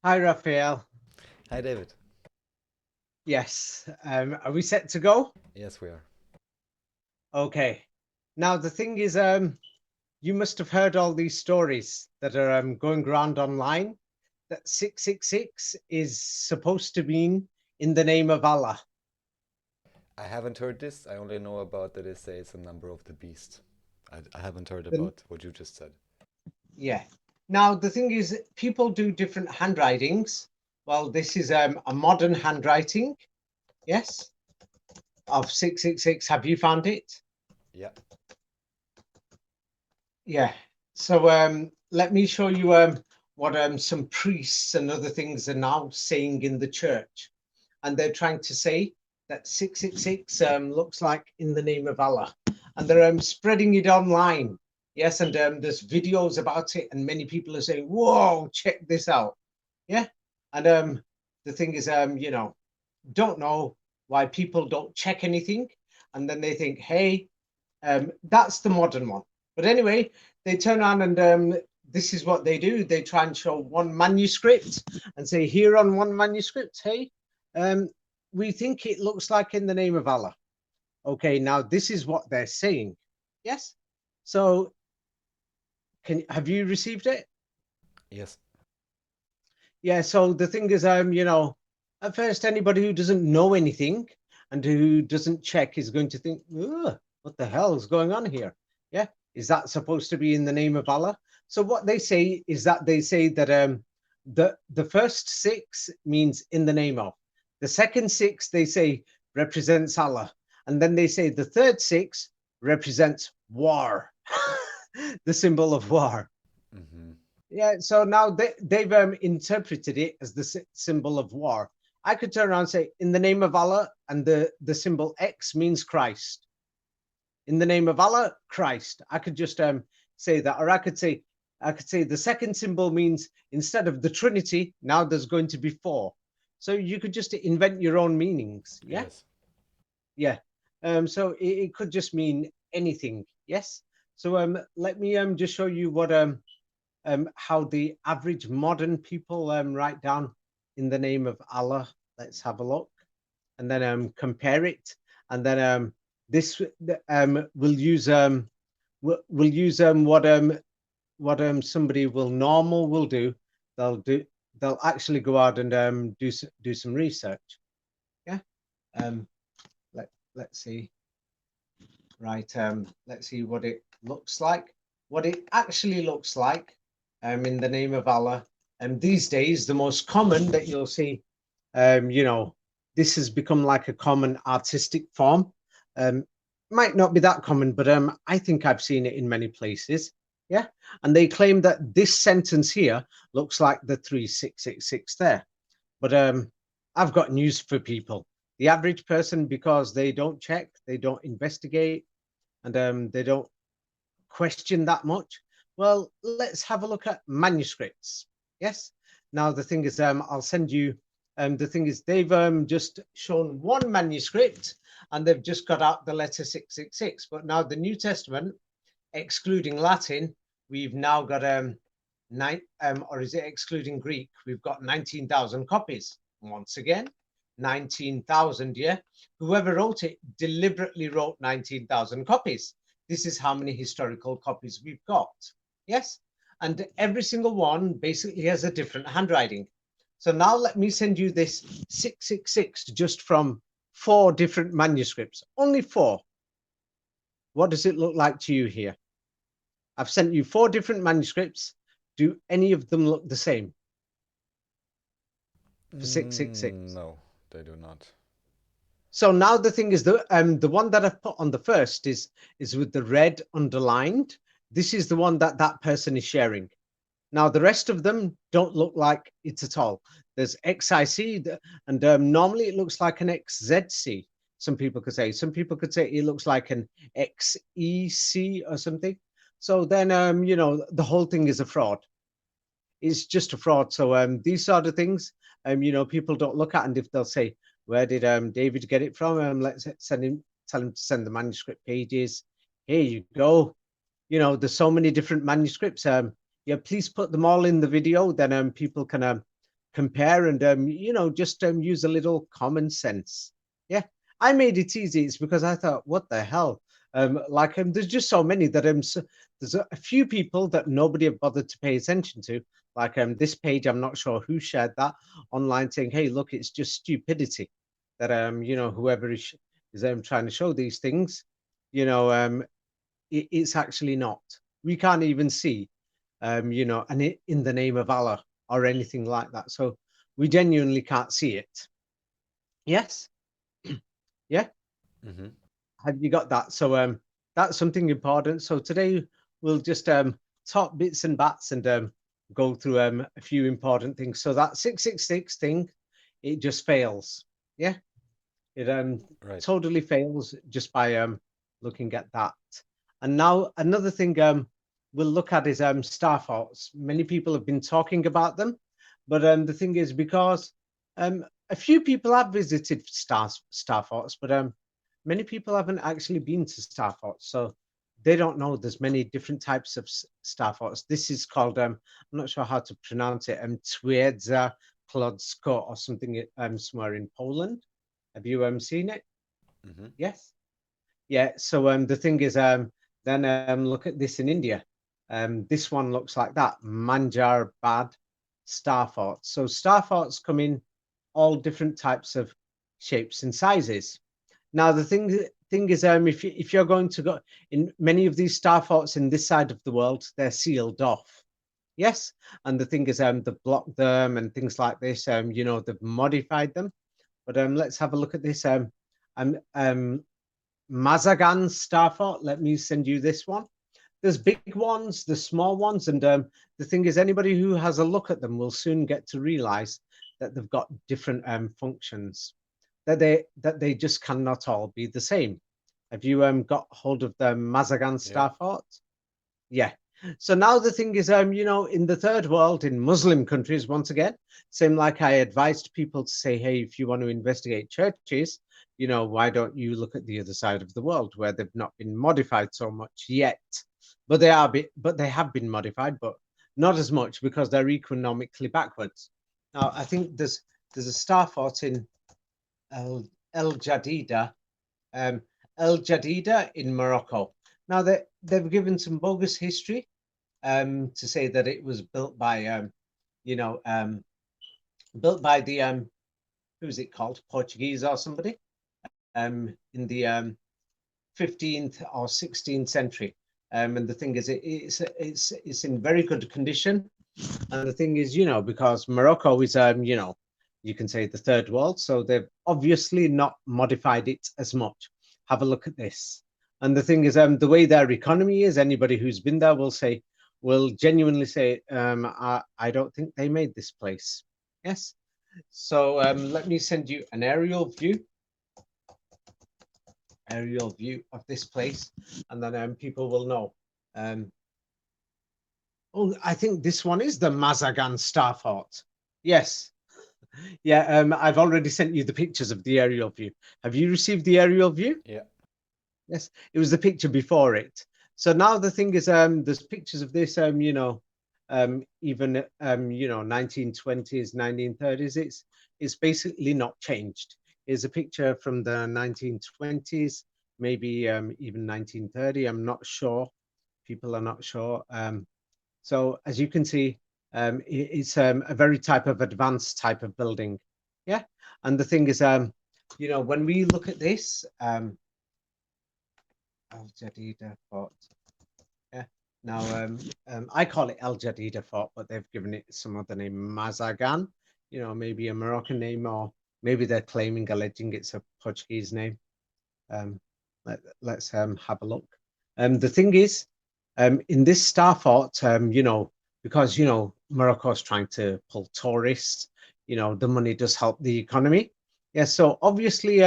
Hi, Raphael. Hi, David. Yes. Are we set to go? Yes, we are. Okay. Now, the thing is, you must have heard all these stories that are going around online that 666 is supposed to mean in the name of Allah. I haven't heard this. I only know about that it says a number of the beast. I haven't heard The- about what you just said. yeah. Now, the thing is, people do different handwritings. Well, this is a modern handwriting, yes, of 666. Have you found it? Yeah. Yeah. So let me show you what some priests and other things are now saying in the church, and they're trying to say that 666 looks like in the name of Allah, and they're spreading it online. Yes, and there's videos about it, and many people are saying, "Whoa, check this out!" Yeah, and the thing is, don't know why people don't check anything, and then they think, "Hey, that's the modern one." But anyway, they turn on and this is what they do. They try and show one manuscript and say, here on one manuscript, hey, um, we think it looks like in the name of Allah. Okay, now this is what they're saying. Yes. So have you received it? Yes. Yeah, so the thing is, at first anybody who doesn't know anything and who doesn't check is going to think, "Ugh, what the hell is going on here? Yeah, is that supposed to be in the name of Allah?" So what they say is that they say that the first six means in the name of. The second six they say represents Allah. And then they say the third six represents war, the symbol of war. Mm-hmm. Yeah, so now they've interpreted it as the symbol of war. I could turn around and say, in the name of Allah, and the symbol X means Christ. In the name of Allah, Christ. I could just say that, or I could say the second symbol means instead of the Trinity, now there's going to be four. So you could just invent your own meanings. Yeah, Yes. yeah. So it could just mean anything. Yes. So let me just show you what how the average modern people write down in the name of Allah. Let's have a look, and then compare it, and then this will use we'll use what somebody will do. They'll do they'll actually go out and do some research. Yeah. Um, let's see. Right. Let's see what it looks like. What it actually looks like in the name of Allah. And these days, the most common that you'll see, this has become like a common artistic form. Might not be that common, but I think I've seen it in many places. Yeah. And they claim that this sentence here looks like the 3666 there. But I've got news for people. The average person, because they don't check, they don't investigate, and they don't question that much. Well, let's have a look at manuscripts. Yes. Now the thing is, I'll send you. The thing is, they've just shown one manuscript, and they've just got out the letter 666. But now the New Testament, excluding Latin, we've now got or is it excluding Greek? We've got 19,000 copies. Once again, 19,000. Yeah. Whoever wrote it deliberately wrote 19,000 copies. This is how many historical copies we've got. Yes. And every single one basically has a different handwriting. So now let me send you this 666 just from 4 different manuscripts. Only 4. What does it look like to you here? I've sent you 4 different manuscripts. Do any of them look the same for 666? No, they do not. So now the thing is the one that I've put on the first is with the red underlined. This is the one that that person is sharing. Now the rest of them don't look like it at all. There's XIC, and normally it looks like an XZC. Some people could say. Some people could say it looks like an XEC or something. So then the whole thing is a fraud. It's just a fraud. So these sort of things, people don't look at, and if they'll say, where did David get it from? Let's tell him to send the manuscript pages. Here you go. There's so many different manuscripts. Yeah, please put them all in the video. Then people can compare and just use a little common sense. Yeah, I made it easy. It's because I thought, what the hell? There's just so many that there's a few people that nobody have bothered to pay attention to. Like this page, I'm not sure who shared that online, saying, "Hey, look, it's just stupidity." That whoever is trying to show these things, it's actually not. We can't even see, and in the name of Allah or anything like that. So we genuinely can't see it. Yes. Yeah. Mm-hmm. Have you got that? So that's something important. So today we'll just talk bits and bats and go through a few important things. So that 666 thing, it just fails. Yeah. It Right. totally fails just by looking at that. And now another thing we'll look at is star faults. Many people have been talking about them, but the thing is, because a few people have visited star faults, but many people haven't actually been to star faults, so they don't know there's many different types of star faults. This is called I'm not sure how to pronounce it, Twierdza Klodsko or something somewhere in Poland. Have you seen it? Mm-hmm. Yes. Yeah. So the thing is then look at this in India. This one looks like that, Manjar Bad star forts. So star forts come in all different types of shapes and sizes. Now the thing is if you're going to go in many of these star forts in this side of the world, they're sealed off. Yes. And the thing is they've blocked them and things like this, they've modified them. But let's have a look at this. Mazagan star fort. Let me send you this one. There's big ones, there's small ones, and the thing is, anybody who has a look at them will soon get to realize that they've got different functions. That they just cannot all be the same. Have you got hold of the Mazagan Yeah. star fort? Yeah. So now the thing is, in the third world, in Muslim countries, once again, same like I advised people to say, hey, if you want to investigate churches, why don't you look at the other side of the world where they've not been modified so much yet? But they have been modified, but not as much because they're economically backwards. Now, I think there's a star fort in El Jadida, El Jadida in Morocco. Now they've given some bogus history to say that it was built by built by the who's it called, Portuguese or somebody in the 15th or 16th century. And the thing is, it's in very good condition. And the thing is, because Morocco is you can say the third world, so they've obviously not modified it as much. Have a look at this. And the thing is, the way their economy is, anybody who's been there will genuinely say, I don't think they made this place. Yes. So let me send you an aerial view of this place, and then people will know. Oh, I think this one is the Mazagan Star Fort. Yes. Yeah, I've already sent you the pictures of the aerial view. Have you received the aerial view? Yeah. Yes, it was the picture before it. So now the thing is, there's pictures of this, even 1920s, 1930s. It's basically not changed. Here's a picture from the 1920s, maybe even 1930. I'm not sure. People are not sure. So as you can see, it's a very type of advanced type of building. Yeah. And the thing is, when we look at this, Al Jadida Fort. Yeah. Now, I call it Al Jadida Fort, but they've given it some other name, Mazagan. Maybe a Moroccan name, or maybe they're alleging it's a Portuguese name. Let's have a look. The thing is, in this star fort, because Morocco's trying to pull tourists, the money does help the economy. Yeah, so obviously,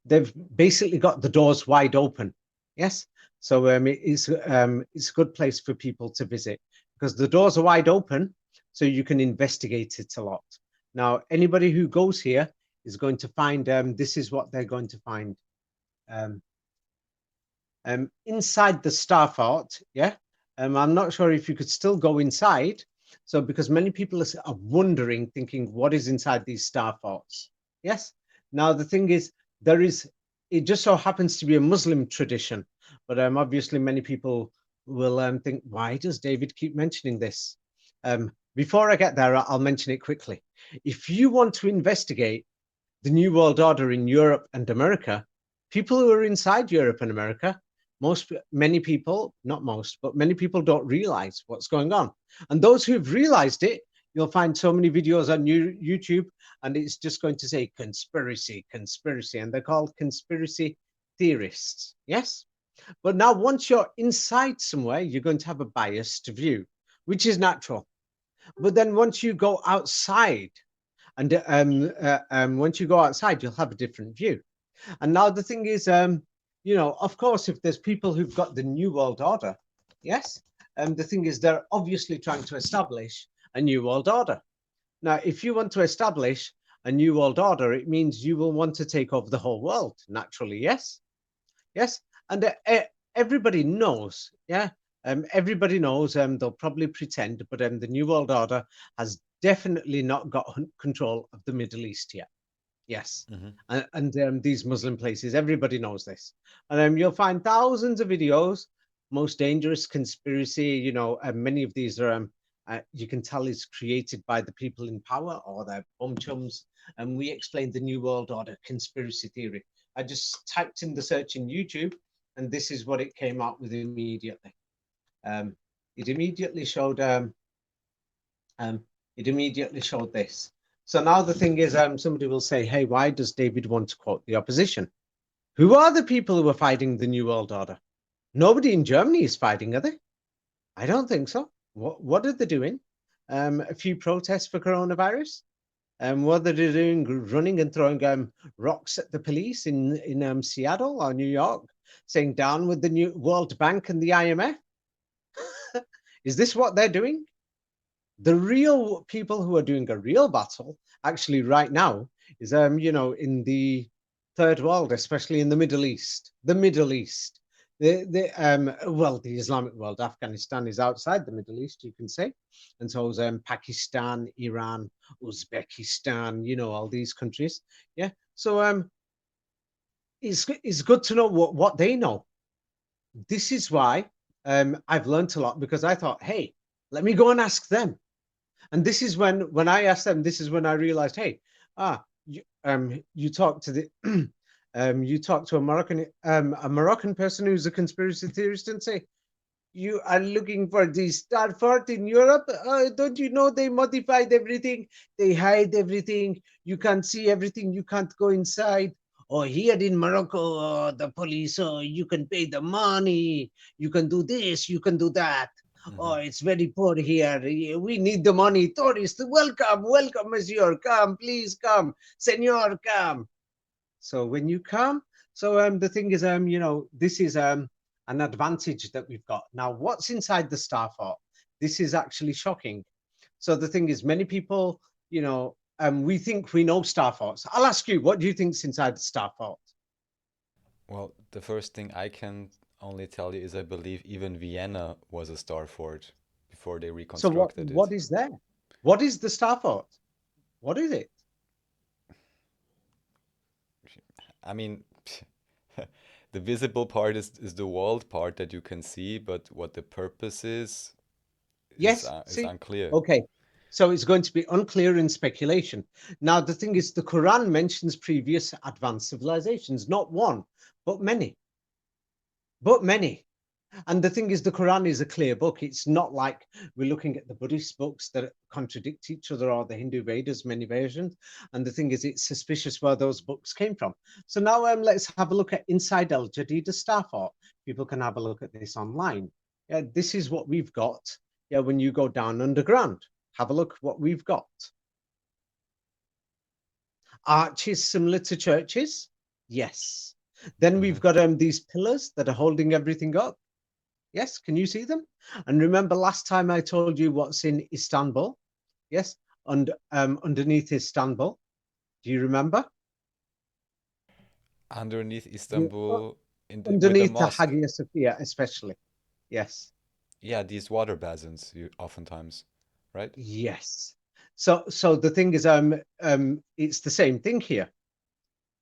they've basically got the doors wide open. Yes, so it's a good place for people to visit because the doors are wide open, so you can investigate it a lot. Now, anybody who goes here is going to find this is what they're going to find. Inside the star fort, yeah. I'm not sure if you could still go inside, So because many people are wondering, thinking, what is inside these star forts? Yes. Now the thing is, it just so happens to be a Muslim tradition, but obviously many people will think, why does David keep mentioning this? Before I get there, I'll mention it quickly. If you want to investigate the New World Order in Europe and America, people who are inside Europe and America, many people, not most, but many people don't realize what's going on. And those who've realized it, you'll find so many videos on YouTube, and it's just going to say conspiracy, conspiracy, and they're called conspiracy theorists. Yes. But now, once you're inside somewhere, you're going to have a biased view, which is natural. But then once you go outside, and once you go outside, you'll have a different view. And now the thing is, of course, if there's people who've got the New World Order, yes, the thing is, they're obviously trying to establish a New World Order. Now, if you want to establish a New World Order, it means you will want to take over the whole world, naturally, yes? Yes, and everybody knows, yeah? Everybody knows, they'll probably pretend, but the New World Order has definitely not got control of the Middle East yet. Yes. And these Muslim places, everybody knows this. And you'll find thousands of videos, most dangerous conspiracy, many of these are, you can tell is created by the people in power or their bum chums. And we explained the New World Order conspiracy theory. I just typed in the search in YouTube, and this is what it came out with immediately. It immediately showed this. So now the thing is, somebody will say, hey, why does David want to quote the opposition? Who are the people who are fighting the New World Order? Nobody in Germany is fighting, are they? I don't think so. What are they doing? A few protests for coronavirus? What are they doing? Running and throwing rocks at the police in Seattle or New York, saying down with the New World Bank and the IMF? Is this what they're doing? The real people who are doing a real battle, actually, right now, is in the third world, especially in the Middle East. The Middle East, the Islamic world. Afghanistan is outside the Middle East, you can say, and so is Pakistan, Iran, Uzbekistan. All these countries. Yeah. So it's good to know what they know. This is why I've learned a lot, because I thought, hey, let me go and ask them. And this is when I asked them, this is when I realized, hey, you talk to the you talk to a Moroccan person who's a conspiracy theorist and say, you are looking for the star fort in Europe? Don't you know they modified everything? They hide everything. You can't see everything. You can't go inside. Or here in Morocco, the police, you can pay the money. You can do this. You can do that. Oh, it's very poor here. We need the money. Tourists, welcome, welcome, monsieur. Come, please come. Senor, come. So when you come, the thing is, this is an advantage that we've got. Now, what's inside the star fort? This is actually shocking. So the thing is, many people, we think we know star forts. I'll ask you, what do you think's inside the star fort? Well, the first thing I can only tell you is I believe even Vienna was a star fort before they So reconstructed it. what is there? What is the star fort? What is it? I mean, the visible part is the walled part that you can see, but what the purpose Yes, is see? unclear. Okay. So it's going to be unclear in speculation. Now, the thing is, the Quran mentions previous advanced civilizations, not one, but many. But many. And the thing is, the Quran is a clear book. It's not like we're looking at the Buddhist books that contradict each other, or the Hindu Vedas, many versions. And the thing is, it's suspicious where those books came from. So now let's have a look at Inside Al Jadida Star Fort. People can have a look at this online. Yeah, this is what we've got. Yeah, when you go down underground, have a look what we've got. Arches similar to churches? Yes. Then we've got these pillars that are holding everything up. Yes, can you see them? And remember last time I told you what's in Istanbul? Yes, and underneath Istanbul. Do you remember? Underneath Istanbul, with the Underneath the mosque. Hagia Sophia, especially. Yes. Yeah, these water basins, oftentimes. right? Yes. So the thing is, it's the same thing here,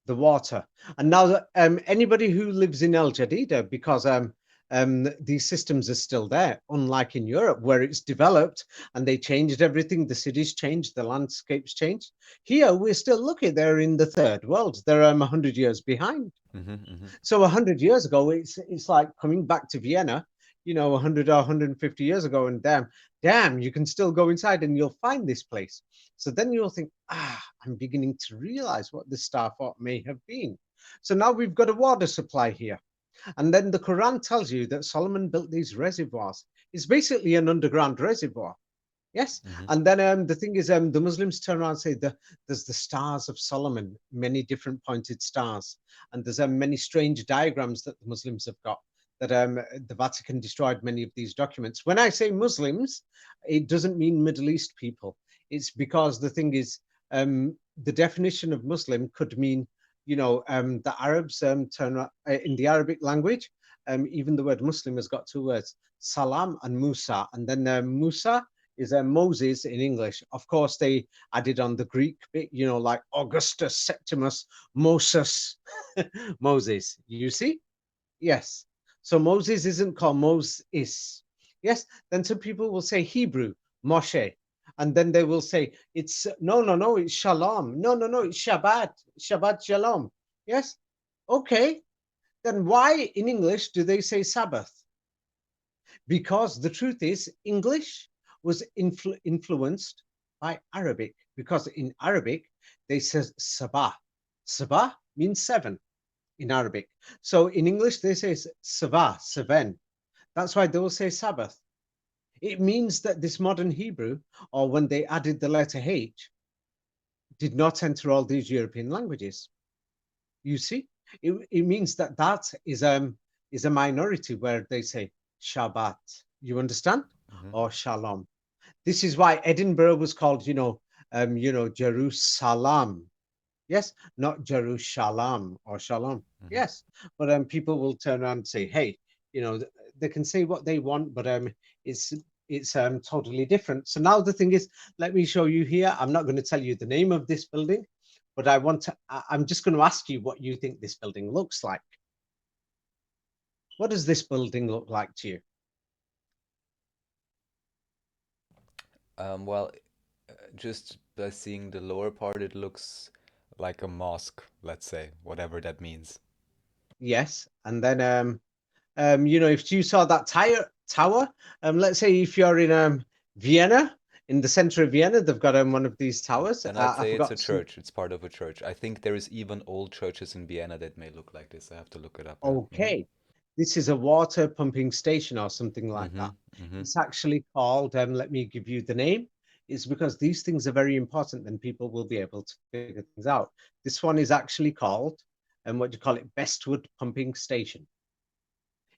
the water. And now, anybody who lives in El Jadida, because these systems are still there, unlike in Europe where it's developed and they changed everything, the cities changed, the landscapes changed. Here we're still looking, they're in the third world. They're 100 years behind. So 100 years ago, it's like coming back to Vienna, 100 or 150 years ago, and damn, you can still go inside and you'll find this place. So then you'll think, I'm beginning to realize what the star fort may have been. So now we've got a water supply here. And then the Quran tells you that Solomon built these reservoirs. It's basically an underground reservoir. Yes. And then the thing is, the Muslims turn around and say there's the stars of Solomon, many different pointed stars. And there's many strange diagrams that the Muslims have got, that the Vatican destroyed many of these documents. When I say Muslims, it doesn't mean Middle East people. It's because the thing is, the definition of Muslim could mean, the Arabs turn in the Arabic language. Even the word Muslim has got two words, Salam and Musa. And then Musa is Moses in English. Of course, they added on the Greek bit, like Augustus, Septimus, Moses, Moses. You see? Yes. So Moses isn't called Moses. Yes. Then some people will say Hebrew, Moshe. And then they will say, it's no, it's Shalom. No, it's Shabbat, Shabbat Shalom. Yes. Okay. Then why in English do they say Sabbath? Because the truth is, English was influenced by Arabic, because in Arabic, they say Sabah. Sabah means seven in Arabic. So in English, they say Sabah, seven. That's why they will say Sabbath. It means that this modern Hebrew, or when they added the letter H, did not enter all these European languages. You see, it means that is a minority where they say Shabbat. You understand? Or Shalom. This is why Edinburgh was called, Jerusalem. Yes, not Jerusalem or Shalom. Yes, but people will turn around and say, hey, they can say what they want, but it's totally different. So now the thing is, let me show you here. I'm not going to tell you the name of this building, but I'm just going to ask you what you think this building looks like. What does this building look like to you? Well, just by seeing the lower part, it looks like a mosque, let's say, whatever that means. Yes, and then if you saw that tower, let's say if you're in Vienna, in the center of Vienna, they've got one of these towers. Then I'd I say it's a forgot. church. It's part of a church. I think there is even old churches in Vienna that may look like this. I have to look it up. Yeah. Okay, this is a water pumping station or something like that. It's actually called, let me give you the name. It's because these things are very important, then people will be able to figure things out. This one is actually called, what do you call it, Bestwood Pumping Station.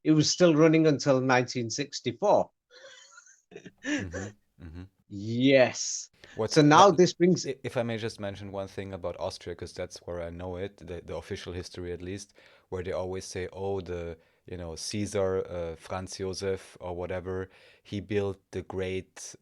It was still running until 1964. Yes. So now this brings... If I may just mention one thing about Austria, because that's where I know it, the official history at least, where they always say, oh, Caesar, Franz Josef or whatever, he built the great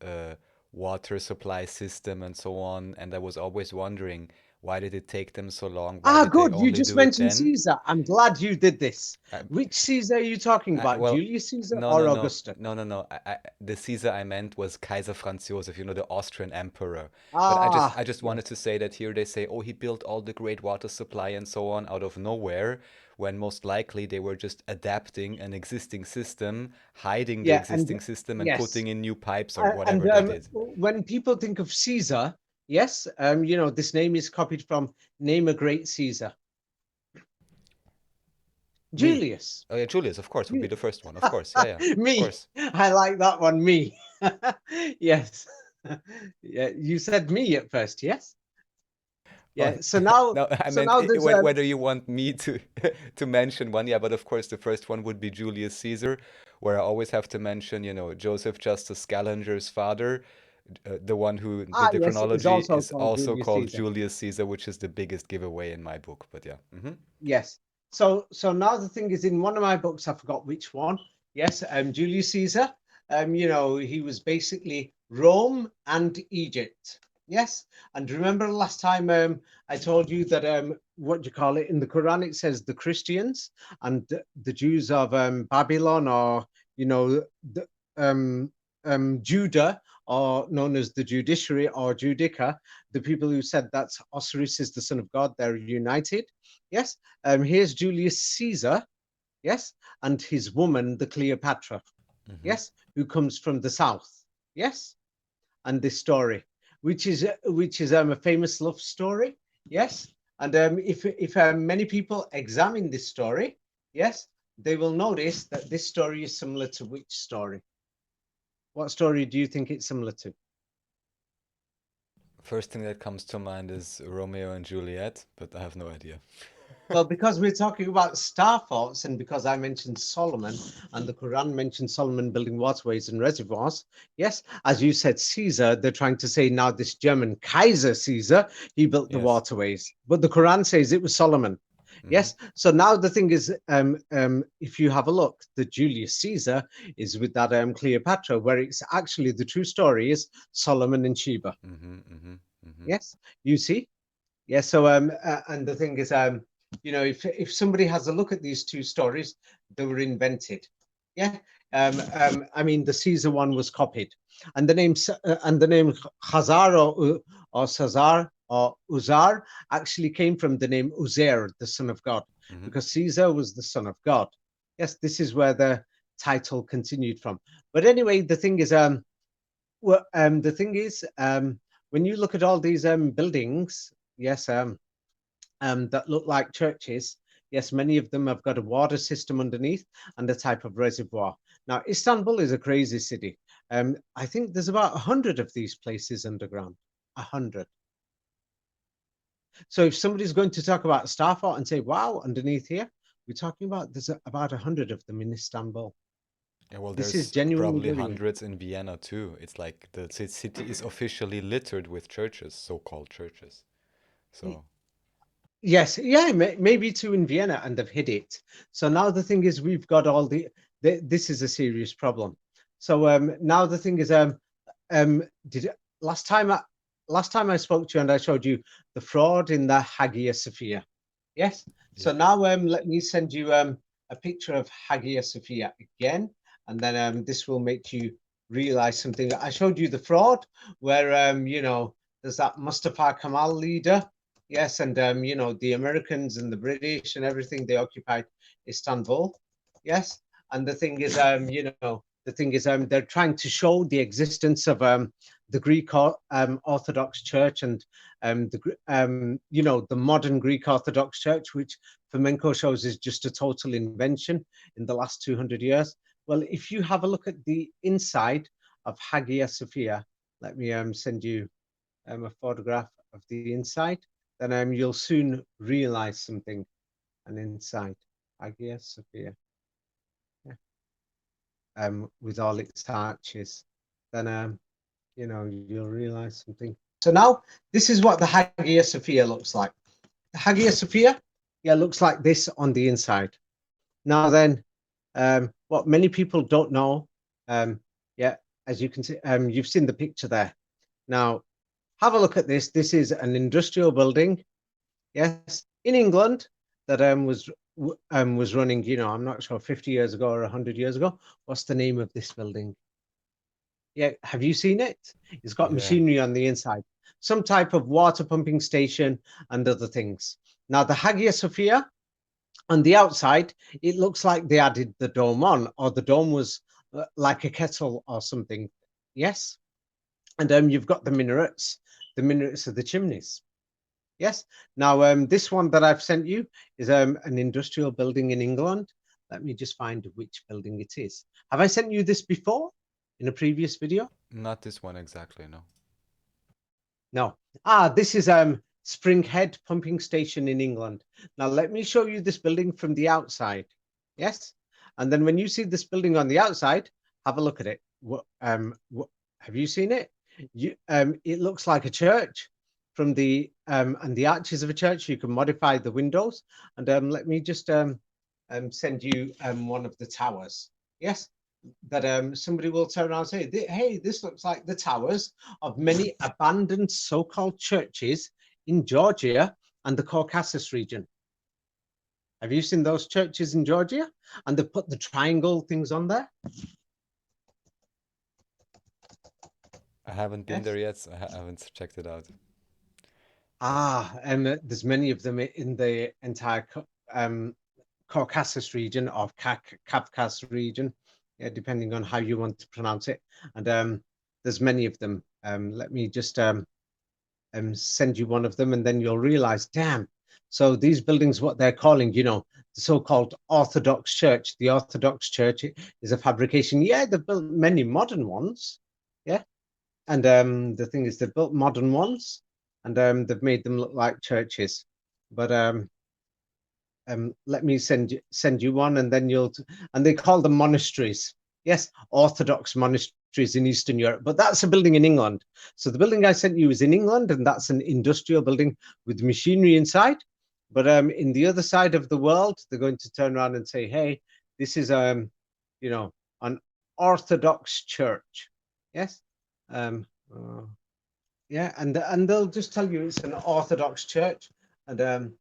water supply system and so on. And I was always wondering, why did it take them so long? Why did they Good. You only just do it mentioned then? Caesar. I'm glad you did this. Uh, Which Caesar are you talking about? well, Julius Caesar no, or no, no, Augustus? no, no, no. The Caesar I meant was Kaiser Franz Josef, the Austrian emperor. But I just Yes. wanted to say that here they say, oh, he built all the great water supply and so on out of nowhere, when most likely they were just adapting an existing system, hiding the Yeah, and existing system, and yes. putting in new pipes or And whatever they did. when people think of Caesar, yes, this name is copied from Name a Great Caesar. Me. Julius. Oh yeah, Julius, of course, would be the first one. Of course, yeah, yeah, of Me. course. I like that one. Me. Yes. Yeah, you said me at first, yes? Oh, Yeah. So now, no, I so meant now there's whether you want me to to mention one. Yeah, but of course the first one would be Julius Caesar, where I always have to mention, Joseph Justus Scaliger's father, the one who did the yes, it was chronology, also is called also Julius called Caesar. Julius Caesar, which is the biggest giveaway in my book. But yeah. Yes. So now the thing is, in one of my books, I forgot which one. Yes, Julius Caesar. He was basically Rome and Egypt. Yes, and remember last time I told you that what do you call it in the Quran? It says the Christians and the Jews of Babylon, or you know, the, Judah, or known as the judiciary or Judica, the people who said that Osiris is the son of God, they're united. Yes, here's Julius Caesar. Yes, and his woman, the Cleopatra. Mm-hmm. Yes, who comes from the south. Yes, and this story, which is a famous love story. Yes, and if many people examine this story, yes, they will notice that this story is similar to which story? What story do you think it's similar to? First thing that comes to mind is Romeo and Juliet, but I have no idea. Well, because we're talking about star forts, and because I mentioned Solomon, and the Quran mentioned Solomon building waterways and reservoirs. Yes, as you said, Caesar, they're trying to say now this German Kaiser Caesar, he built the Yes. waterways, but the Quran says it was Solomon. Mm-hmm. Yes, so now the thing is, if you have a look, the Julius Caesar is with that Cleopatra, where it's actually the true story is Solomon and Sheba. Mm-hmm. Mm-hmm. Mm-hmm. Yes, you see. Yes, so and the thing is, if somebody has a look at these two stories, they were invented. Yeah, I mean the Caesar one was copied, and the name Khazar or Sazar or Uzar actually came from the name Uzair, the son of God, Mm-hmm. because Caesar was the son of God. Yes, this is where the title continued from. But anyway, the thing is, when you look at all these buildings, yes, that look like churches. Yes, many of them have got a water system underneath and a type of reservoir. Now, Istanbul is a crazy city. I think there's about 100 of these places underground. 100. So if somebody's going to talk about Starfort and say, wow, underneath here, we're talking about there's about 100 of them in Istanbul. Yeah, well, This is there's genuinely probably brilliant. hundreds in Vienna too. It's like the city is officially littered with churches, so-called churches. So, Yes, yeah, maybe two in Vienna, and they've hid it. So now the thing is, we've got all this is a serious problem. So now the thing is, did last time I spoke to you and I showed you the fraud in the Hagia Sophia. Yes. So yeah. now let me send you a picture of Hagia Sophia again, and then this will make you realize something. I showed you the fraud where there's that Mustafa Kemal leader. Yes, and the Americans and the British and everything, they occupied Istanbul. Yes, and the thing is, they're trying to show the existence of the Greek Orthodox Church and the modern Greek Orthodox Church, which Fomenko shows is just a total invention in the last 200 years. Well, if you have a look at the inside of Hagia Sophia, let me send you a photograph of the inside, then you'll soon realize something. And inside Hagia Sophia, yeah, with all its arches, then you'll realize something. So now this is what the Hagia Sophia looks like. The Hagia Sophia, yeah, looks like this on the inside. Now then, what many people don't know, yeah, as you can see, you've seen the picture there. Now, have a look at this. This is an industrial building, yes, in England that was running. I'm not sure 50 years ago or 100 years ago. What's the name of this building? Yeah, have you seen it? It's got Yeah. machinery on the inside, some type of water pumping station and other things. Now, the Hagia Sophia, on the outside, it looks like they added the dome on, or the dome was like a kettle or something. Yes. And you've got the minarets of the chimneys. Yes. Now, this one that I've sent you is an industrial building in England. Let me just find which building it is. Have I sent you this before in a previous video? Not this one exactly, no. No. This is Spring Head Pumping Station in England. Now, let me show you this building from the outside. Yes. And then when you see this building on the outside, have a look at it. Have you seen it? It looks like a church from the and the arches of a church. You can modify the windows. And let me just send you one of the towers. Yes. that somebody will turn around and say, hey, this looks like the towers of many abandoned so-called churches in Georgia and the Caucasus region. Have you seen those churches in Georgia? And they put the triangle things on there. I haven't been Yes. there yet, so I haven't checked it out. And there's many of them in the entire Caucasus region or Kafkas region, yeah, depending on how you want to pronounce it. And there's many of them. Let me just send you one of them, and then you'll realize, damn. So these buildings, what they're calling, the so-called Orthodox Church. The Orthodox Church is a fabrication. Yeah, they've built many modern ones. Yeah, and the thing is, they've built modern ones, and they've made them look like churches. But let me send you one, and then and they call them monasteries. Yes, Orthodox monasteries in Eastern Europe, but that's a building in England. So the building I sent you is in England, and that's an industrial building with machinery inside. But in the other side of the world, they're going to turn around and say, hey, this is an Orthodox church. Yes. Uh, yeah, and they'll just tell you it's an Orthodox church, and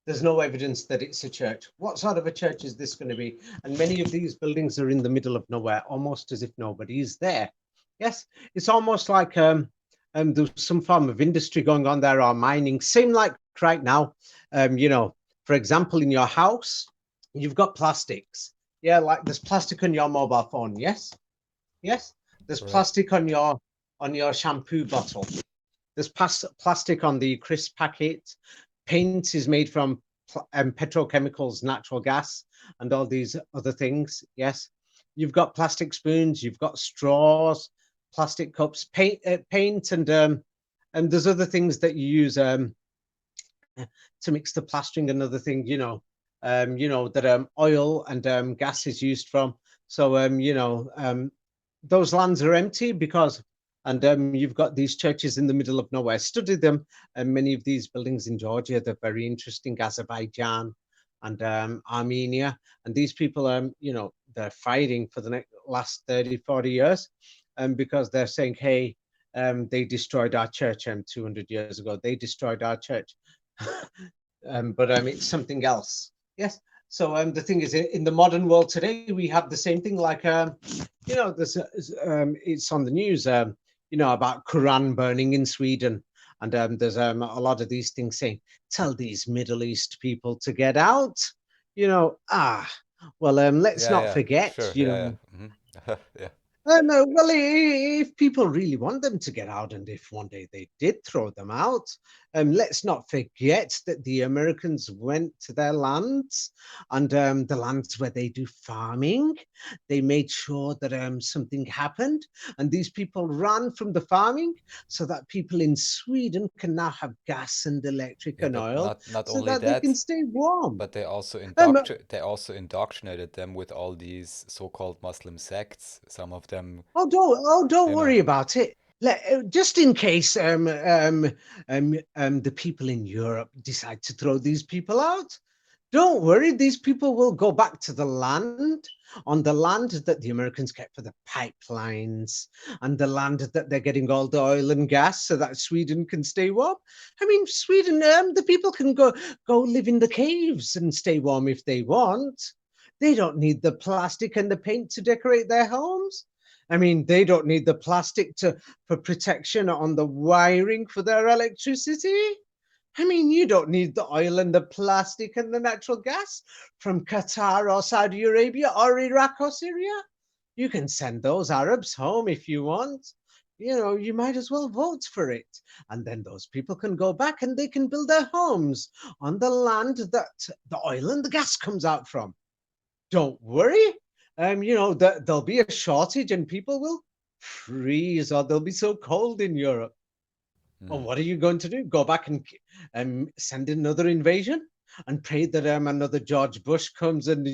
there's no evidence that it's a church. What sort of a church is this going to be? And many of these buildings are in the middle of nowhere, almost as if nobody is there. Yes, it's almost like there's some form of industry going on there, or mining. Same like right now, for example, in your house, you've got plastics. Yeah, like there's plastic on your mobile phone. Yes, yes. There's Right. plastic on your shampoo bottle. There's plastic on the crisp packet. Paint is made from petrochemicals, natural gas, and all these other things. Yes, you've got plastic spoons, you've got straws, plastic cups, paint, and there's other things that you use to mix the plastering. Another thing, that oil and gas is used from. So those lands are empty because, and you've got these churches in the middle of nowhere. Study them, and many of these buildings in Georgia, they're very interesting. Azerbaijan and Armenia, and these people, they're fighting for the last 30, 40 years, because they're saying, hey, they destroyed our church 200 years ago. They destroyed our church. But it's something else. Yes. So the thing is, in the modern world today, we have the same thing. Like there's it's on the news. About Quran burning in Sweden, and there's a lot of these things saying, "Tell these Middle East people to get out." Well, let's Yeah, not yeah, forget. sure, yeah, yeah. Yeah. No, well, if people really want them to get out, and if one day they did throw them out, let's not forget that the Americans went to their lands, and the lands where they do farming. They made sure that something happened, and these people ran from the farming so that people in Sweden can now have gas and electric Yeah, and but oil, not so only that they can that, stay warm. but Um, they also indoctrinated them with all these so-called Muslim sects. Some of them, don't you know. worry about it. Just in case the people in Europe decide to throw these people out, don't worry. These people will go back to the land, on the land that the Americans kept for the pipelines, and the land that they're getting all the oil and gas so that Sweden can stay warm. I mean, Sweden, the people can go live in the caves and stay warm if they want. They don't need the plastic and the paint to decorate their homes. I mean, they don't need the plastic for protection on the wiring for their electricity. I mean, you don't need the oil and the plastic and the natural gas from Qatar or Saudi Arabia or Iraq or Syria. You can send those Arabs home if you want. You might as well vote for it. And then those people can go back and they can build their homes on the land that the oil and the gas comes out from. Don't worry. There'll be a shortage and people will freeze, or they'll be so cold in Europe. Well, Mm. what are you going to do? Go back and send another invasion and pray that another George Bush comes and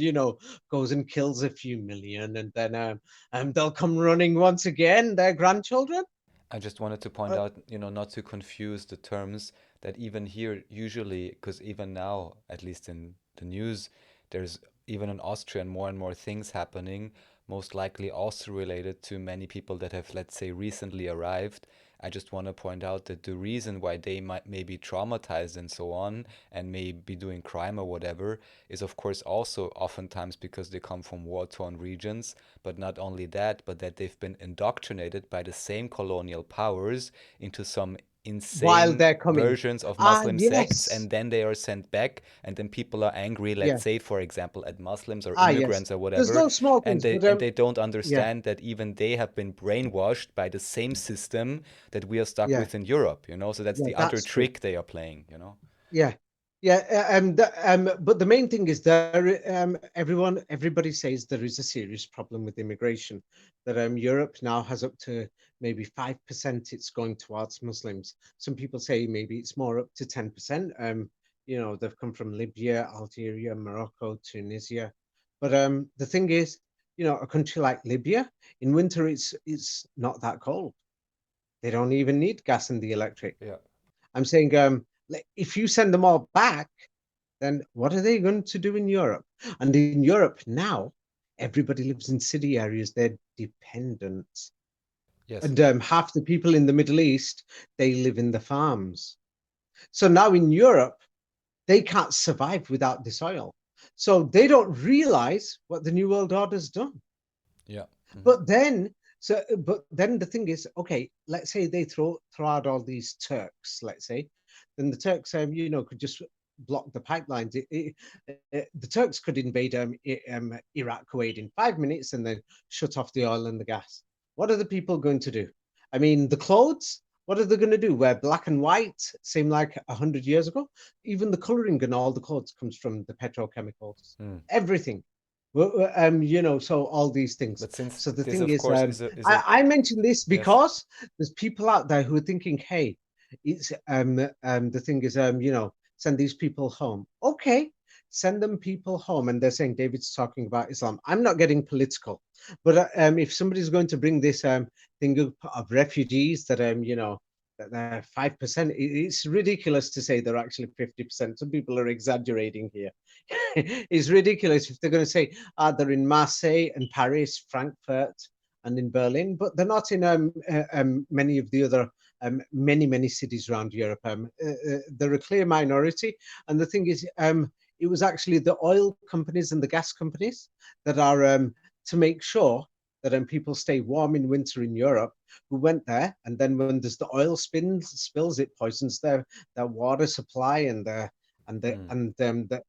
goes and kills a few million, and then they'll come running once again, their grandchildren. I just wanted to point Uh, out, not to confuse the terms that even here, usually, because even now, at least in the news, there's even in Austria more and more things happening. most likely also related to many people that have, let's say, recently arrived. I just want to point out that the reason why they might may be traumatized and so on and may be doing crime or whatever is of course also oftentimes because they come from war-torn regions, but not only that, but that they've been indoctrinated by the same colonial powers into some While insane they're coming. versions of Ah, Muslim sects, yes. and then they are sent back, and then people are angry, Yeah. let's say, for example, at Muslims or Ah, yes. immigrants or There's whatever, no small and things, they but and they don't yeah, understand that even they have been brainwashed by the same system that we are stuck yeah, with in Europe, you know? So that's yeah, the other that's true. trick they are playing, you know? Yeah, yeah. But the main thing is there. Everybody says there is a serious problem with immigration. That Europe now has up to maybe 5%. It's going towards Muslims. Some people say maybe it's more up to 10%. They've come from Libya, Algeria, Morocco, Tunisia. But the thing is, a country like Libya in winter, it's not that cold. They don't even need gas and the electric. Yeah. I'm saying, if you send them all back, then what are they going to do in Europe? And in Europe now, everybody lives in city areas. They're dependent. Yes. And half the people in the Middle East, they live in the farms. So now in Europe, they can't survive without this oil. So they don't realize what the New World Order's done. Yeah. Hmm. But then the thing is, okay, let's say they throw out all these Turks, let's say, then the Turks, could just block the pipelines. The Turks could invade Iraq, Kuwait in 5 minutes and then shut off the oil and the gas. What are the people going to do? I mean, the clothes. What are they going to do? Wear black and white, same like 100 years ago? Even the coloring and all the clothes comes from the petrochemicals. Mm. Everything. So all these things. But since So the this, thing of is, course, is a I mention this yes. because there's people out there who are thinking, hey, it's the thing is, send these people home. Okay, send them people home, and they're saying David's talking about Islam. I'm not getting political, but if somebody's going to bring this thing of refugees that that they're 5%, it's ridiculous to say they're actually 50%. Some people are exaggerating here. It's ridiculous if they're going to say they're in Marseille and Paris, Frankfurt, and in Berlin, but they're not in many of the other many cities around Europe. They're a clear minority, and the thing is, it was actually the oil companies and the gas companies that are to make sure that people stay warm in winter in Europe, who went there, and then when there's the oil spills, it poisons their water supply and the and the Mm. and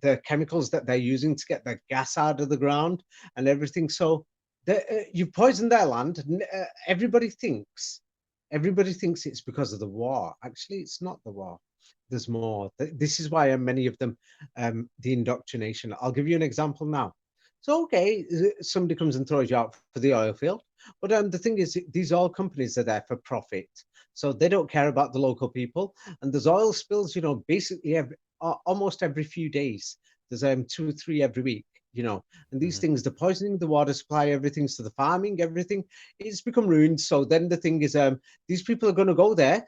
the chemicals that they're using to get the gas out of the ground and everything. So you've poisoned their land. Everybody thinks it's because of the war. Actually, it's not the war. There's more. This is why many of them, the indoctrination. I'll give you an example now. So, okay, somebody comes and throws you out for the oil field. But the thing is, these oil companies are there for profit. So they don't care about the local people. And there's oil spills, basically almost every few days. There's 2 or 3 every week, and these Hmm. things, the poisoning, the water supply, everything, so the farming, everything, it's become ruined. So then the thing is, these people are going to go there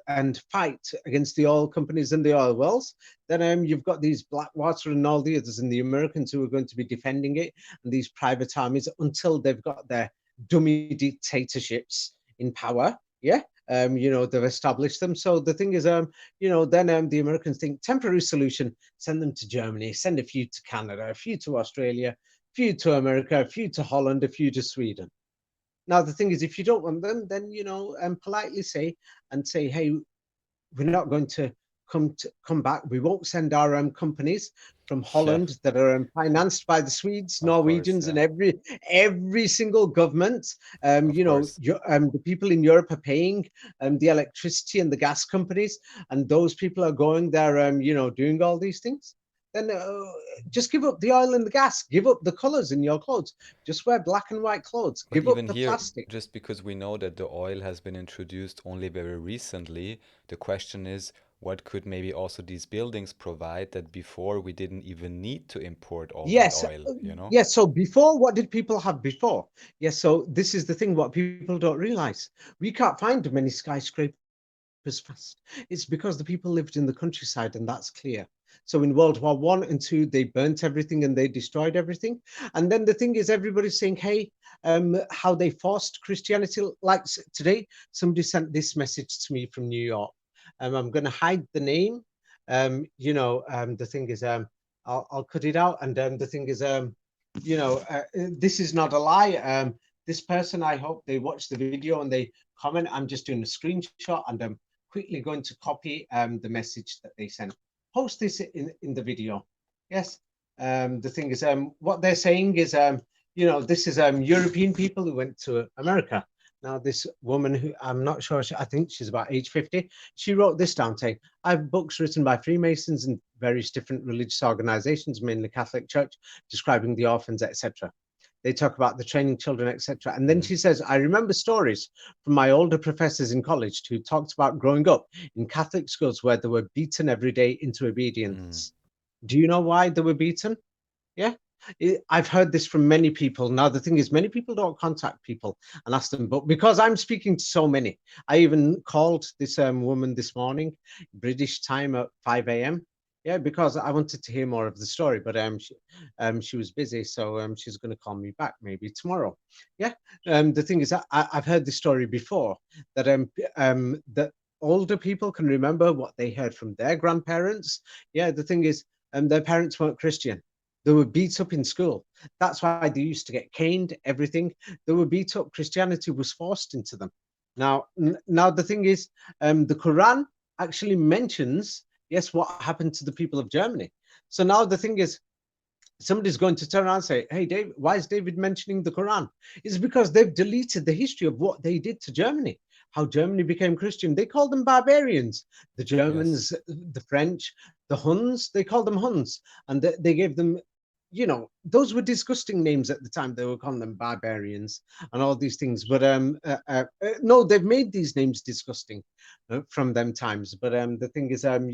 and fight against the oil companies and the oil wells. Then you've got these Blackwater and all the others and the Americans who are going to be defending it, and these private armies until they've got their dummy dictatorships in power. Yeah. They've established them. So the thing is, then the Americans think temporary solution, send them to Germany, send a few to Canada, a few to Australia, a few to America, a few to Holland, a few to Sweden. Now, the thing is, if you don't want them, then, politely say, hey, we're not going to come back. We won't send our companies from Yeah, Holland that are financed by the Swedes, of course. Norwegians, Yeah, and every single government. of course. The people in Europe are paying the electricity and the gas companies, and those people are going there, doing all these things. Then just give up the oil and the gas. Give up the colors in your clothes. Just wear black and white clothes. But Give up even the here, plastic. just because we know that the oil has been introduced only very recently, the question is, what could maybe also these buildings provide that before we didn't even need to import all that Yes, oil, you know? yes. So before, what did people have before? Yes, so this is the thing, what people don't realize. We can't find many skyscrapers fast. It's because the people lived in the countryside, and that's clear. So in World War I and II, they burnt everything and they destroyed everything. And then the thing is, everybody's saying, hey, how they forced Christianity. Like today, somebody sent this message to me from New York. I'm going to hide the name. The thing is, I'll cut it out. And the thing is, this is not a lie. This person, I hope they watch the video and they comment. I'm just doing a screenshot and I'm quickly going to copy the message that they sent. Post this in the video. Yes. The thing is, what they're saying is, this is European people who went to America. Now, this woman who I'm not sure, I think she's about age 50, she wrote this down saying, I have books written by Freemasons and various different religious organizations, mainly Catholic Church, describing the orphans, etc. They talk about the training children, etc. And then she says, I remember stories from my older professors in college who talked about growing up in Catholic schools where they were beaten every day into obedience. Do you know why they were beaten? Yeah. I've heard this from many people. Now, the thing is, many people don't contact people and ask them, but because I'm speaking to so many, I even called this woman this morning, British time at 5 a.m. Yeah, because I wanted to hear more of the story, but she was busy, so she's going to call me back maybe tomorrow. Yeah, the thing is, I've heard this story before that that older people can remember what they heard from their grandparents. Yeah, the thing is, their parents weren't Christian. They were beat up in school. That's why they used to get caned, everything. They were beat up. Christianity was forced into them. Now the thing is, the Quran actually mentions, yes, what happened to the people of Germany. So now the thing is, somebody's going to turn around and say, hey, David, why is David mentioning the Quran? It's because they've deleted the history of what they did to Germany, how Germany became Christian. They called them barbarians. The Germans, the French, the Huns, they called them Huns. And they gave them, those were disgusting names at the time. They were calling them barbarians and all these things. But no, they've made these names disgusting from them times. But the thing is, and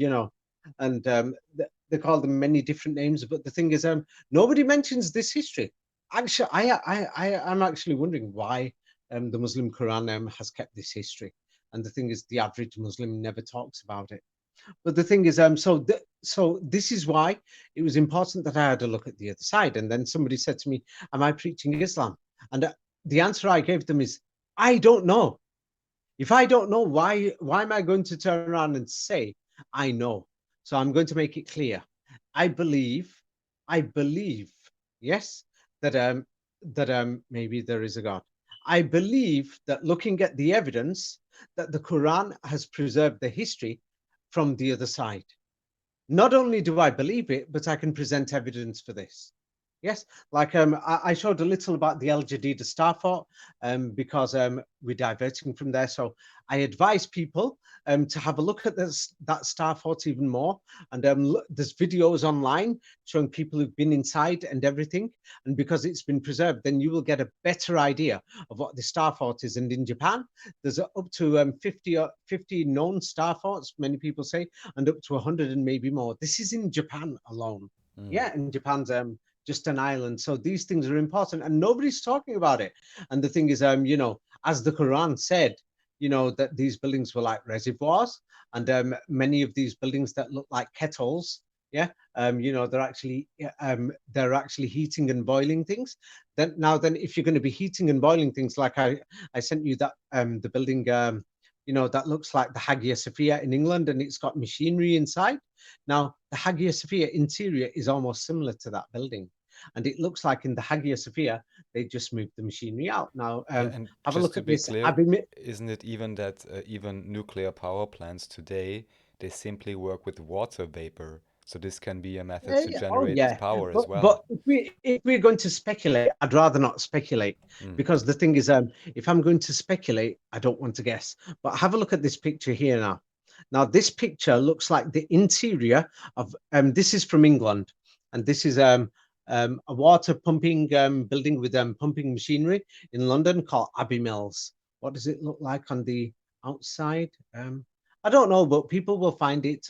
they call them many different names. But the thing is, nobody mentions this history. Actually, I'm actually wondering why the Muslim Quran has kept this history. And the thing is, the average Muslim never talks about it. But the thing is, so this is why it was important that I had a look at the other side. And then somebody said to me, am I preaching Islam? And the answer I gave them is, I don't know. If I don't know, why am I going to turn around and say, I know? So I'm going to make it clear. I believe, yes, that maybe there is a God. I believe that looking at the evidence, that the Quran has preserved the history from the other side. Not only do I believe it, but I can present evidence for this. Yes, like I showed a little about the Al Jadida Star Fort because we're diverting from there. So I advise people to have a look at that Star Fort even more. And there's videos online showing people who've been inside and everything. And because it's been preserved, then you will get a better idea of what the Star Fort is. And in Japan, there's up to 50 known Star Forts, many people say, and up to 100 and maybe more. This is in Japan alone. Yeah, and Japan's just an island. So these things are important and nobody's talking about it. And the thing is, as the Quran said, that these buildings were like reservoirs and many of these buildings that look like kettles, they're actually heating and boiling things. Then if you're going to be heating and boiling things, like I sent you that the building that looks like the Hagia Sophia in England, and it's got machinery inside. Now, the Hagia Sophia interior is almost similar to that building. And it looks like in the Hagia Sophia, they just moved the machinery out. Now, and have a just look to at be this. clear, isn't it even that even nuclear power plants today, they simply work with water vapor? So this can be a method to Oh generate yeah, power as but well. if we're going to speculate, I'd rather not speculate because the thing is, if I'm going to speculate, I don't want to guess. But have a look at this picture here now. Now this picture looks like the interior of this is from England, and this is a water pumping building with pumping machinery in London called Abbey Mills. What does it look like on the outside? I don't know, but people will find it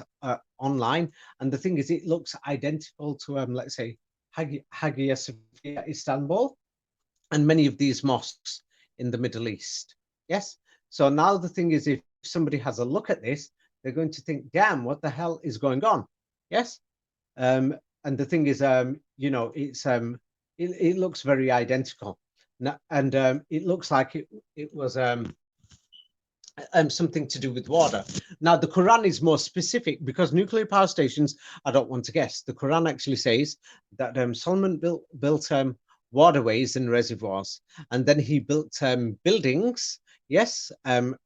online. And the thing is, it looks identical to, let's say, Hagia Sophia, Istanbul, and many of these mosques in the Middle East. Yes. So now the thing is, if somebody has a look at this, they're going to think, damn, what the hell is going on? Yes. So now the thing is, if somebody has a look at this, they're going to think, damn, what the hell is going on? Yes. So now the thing is, if somebody has a look at this, they're going to think, damn, what the hell is going on? Yes. So now the thing is, if somebody has a look at this, they're going to think, damn, what the hell is going on? Yes. So now the thing is, if somebody has a look at this, they're going to think, damn, what the hell is going on? And the thing is, you know, it looks very identical. And it looks like it was something to do with water. Now, the Quran is more specific because nuclear power stations, I don't want to guess. The Quran actually says that Solomon built waterways and reservoirs, and then he built buildings, yes, linked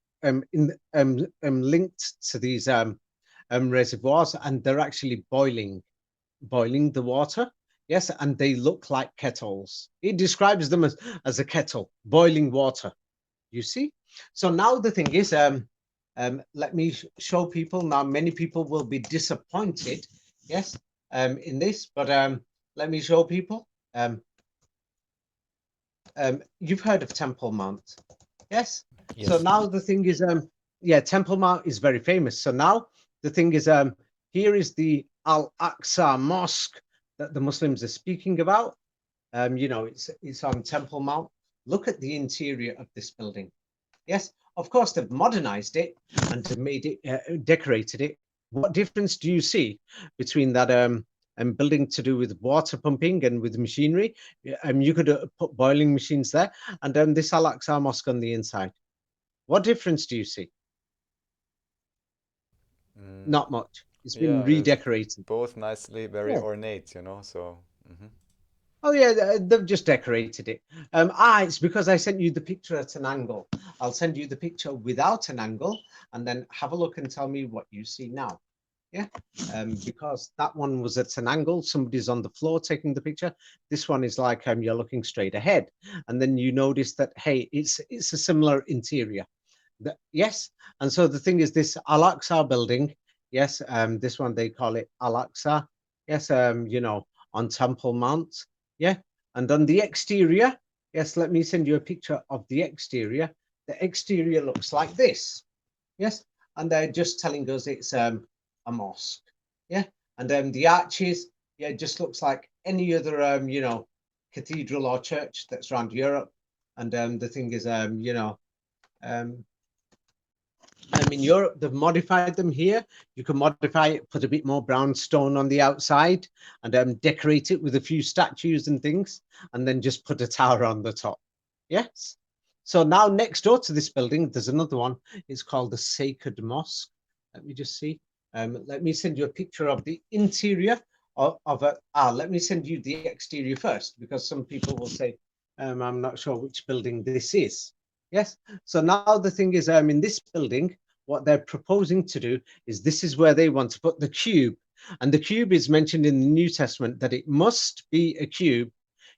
to these reservoirs, and they're actually boiling the water. Yes, and they look like kettles. It describes them as a kettle, boiling water. You see? So now the thing is, let me show people. Now, many people will be disappointed, yes, in this, but let me show people. You've heard of Temple Mount, yes? Yes. So now the thing is, yeah, Temple Mount is very famous. So now the thing is, here is the Al-Aqsa Mosque that the Muslims are speaking about. You know, it's on Temple Mount. Look at the interior of this building. Yes, of course, they've modernized it and made it, decorated it. What difference do you see between that building to do with water pumping and with machinery? You could put boiling machines there, and this Al-Aqsa Mosque on the inside. What difference do you see? Not much. It's been Yeah, there's redecorated. both nicely, very Yeah. ornate, you know, so. Oh yeah, they've just decorated it. It's because I sent you the picture at an angle. I'll send you the picture without an angle, and then have a look and tell me what you see now. Yeah, because that one was at an angle. Somebody's on the floor taking the picture. This one is like you're looking straight ahead, and then you notice that hey, it's a similar interior. Yes, and so the thing is, this Al-Aqsa building. Yes, this one they call it Al-Aqsa. Yes, you know, on Temple Mount. Yeah, and on the exterior, yes, let me send you a picture of the exterior. The exterior looks like this. Yes, and they're just telling us it's a mosque. Yeah, and the arches, yeah, it just looks like any other you know, cathedral or church that's around Europe. And the thing is, you know, um, in Europe, they've modified them here. You can modify it, put a bit more brown stone on the outside and decorate it with a few statues and things, and then just put a tower on the top. Yes. So now next door to this building, there's another one. It's called the Sacred Mosque. Let me just see. Let me send you a picture of the interior of it. Let me send you the exterior first, because some people will say, I'm not sure which building this is. Yes. So now the thing is, in this building, what they're proposing to do is this is where they want to put the cube. And the cube is mentioned in the New Testament that it must be a cube,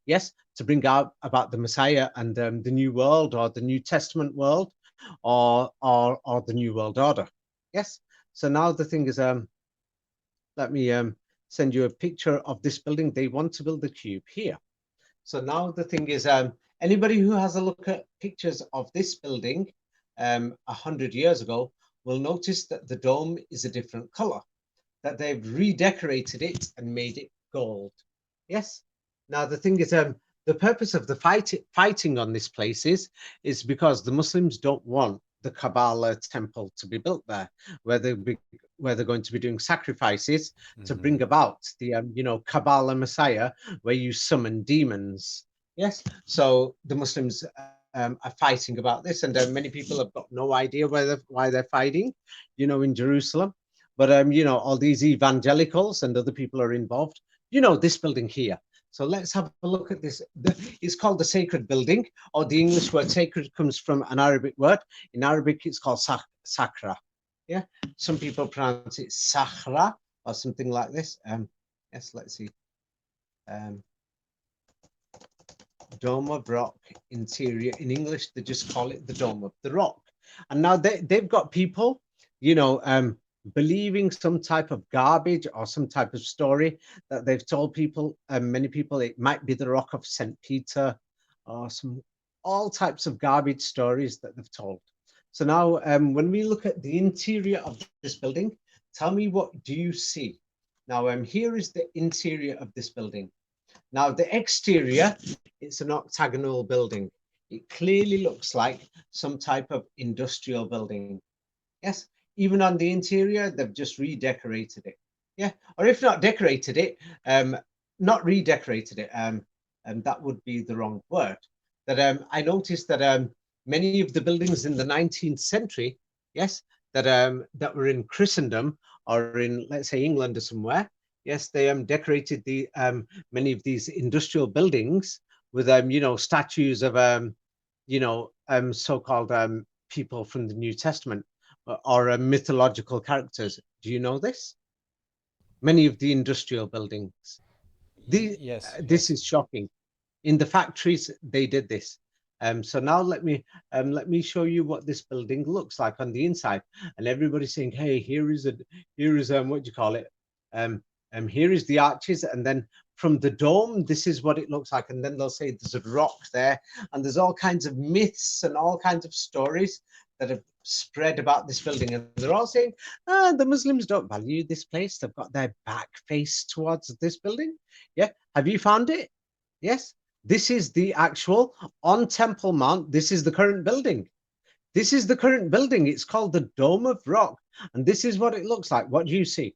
yes, to bring out about the Messiah and the New World or the New Testament world or the New World Order. Yes. So now the thing is, let me send you a picture of this building. They want to build the cube here. So now the thing is, anybody who has a look at pictures of this building 100 years ago will notice that the dome is a different color, that they've redecorated it and made it gold. Yes. Now the thing is, the purpose of the fighting on this place is because the Muslims don't want the Kabbalah temple to be built there, where they're going to be doing sacrifices to bring about the you know, Kabbalah Messiah, where you summon demons. Yes. So the Muslims are fighting about this, and many people have got no idea why they're fighting, you know, in Jerusalem. But you know, all these evangelicals and other people are involved. You know, this building here. So let's have a look at this. It's called the Sacred Building, or the English word sacred comes from an Arabic word. In Arabic, it's called sakra. Yeah, some people pronounce it sahra or something like this. Yes, let's see. Dome of rock interior. In English, they just call it the Dome of the Rock. And now they've got people, you know, believing some type of garbage or some type of story that they've told people, many people, it might be the Rock of St. Peter or all types of garbage stories that they've told. So now when we look at the interior of this building, tell me, what do you see? Now here is the interior of this building. Now the exterior, it's an octagonal building. It clearly looks like some type of industrial building. Yes, even on the interior, they've just redecorated it. Yeah, or if not decorated it, not redecorated it, and that would be the wrong word. That I noticed that many of the buildings in the 19th century, yes, that were in Christendom or in, let's say, England or somewhere, yes, they decorated the many of these industrial buildings with statues of so-called people from the New Testament or mythological characters. Do you know this? Many of the industrial buildings. Yes, This yes. is shocking. In the factories, they did this. So now let me show you what this building looks like on the inside. And everybody's saying, "Hey, here is what do you call it? Um, Here is the arches, and then from the dome, this is what it looks like." And then they'll say there's a rock there, and there's all kinds of myths and all kinds of stories that have spread about this building, and they're all saying, the Muslims don't value this place. They've got their back face towards this building. Yeah, have you found it? Yes, this is the actual on Temple Mount. This is the current building. This is the current building. It's called the Dome of Rock. And this is what it looks like. What do you see?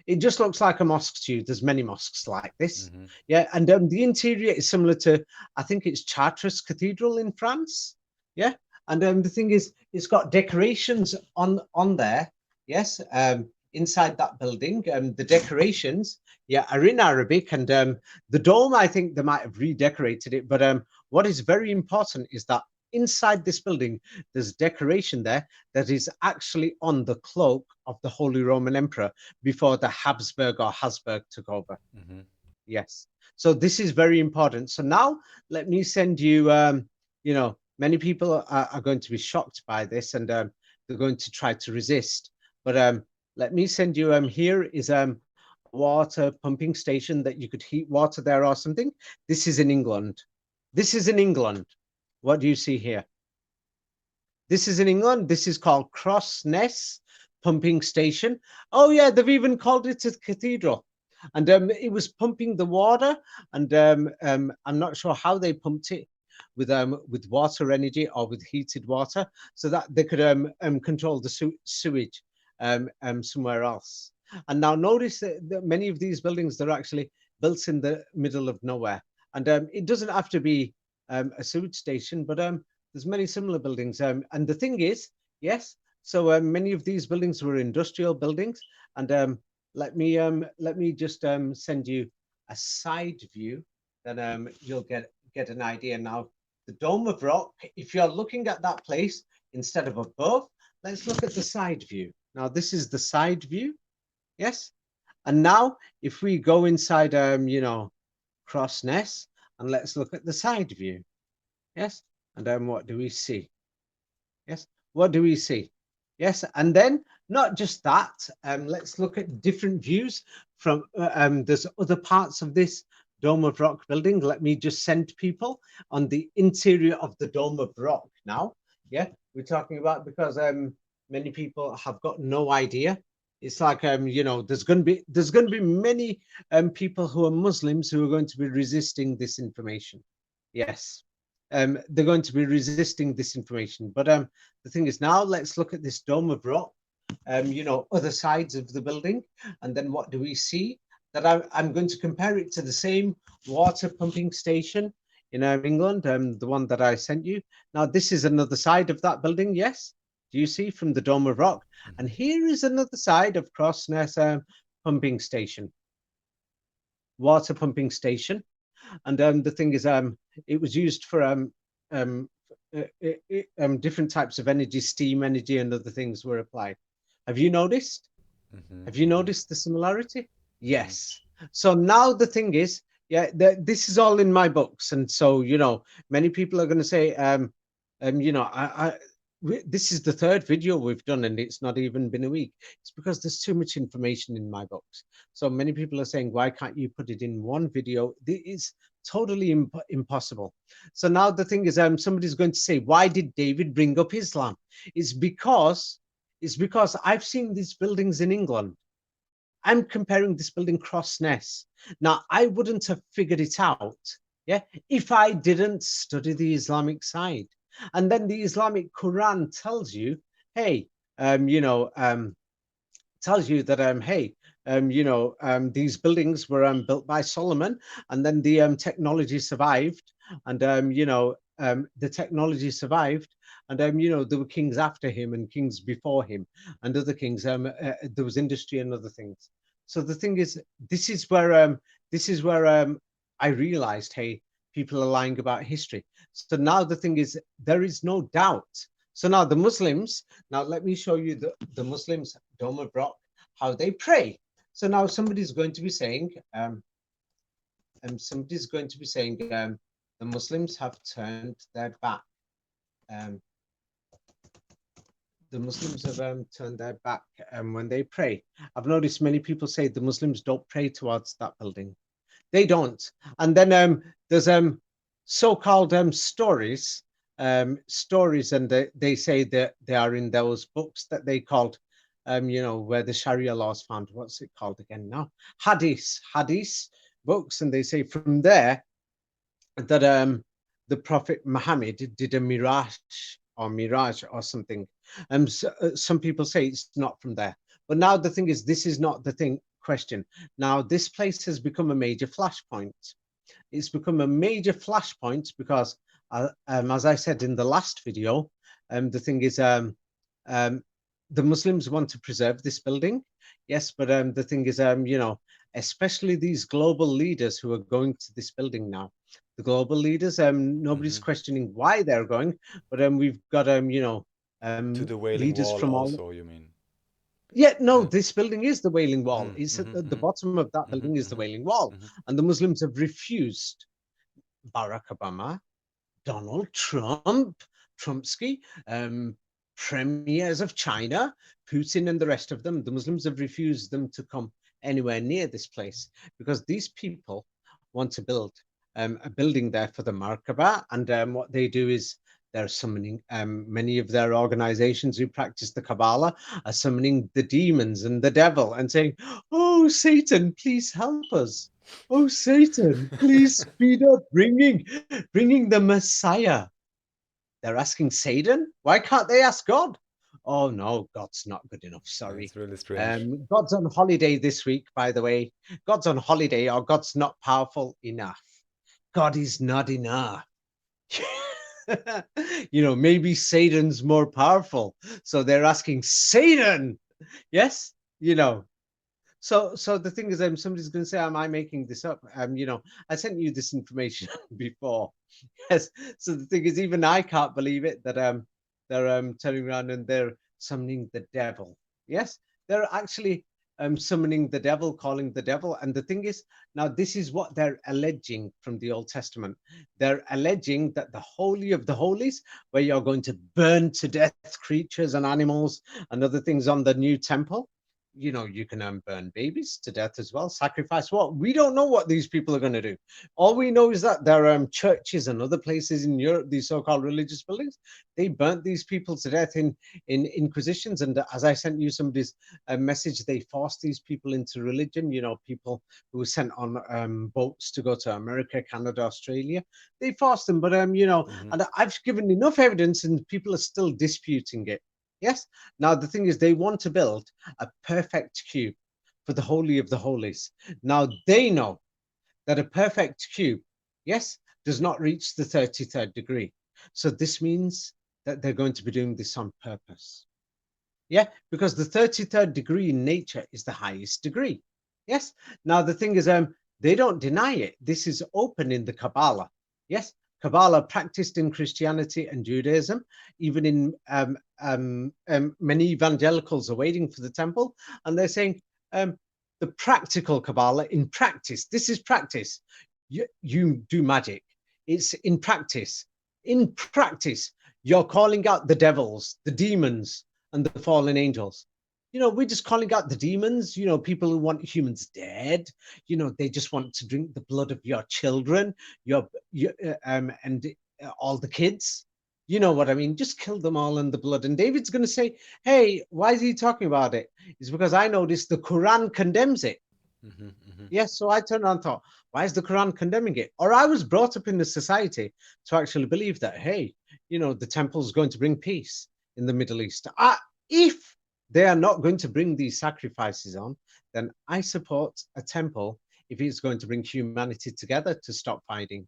It just looks like a mosque to you. There's many mosques like this. Hmm. Yeah. And the interior is similar to, I think it's Chartres Cathedral in France. Yeah. And the thing is, it's got decorations on there. Yes. Inside that building, the decorations, yeah, are in Arabic, and the dome, I think they might have redecorated it. But what is very important is that inside this building, there's decoration there that is actually on the cloak of the Holy Roman Emperor before the Habsburg or Habsburg took over. Hmm. Yes. So this is very important. So now let me send you, many people are going to be shocked by this, and they're going to try to resist. But let me send you, here is a water pumping station that you could heat water there or something. This is in England. This is in England. What do you see here? This is in England. This is called Crossness Pumping Station. Oh yeah, they've even called it a cathedral. And it was pumping the water, and I'm not sure how they pumped it with water energy or with heated water, so that they could control the sewage somewhere else. And now notice that many of these buildings, they're actually built in the middle of nowhere, and it doesn't have to be a sewage station, but there's many similar buildings. And the thing is, yes, so many of these buildings were industrial buildings. And let me just send you a side view, then you'll get an idea. Now, the Dome of Rock, if you're looking at that place instead of above, let's look at the side view. Now, this is the side view, yes? And now, if we go inside, Crossness, and let's look at the side view, yes? And then what do we see? Yes, what do we see? Yes, and then not just that, let's look at different views from, there's other parts of this Dome of Rock building. Let me just send people on the interior of the Dome of Rock now. Yeah, we're talking about, because many people have got no idea. It's like, there's going to be many people who are Muslims who are going to be resisting this information. Yes, they're going to be resisting this information. But the thing is, now let's look at this Dome of Rock, other sides of the building. And then what do we see? That I'm going to compare it to the same water pumping station in England, the one that I sent you. Now, this is another side of that building, yes? Do you see, from the Dome of Rock? And Hmm. here is another side of Crossness pumping station, water pumping station. And the thing is, it was used for um, different types of energy, steam energy, and other things were applied. Have you noticed? Hmm. Have you Hmm. noticed the similarity? Hmm. Yes. So now the thing is, yeah, this is all in my books, and so many people are going to say, this is the third video we've done, and it's not even been a week. It's because there's too much information in my books. So many people are saying, why can't you put it in one video? It's totally impossible. So now the thing is, somebody's going to say, why did David bring up Islam? It's because I've seen these buildings in England. I'm comparing this building Crossness. Now, I wouldn't have figured it out, yeah, if I didn't study the Islamic side. And then the Islamic Quran tells you, hey, tells you that, hey, these buildings were built by Solomon, and then the technology survived, and the technology survived, and there were kings after him and kings before him and other kings. There was industry and other things. So the thing is, this is where I realized, hey, people are lying about history. So now the thing is, there is no doubt. So now the Muslims, now let me show you the Muslims, Dome of Rock, how they pray. So now somebody's going to be saying, the Muslims have turned their back. The Muslims have turned their back when they pray. I've noticed many people say the Muslims don't pray towards that building. They don't. And then there's so-called stories, and they say that they are in those books that they called, where the Sharia laws found. What's it called again now? Hadith books, and they say from there that the Prophet Muhammad did a mirage or something. Some people say it's not from there. But now the thing is, this is not the question. Now this place has become a major flashpoint. It's become a major flashpoint because, as I said in the last video, the thing is, the Muslims want to preserve this building, yes, but the thing is, especially these global leaders who are going to this building now. The global leaders, nobody's questioning why they're going, but we've got To the Wailing leaders Wall from all. also, you mean? Yeah, no, this building is the Wailing Wall. It's at the Mm-hmm. bottom of that building is the Wailing Wall, and the Muslims have refused. Barack Obama, Donald Trump, Trumpsky, premiers of China, Putin, and the rest of them. The Muslims have refused them to come anywhere near this place because these people want to build a building there for the Markaba, and what they do is they're summoning many of their organizations who practice the Kabbalah are summoning the demons and the devil and saying, "Oh, Satan, please help us. Oh, Satan, please speed up bringing the Messiah." They're asking Satan. Why can't they ask God? Oh no, God's not good enough. Sorry. It's really strange. God's on holiday this week, by the way. God's on holiday, or God's not powerful enough. God is not enough. Maybe Satan's more powerful. So they're asking Satan. Yes, So the thing is, somebody's going to say, "Am I making this up?" I sent you this information before. Yes. So the thing is, even I can't believe it that they're turning around and they're summoning the devil. Yes, they're actually summoning the devil, calling the devil. And the thing is, now this is what they're alleging from the Old Testament. They're alleging that the Holy of the Holies, where you're going to burn to death creatures and animals and other things on the new temple, you can burn babies to death as well. Sacrifice what? We don't know what these people are going to do. All we know is that there are churches and other places in Europe, these so-called religious buildings, they burnt these people to death in inquisitions. And as I sent you somebody's message, they forced these people into religion. People who were sent on boats to go to America, Canada, Australia. They forced them, but and I've given enough evidence, and people are still disputing it. Yes. Now, the thing is, they want to build a perfect cube for the Holy of the Holies. Now, they know that a perfect cube, yes, does not reach the 33rd degree. So this means that they're going to be doing this on purpose. Yeah, because the 33rd degree in nature is the highest degree. Yes. Now, the thing is, they don't deny it. This is open in the Kabbalah. Yes. Kabbalah practiced in Christianity and Judaism, even in many evangelicals are waiting for the temple, and they're saying the practical Kabbalah in practice. This is practice. You do magic. It's in practice. In practice, you're calling out the devils, the demons, and the fallen angels. We're just calling out the demons, people who want humans dead. They just want to drink the blood of your children, and all the kids. You know what I mean? Just kill them all in the blood. And David's going to say, "Hey, why is he talking about it?" It's because I noticed the Quran condemns it. Yes, so I turned around and thought, why is the Quran condemning it? Or I was brought up in a society to actually believe that, hey, the temple's going to bring peace in the Middle East. If they are not going to bring these sacrifices on, then I support a temple if it's going to bring humanity together to stop fighting.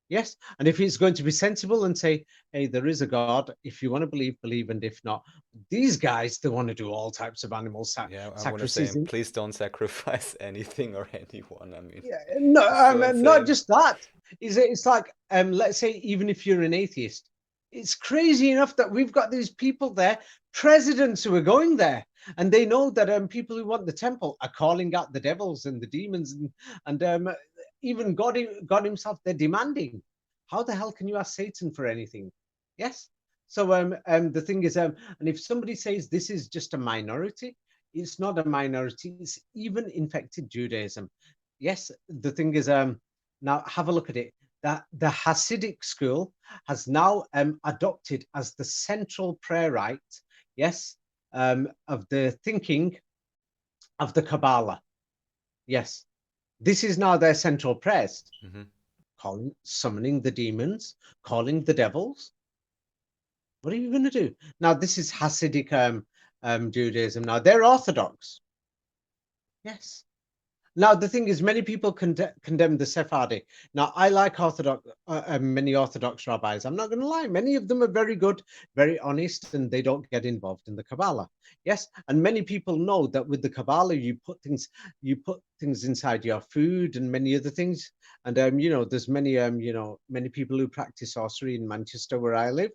Yes, and if it's going to be sensible and say, hey, there is a God, if you want to believe, believe, and if not, these guys, they want to do all types of animal Yeah, I want to say, sacrifices. please don't sacrifice anything or anyone. I mean, Yeah, no, it's so not insane. just that. It's like, let's say, even if you're an atheist, it's crazy enough that we've got these people there, presidents who are going there, and they know that people who want the temple are calling out the devils and the demons, and even God Himself. They're demanding. How the hell can you ask Satan for anything? Yes. So the thing is, and if somebody says this is just a minority, it's not a minority. It's even infected Judaism. Yes, the thing is, now have a look at it. That the Hasidic school has now adopted as the central prayer rite, yes, of the thinking of the Kabbalah. Yes, this is now their central prayers, Hmm. summoning the demons, calling the devils. What are you going to do? Now, this is Hasidic Judaism. Now, they're Orthodox. Yes. Now, the thing is, many people condemn the Sephardi. Now, I like many Orthodox rabbis. I'm not going to lie. Many of them are very good, very honest, and they don't get involved in the Kabbalah. Yes, and many people know that with the Kabbalah, you put things inside your food and many other things. And there's many people who practice sorcery in Manchester, where I live.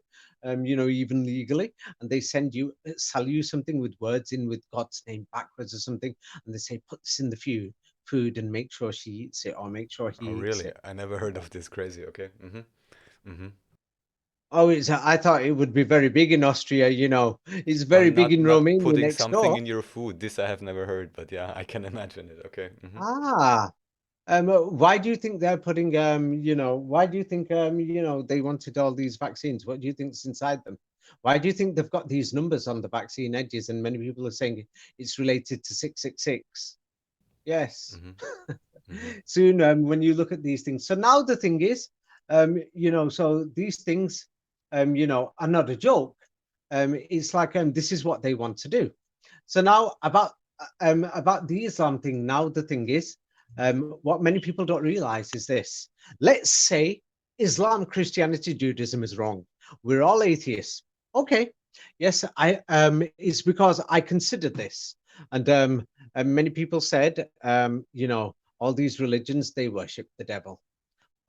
Even legally, and they sell you something with words in with God's name backwards or something, and they say put this in the food and make sure she eats it or make sure he Oh, eats really? it. I never heard of this. Crazy. Okay. Hmm. Oh, I thought it would be very big in Austria. It's Oh, very big in not Romania putting next something door. in your food. This I have never heard, but yeah, I can imagine it. Okay. Hmm. Ah, why do you think they're putting why do you think they wanted all these vaccines? What do you think's inside them? Why do you think they've got these numbers on the vaccine edges? And many people are saying it's related to 666. Yes. Hmm. Hmm. Soon, when you look at these things. So now the thing is, so these things, are not a joke. It's like this is what they want to do. So now about the Islam thing. Now the thing is, what many people don't realize is this. Let's say Islam, Christianity, Judaism is wrong. We're all atheists. Okay. Yes, it's because I considered this. And many people said, all these religions, they worship the devil.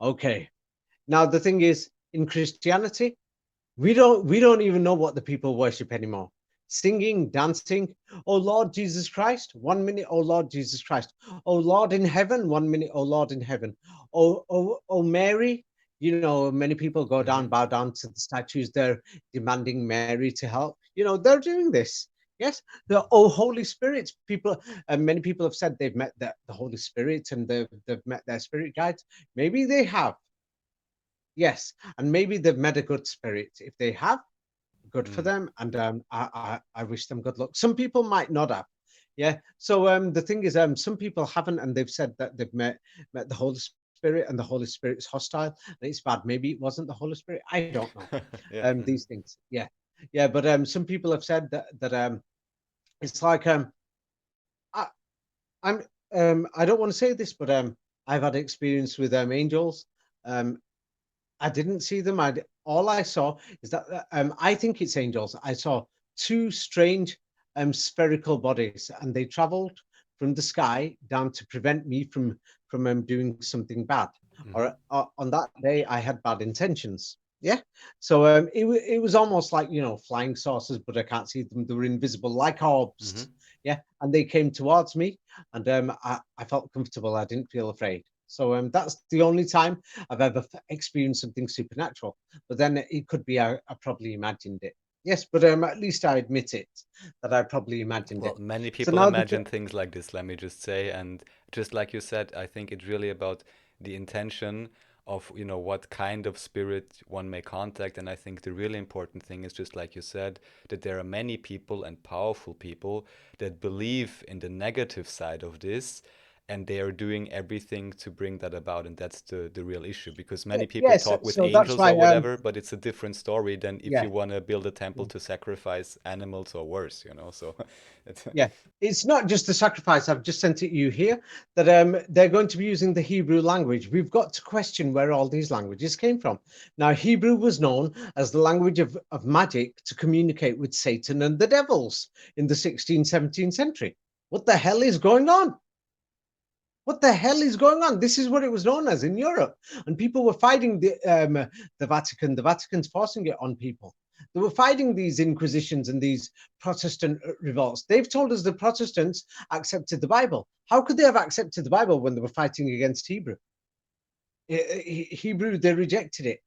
Okay. Now the thing is, in Christianity, we don't even know what the people worship anymore. Singing, dancing, oh Lord Jesus Christ, 1 minute, oh Lord Jesus Christ, oh Lord in heaven, 1 minute, oh Lord in heaven, oh Mary. Many people go down, Hmm. bow down to the statues. They're demanding Mary to help. They're doing this. Yes, the Holy Spirit. People, and many people have said they've met the Holy Spirit and they've met their spirit guides. Maybe they have. Yes, and maybe they've met a good spirit. If they have, good for Mm. them, and I wish them good luck. Some people might not have. Yeah. So the thing is, some people haven't, and they've said that they've met the Holy Spirit, and the Holy Spirit's hostile, and it's bad. Maybe it wasn't the Holy Spirit. I don't know. Yeah. Hmm. These things. Yeah. Yeah. But some people have said that it's like I, I'm I don't want to say this, but I've had experience with angels. Um, I didn't see them. All I saw is that I think it's angels. I saw two strange spherical bodies, and they traveled from the sky down to prevent me from doing something bad. Hmm. Or on that day, I had bad intentions. Yeah. So it was almost like flying saucers, but I can't see them. They were invisible, like Hmm. orbs. Yeah, and they came towards me, and I felt comfortable. I didn't feel afraid. So that's the only time I've ever experienced something supernatural. But then it could be I probably imagined it. Yes, but at least I admit it that I probably imagined Well, it. many So people now imagine things like this, let me just say. And just like you said, I think it's really about the intention of, what kind of spirit one may contact. And I think the really important thing is just like you said, that there are many people and powerful people that believe in the negative side of this. and they are doing everything to bring that about, and that's the real issue, because many people Yes, talk with so that's angels why or whatever, but it's a different story than if yeah. you want to build a temple to sacrifice animals or worse, you know. So it's Yeah, it's not just the sacrifice. I've just sent it you here that they're going to be using the Hebrew language. We've got to question where all these languages came from. Now, Hebrew was known as the language of magic to communicate with Satan and the devils in the 16th, 17th century. What the hell is going on? What the hell is going on? This is what it was known as in Europe, and people were fighting the Vatican. The Vatican's forcing it on people. They were fighting these inquisitions and these Protestant revolts. They've told us the Protestants accepted the Bible. How could they have accepted the Bible when they were fighting against Hebrew? Hebrew, they rejected it.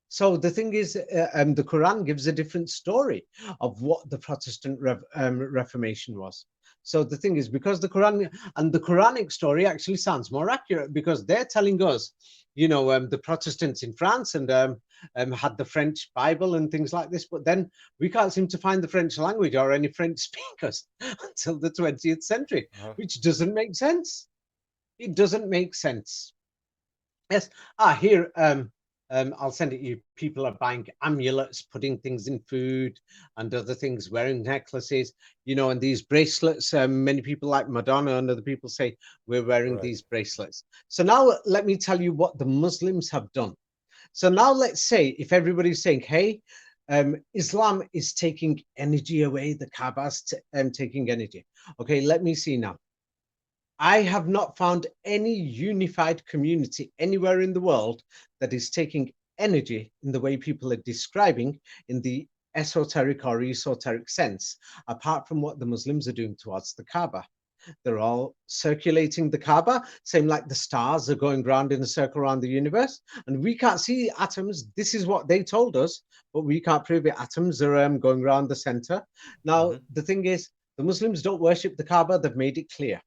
So the thing is, the Quran gives a different story of what the Protestant Reformation was. So the thing is, because the Quran and the Quranic story actually sounds more accurate, because they're telling us, you know, the Protestants in France and had the French Bible and things like this, but then we can't seem to find the French language or any French speakers until the 20th century, which doesn't make sense. It doesn't make sense. Yes. Here, I'll send it you. People are buying amulets, putting things in food and other things, wearing necklaces, you know, and these bracelets. Many people like Madonna and other people say we're wearing these bracelets. So now let me tell you what the Muslims have done. So now let's say if everybody's saying, hey, Islam is taking energy away, the Kaaba's taking energy. Okay, let me see now. I have not found any unified community anywhere in the world that is taking energy in the way people are describing in the esoteric or esoteric sense, apart from what the Muslims are doing towards the Kaaba. They're all circulating the Kaaba, same like the stars are going round in a circle around the universe, and we can't see atoms. This is what they told us, but we can't prove it. Atoms are going around the center. Now, the thing is, the Muslims don't worship the Kaaba. They've made it clear.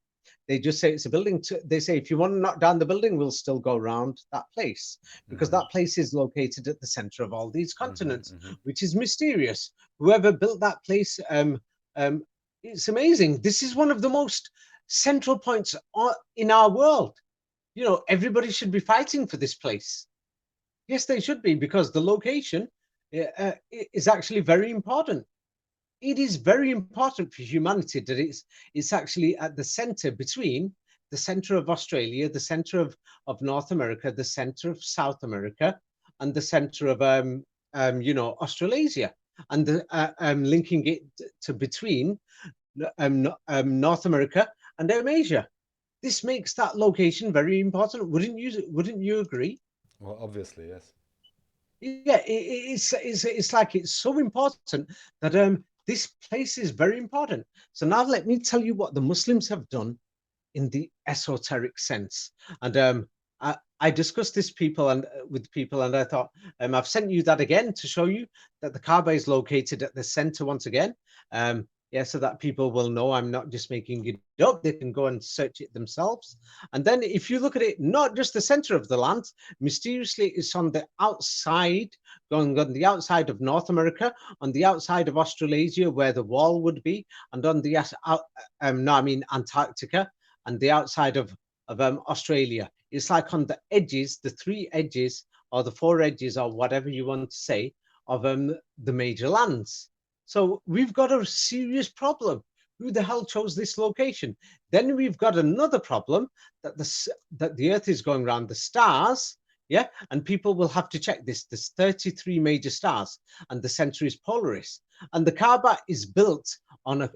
They just say it's a building. They say, if you want to knock down the building, we'll still go around that place, because that place is located at the center of all these continents, which is mysterious. Whoever built that place, it's amazing. This is one of the most central points in our world. You know, everybody should be fighting for this place. Yes, they should be, because the location is actually very important. It is very important for humanity that it's actually at the center, between the center of Australia, the center of North America, the center of South America, and the center of you know, Australasia, and the linking it to between North America and Asia. This makes that location very important. Wouldn't you agree? well, obviously, yes. Yeah, it's like it's so important that this place is very important. So now let me tell you what the Muslims have done in the esoteric sense. And I discussed this with people, and I thought I've sent you that again to show you that the Kaaba is located at the center once again. Yeah, so that people will know I'm not just making it up. They can go and search it themselves. And then if you look at it, not just the center of the land, mysteriously it's on the outside, going on the outside of North America, on the outside of Australasia, where the wall would be, and on the Antarctica, and the outside of Australia. It's like on the edges, the three edges, or the four edges, or whatever you want to say, of the major lands. So we've got a serious problem. Who the hell chose this location? Then we've got another problem, that the Earth is going around the stars, yeah, and people will have to check this. There's 33 major stars, and the center is Polaris, and the Kaaba is built on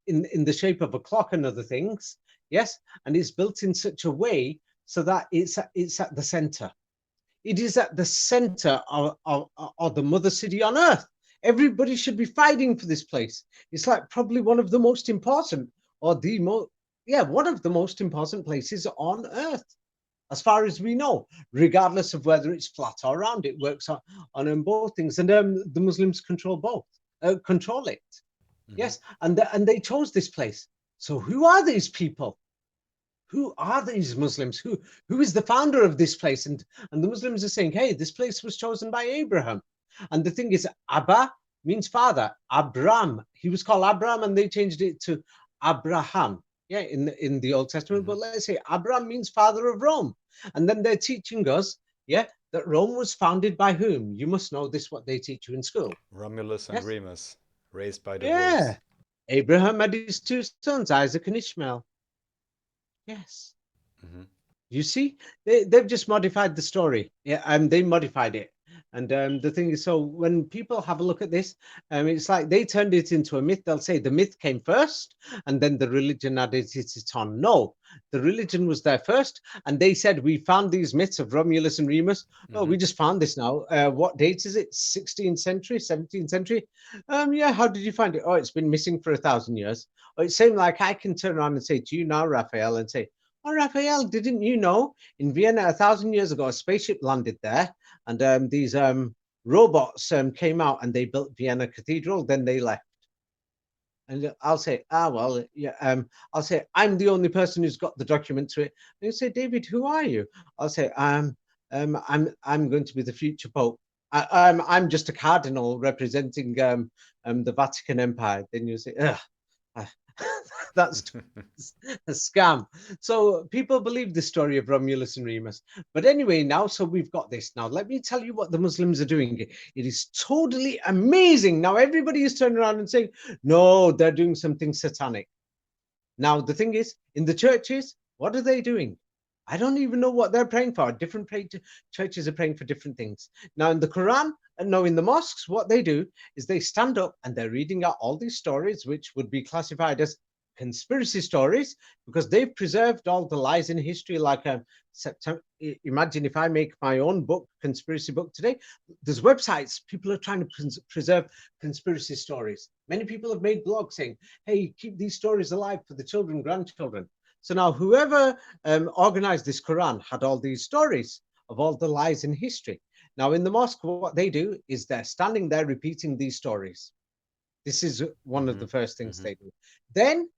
in the shape of a clock and other things, yes, and it's built in such a way so that it's at the center. It is at the center of the mother city on Earth. Everybody should be fighting for this place. It's like probably one of the most important, or one of the most important places on Earth, as far as we know, regardless of whether it's flat or round. It works on both things, and the Muslims control it. Yes, and they chose this place. So who are these people? Who are these Muslims? Who is the founder of this place? And the Muslims are saying, hey, this place was chosen by Abraham. And the thing is, Abba means father. Abram, he was called Abram, and they changed it to Abraham. yeah, in the Old Testament. Mm-hmm. But let's say Abraham means father of Rome, and then they're teaching us, yeah, that Rome was founded by whom? You must know this. What they teach you in school. Romulus and Yes. Remus, raised by Yeah. divorce. Abraham had his two sons, Isaac and Ishmael. Yes. Mm-hmm. You see, they've just modified the story. Yeah, and they modified it. And the thing is, so when people have a look at this, it's like they turned it into a myth. They'll say the myth came first, and then the religion added it on. No, the religion was there first, and they said we found these myths of Romulus and Remus. Oh, Mm-hmm. we just found this now. What date is it? 16th century, 17th century? Yeah. How did you find it? Oh, it's been missing for 1,000 years. Oh, it seemed like I can turn around and say to you now, Raphael, and say, oh, Raphael, didn't you know in Vienna 1,000 years ago, a spaceship landed there, and these robots came out and they built Vienna Cathedral. Then they left, and I'll say, well, yeah. I'll say I'm the only person who's got the document to it. And you say, David, who are you? I'll say, I'm going to be the future pope. I'm just a cardinal representing the Vatican Empire. Then you say, ugh, that's a scam. So people believe the story of Romulus and Remus. But anyway, now, so we've got this. Now, let me tell you what the Muslims are doing. It is totally amazing. Now, everybody is turning around and saying, no, they're doing something satanic. Now, the thing is, in the churches, what are they doing? I don't even know what they're praying for. Different churches are praying for different things. Now, in the Quran, and no, in the mosques, what they do is they stand up and they're reading out all these stories, which would be classified as conspiracy stories, because they've preserved all the lies in history. Like September, imagine if I make my own book, conspiracy book today. There's websites. People are trying to preserve conspiracy stories. Many people have made blogs saying, hey, keep these stories alive for the children, grandchildren. So now whoever organized this Quran had all these stories of all the lies in history. Now in the mosque, what they do is they're standing there repeating these stories. This is one of Mm-hmm. the first things Mm-hmm. they do. Then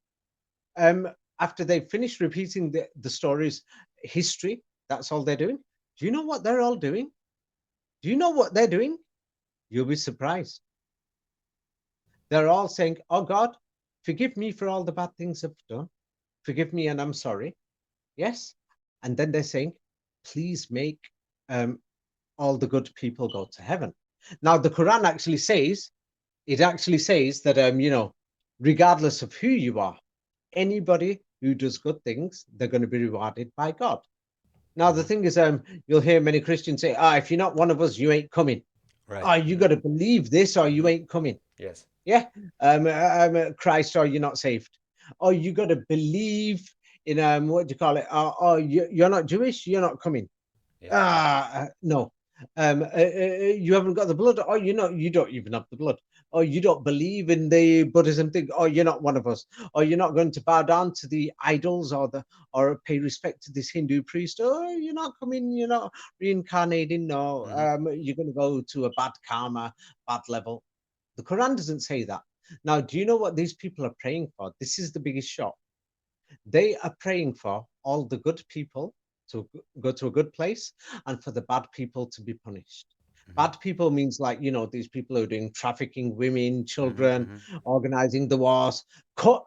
after they've finished repeating the stories, history, that's all they're doing. Do you know what they're all doing? Do you know what they're doing? You'll be surprised. They're all saying, oh God, forgive me for all the bad things I've done. Forgive me and I'm sorry. Yes. And then they're saying, please make um, all the good people go to heaven. Now, the Quran actually says, that, regardless of who you are, anybody who does good things, they're going to be rewarded by God. Now, the Mm-hmm. thing is, you'll hear many Christians say, if you're not one of us, you ain't coming. Right. Oh, you got to believe this or you Mm-hmm. ain't coming. Yes. Yeah. Christ or you're not saved. Oh, you got to believe in, what do you call it? You're not Jewish, you're not coming. Yeah. Yeah. No. You haven't got the blood. Oh, you don't even have the blood. Oh, you don't believe in the Buddhism thing. Oh, you're not one of us. Or you're not going to bow down to the idols or pay respect to this Hindu priest. Oh, you're not coming. You're not reincarnating. No. Mm-hmm. You're going to go to a bad karma, bad level. The Quran doesn't say that. Now, do you know what these people are praying for? This is the biggest shock. They are praying for all the good people to go to a good place and for the bad people to be punished. Mm-hmm. Bad people means like, these people who are doing trafficking women, Mm-hmm. children, Mm-hmm. organizing the wars,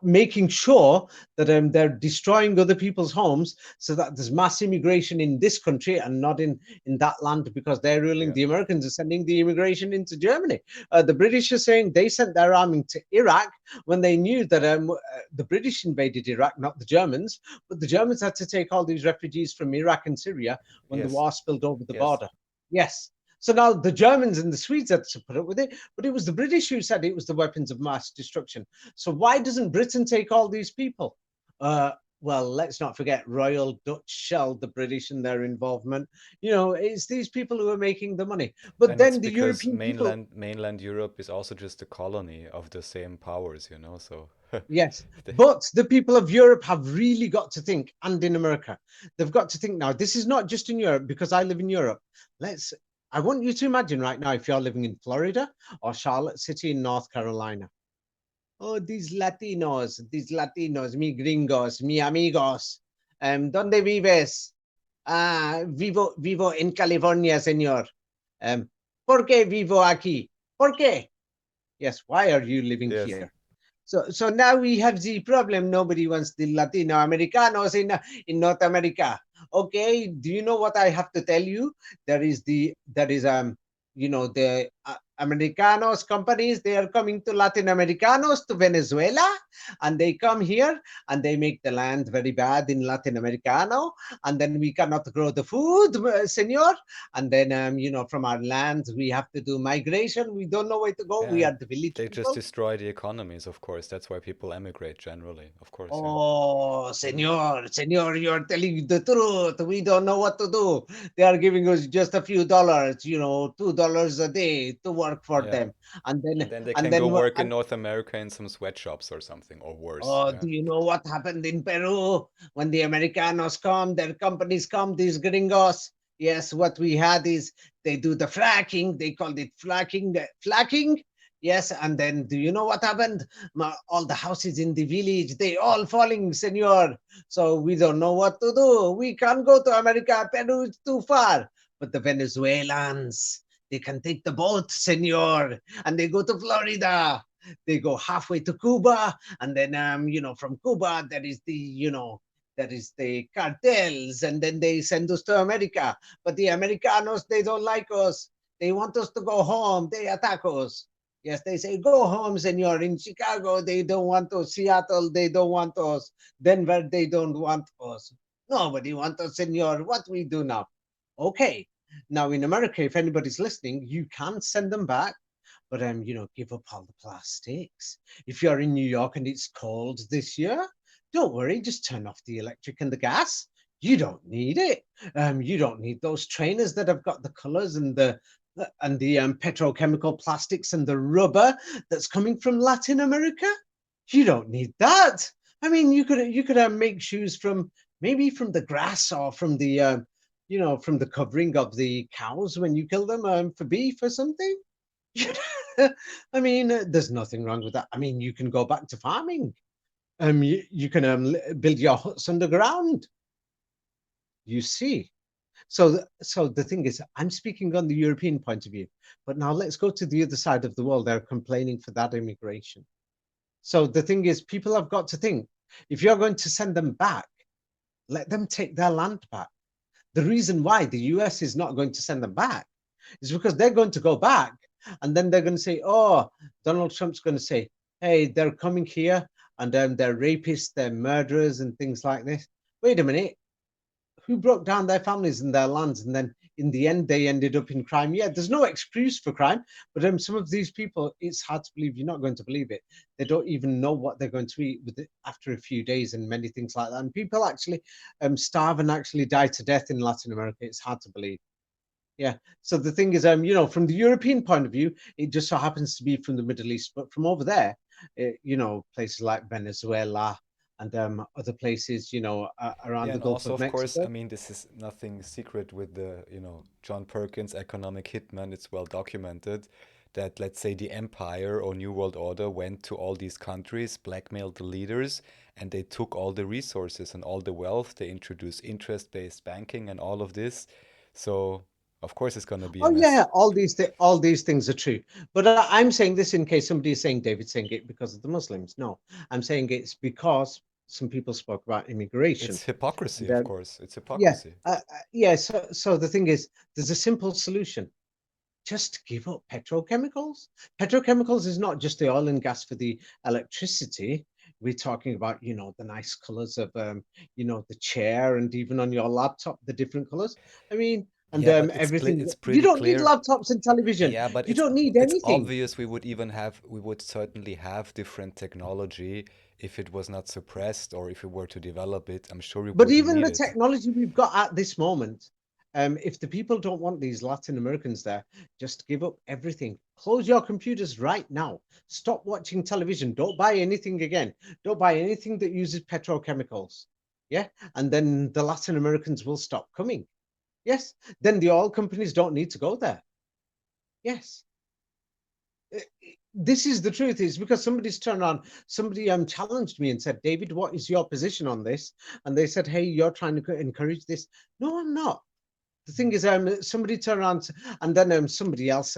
making sure that they're destroying other people's homes so that there's mass immigration in this country and not in that land because they're ruling. Yeah. The Americans are sending the immigration into Germany. The British are saying they sent their army to Iraq when they knew that the British invaded Iraq, not the Germans, but the Germans had to take all these refugees from Iraq and Syria when the Yes. war spilled over the Yes. border. Yes. So now the Germans and the Swedes had to put up with it, but it was the British who said it was the weapons of mass destruction. So why doesn't Britain take all these people? Well, let's not forget Royal Dutch Shell, the British and their involvement. It's these people who are making the money. But And it's then the because European people, mainland Europe is also just a colony of the same powers, you know. So yes, they, but the people of Europe have really got to think, and in America, they've got to think now. This is not just in Europe because I live in Europe. I want you to imagine right now if you're living in Florida or Charlotte City in North Carolina. Oh, these Latinos, mi gringos, mi amigos. ¿Dónde vives? Vivo en California, señor. Um, ¿Por qué vivo aquí? ¿Por qué? Yes, why are you living yes. here? So now we have the problem. Nobody wants the Latino Americanos in North America. Okay, do you know what I have to tell you? There is the Americanos companies, they are coming to Latin Americanos, to Venezuela, and they come here and they make the land very bad in Latin Americano, and then we cannot grow the food, senor. And then from our lands we have to do migration. We don't know where to go. We Yeah, are the village they just people. destroy the economies, of course. That's why people emigrate generally, of course, yeah. Oh, Mm. senor, you're telling the truth. We don't know what to do. They are giving us just a few dollars, $2 a day to work for Yeah. them. And then, And then they and can go then, work in and, North America in some sweatshops or something, or worse. oh, Yeah. do you know what happened in Peru when the Americanos come, their companies come, these gringos? Yes, what we had is they do the fracking. They called it fracking, flacking. Yes, and then do you know what happened? All the houses in the village, they all falling, senor. So we don't know what to do. We can't go to America. Peru is too far. But the Venezuelans, they can take the boat, senor, and they go to Florida. They go halfway to Cuba, and then from Cuba there is the cartels, and then they send us to America. But the Americanos, they don't like us. They want us to go home. They attack us. Yes, they say, go home, senor. In Chicago, they don't want us. Seattle, they don't want us. Denver, they don't want us. Nobody wants us, senor. What we do now? Okay. Now in America, if anybody's listening, you can send them back, but give up all the plastics. If you're in New York and it's cold this year, don't worry, just turn off the electric and the gas. You don't need it. You don't need those trainers that have got the colors and the petrochemical plastics and the rubber that's coming from Latin America. You don't need that. I mean, you could make shoes from maybe from the grass or from from the covering of the cows when you kill them for beef or something. I mean, there's nothing wrong with that. I mean, you can go back to farming. You can build your huts underground. You see. So the thing is, I'm speaking on the European point of view, but now let's go to the other side of the world. They're complaining for that immigration. So the thing is, people have got to think, if you're going to send them back, let them take their land back. The reason why the US is not going to send them back is because they're going to go back and then they're going to say, oh, Donald Trump's going to say, hey, they're coming here and they're rapists, they're murderers and things like this. Wait a minute. Who broke down their families and their lands, and then in the end they ended up in crime? Yeah, there's no excuse for crime, but some of these people, it's hard to believe. You're not going to believe it. They don't even know what they're going to eat with it after a few days, and many things like that. And people actually starve and actually die to death in Latin America. It's hard to believe. Yeah. So the thing is, from the European point of view, it just so happens to be from the Middle East, but from over there, places like Venezuela and other places, around Yeah, the and Gulf also, of of course, I Mexico. mean, this is nothing secret with the, John Perkins, economic hitman. It's well documented that, let's say, the Empire or New World Order went to all these countries, blackmailed the leaders, and they took all the resources and all the wealth. They introduced interest-based banking and all of this. So, of course, it's gonna be a Oh yeah, mess. all these things are true. But I'm saying this in case somebody is saying David's saying it because of the Muslims. No, I'm saying it's because some people spoke about immigration. It's hypocrisy, And of course. It's yeah, hypocrisy. yeah. So the thing is, there's a simple solution. Just give up petrochemicals. Petrochemicals is not just the oil and gas for the electricity. We're talking about, the nice colors of, the chair and even on your laptop, the different colors. I mean, and Yeah, but everything. it's You pretty don't need clear. laptops and television. Yeah, but You don't need it's anything. obvious we would certainly have different technology if it was not suppressed or if we were to develop it. I'm sure we But wouldn't even need the it. technology we've got at this moment, if the people don't want these Latin Americans there, just give up everything. Close your computers right now. Stop watching television. Don't buy anything again. Don't buy anything that uses petrochemicals. Yeah. And then the Latin Americans will stop coming. Yes. Then the oil companies don't need to go there. Yes. This is the truth. Is because somebody's turned on, somebody challenged me and said, David, what is your position on this? And they said, hey, you're trying to encourage this. No, I'm not. The thing is, somebody turned around and then somebody else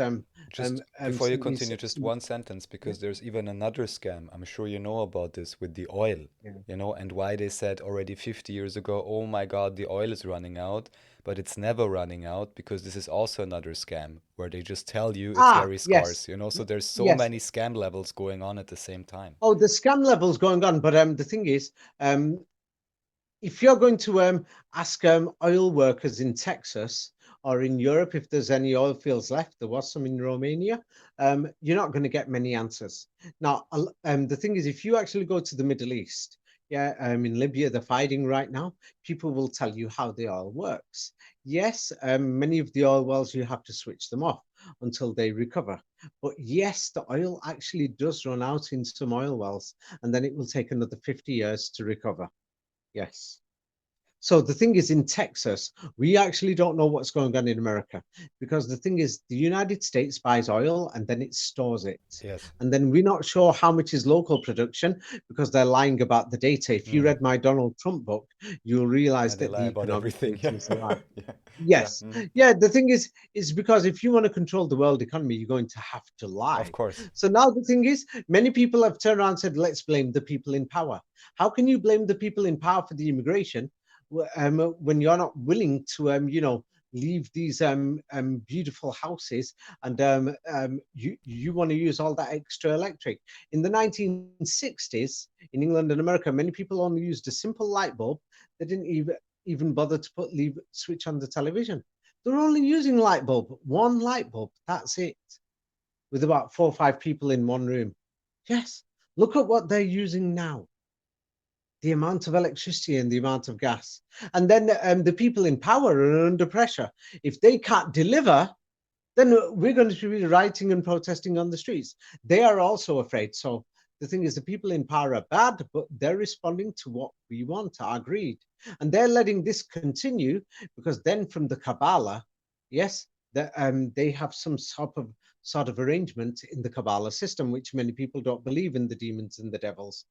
Just before you sent me continue, just some, one sentence, yeah, because there's even another scam. I'm sure you know about this with the oil, yeah. and why they said already 50 years ago, oh my God, the oil is running out, but it's never running out, because this is also another scam where they just tell you it's Ah, very yes, scarce, So there's so yes. many scam levels going on at the same time. Oh, the scam level's going on, but the thing is, um, if you're going to ask oil workers in Texas or in Europe if there's any oil fields left, there was some in Romania, you're not going to get many answers. Now, the thing is, if you actually go to the Middle East, yeah, in Libya, they're fighting right now, people will tell you how the oil works. Yes, many of the oil wells, you have to switch them off until they recover. But yes, the oil actually does run out in some oil wells, and then it will take another 50 years to recover. Yes. So the thing is, in Texas, we actually don't know what's going on in America, because the thing is, the United States buys oil and then it stores it. Yes. And then we're not sure how much is local production because they're lying about the data. If you Mm. read my Donald Trump book, you'll Yeah, realize they that lie the about economic everything. data Yeah. is a lie. Yeah. Yeah. Yes. Mm. Yeah. The thing is because if you want to control the world economy, you're going to have to Of lie. course. So now the thing is, many people have turned around and said, let's blame the people in power. How can you blame the people in power for the immigration when you're not willing to, leave these beautiful houses and you want to use all that extra electric? In the 1960s in England and America, many people only used a simple light bulb. They didn't even bother to leave switch on the television. They're only using one light bulb. That's it, with about 4 or 5 people in one room. Yes, look at what they're using now, the amount of electricity and the amount of gas. And then the people in power are under pressure. If they can't deliver, then we're going to be rioting and protesting on the streets. They are also afraid. So the thing is, the people in power are bad, but they're responding to what we want, our greed. And they're letting this continue because then from the Kabbalah, yes, they have some sort of arrangement in the Kabbalah system, which many people don't believe in the demons and the devils,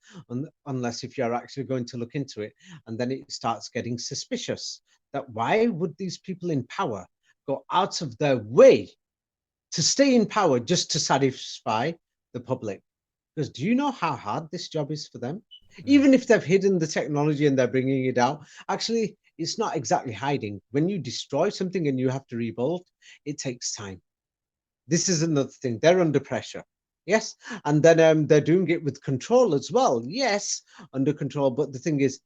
unless if you're actually going to look into it. And then it starts getting suspicious that why would these people in power go out of their way to stay in power just to satisfy the public? Because do you know how hard this job is for them? Mm. Even if they've hidden the technology and they're bringing it out, actually, it's not exactly hiding. When you destroy something and you have to rebuild, it takes time. This is another thing. They're under pressure. Yes. And then they're doing it with control as well. Yes, under control. But the thing is,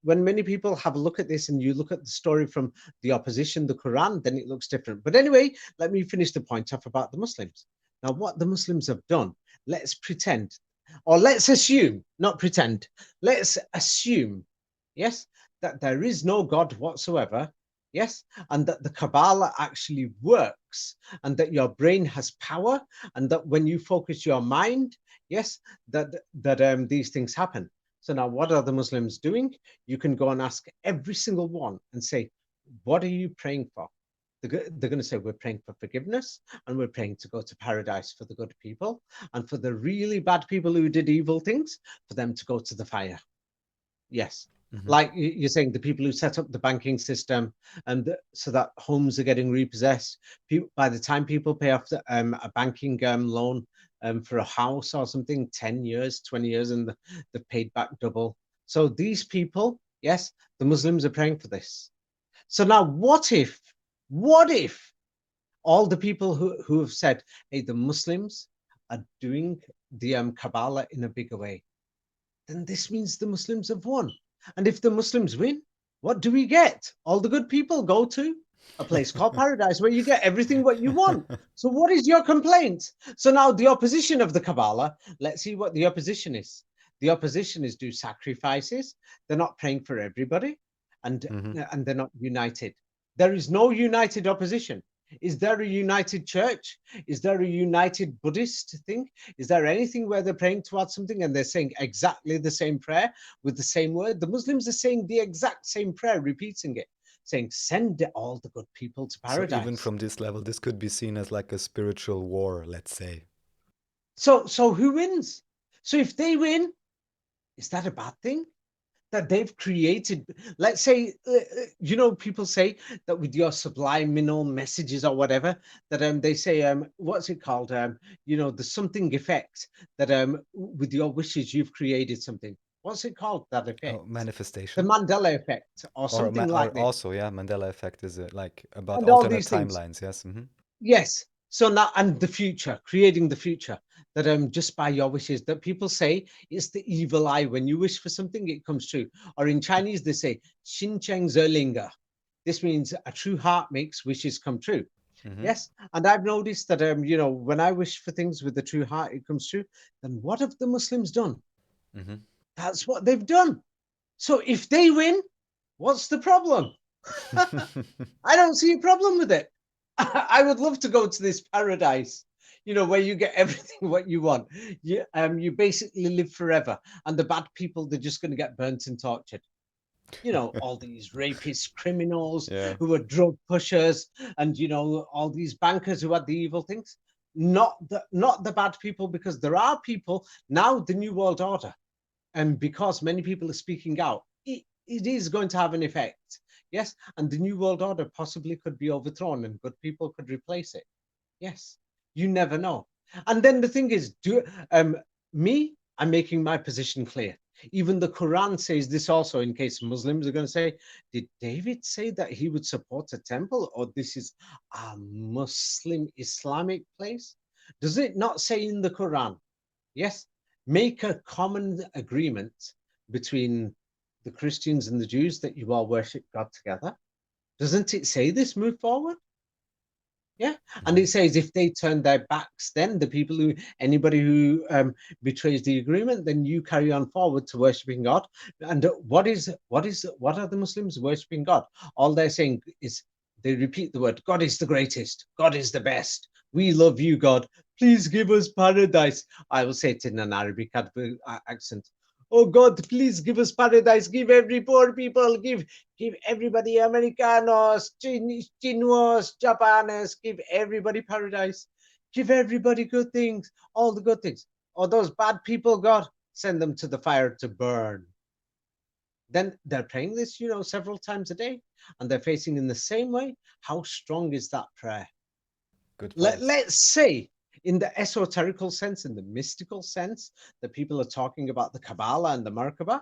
when many people have a look at this and you look at the story from the opposition, the Quran, then it looks different. But anyway, let me finish the point off about the Muslims. Now, what the Muslims have done, let's pretend, or let's assume, not pretend, let's assume, yes, that there is no God whatsoever, yes, and that the Kabbalah actually works, and that your brain has power, and that when you focus your mind, yes, that these things happen. So now, what are the Muslims doing? You can go and ask every single one and say, what are you praying for? They're going to say, we're praying for forgiveness and we're praying to go to paradise for the good people, and for the really bad people who did evil things, for them to go to the fire. Yes. Mm-hmm. Like you're saying, the people who set up the banking system and so that homes are getting repossessed. By the time people pay off a banking loan for a house or something, 10 years, 20 years, and they've paid back double. So these people, yes, the Muslims are praying for this. So now what if all the people who have said, hey, the Muslims are doing the Kabbalah in a bigger way, then this means the Muslims have won. And if the Muslims win, what do we get? All the good people go to a place called paradise where you get everything what you want. So what is your complaint? So now the opposition of the Kabbalah, let's see what the opposition is. The opposition is do sacrifices. They're not praying for everybody, and Mm-hmm. and they're not united. There is no united opposition. Is there a united church? Is there a united Buddhist thing? Is there anything where they're praying towards something and they're saying exactly the same prayer with the same word? The Muslims are saying the exact same prayer, repeating it, saying, send all the good people to So even paradise. from this level, this could be seen as like a spiritual war, let's say. So who wins? So if they win, is that a bad thing? that they've created. Let's say, people say that with your subliminal messages or whatever, that they say, what's it called? The something effect that with your wishes you've created something. What's it called? That effect? Oh, The manifestation. Mandela effect or something Or like this, also, yeah, Mandela effect is like about and all alternate these things. timelines. Yes. Yes. So now, and the future, creating the future, that just by your wishes, that people say it's the evil eye. When you wish for something, it comes true. Or in Chinese, they say Xin Cheng Zerlinga. This means a true heart makes wishes come true. Mm-hmm. Yes. And I've noticed that when I wish for things with the true heart, it comes true. Then what have the Muslims done? Mm-hmm. That's what they've done. So if they win, what's the problem? I don't see a problem with it. I would love to go to this paradise, where you get everything what you want. You basically live forever, and the bad people, they're just going to get burnt and tortured. All these rapists, criminals Yeah. who are drug pushers, and all these bankers who had the evil things. Not the bad people, because there are people now. The New World Order, and because many people are speaking out, it is going to have an effect. Yes, and the New World Order possibly could be overthrown, and good people could replace it. Yes, you never know. And then the thing is, I'm making my position clear. Even the Quran says this also, in case Muslims are going to say, did David say that he would support a temple, or this is a Muslim Islamic place? Does it not say in the Quran? Yes, make a common agreement between the Christians and the Jews that you all worship God together. Doesn't it say this? Move forward. Yeah, and Mm-hmm. it says if they turn their backs, then anybody who betrays the agreement, then you carry on forward to worshiping God. And what are the Muslims worshiping God? All they're saying is they repeat the word, God is the greatest, God is the best. We love you, God. Please give us paradise. I will say it in an Arabic accent. Oh God, please give us paradise. Give every poor people. Give everybody Americanos, Chinos, Japanes, give everybody paradise. Give everybody good things, all the good things. Or those bad people, God, send them to the fire to burn. Then they're praying this, several times a day, and they're facing in the same way. How strong is that prayer? Good points. Let's say, in the esoterical sense, in the mystical sense, that people are talking about the Kabbalah and the Merkaba.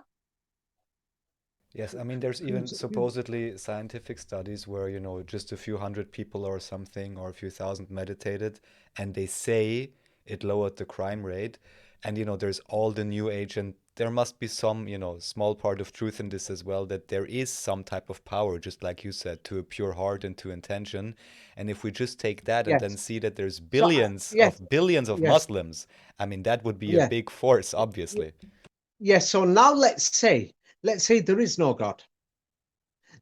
Yes, I mean, there's even supposedly scientific studies where, just a few hundred people or something, or a few thousand meditated, and they say it lowered the crime rate. And, there's all the new age, and there must be some, small part of truth in this as well, that there is some type of power, just like you said, to a pure heart and to intention. And if we just take that and then Yes. see that there's So, yes, billions of yes, Muslims, I mean, that would be a yes. big force, obviously. Yes, so now let's say there is no God.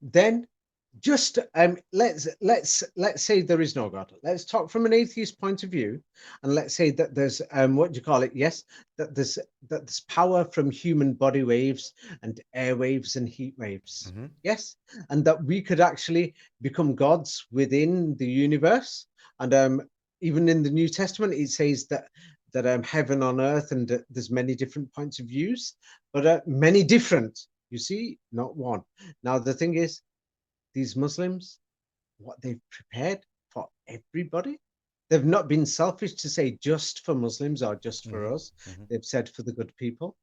Then just let's say there is no God. Let's talk from an atheist point of view, and let's say that there's what do you call it? Yes, that there's power from human body waves and air waves and heat waves. Hmm. Yes, and that we could actually become gods within the universe. And even in the New Testament, it says that heaven on earth, and there's many different points of views, but many different. You see, not one. Now the thing is, these Muslims, what they've prepared for everybody. They've not been selfish to say just for Muslims or just for Hmm. us. Hmm. They've said for the good people.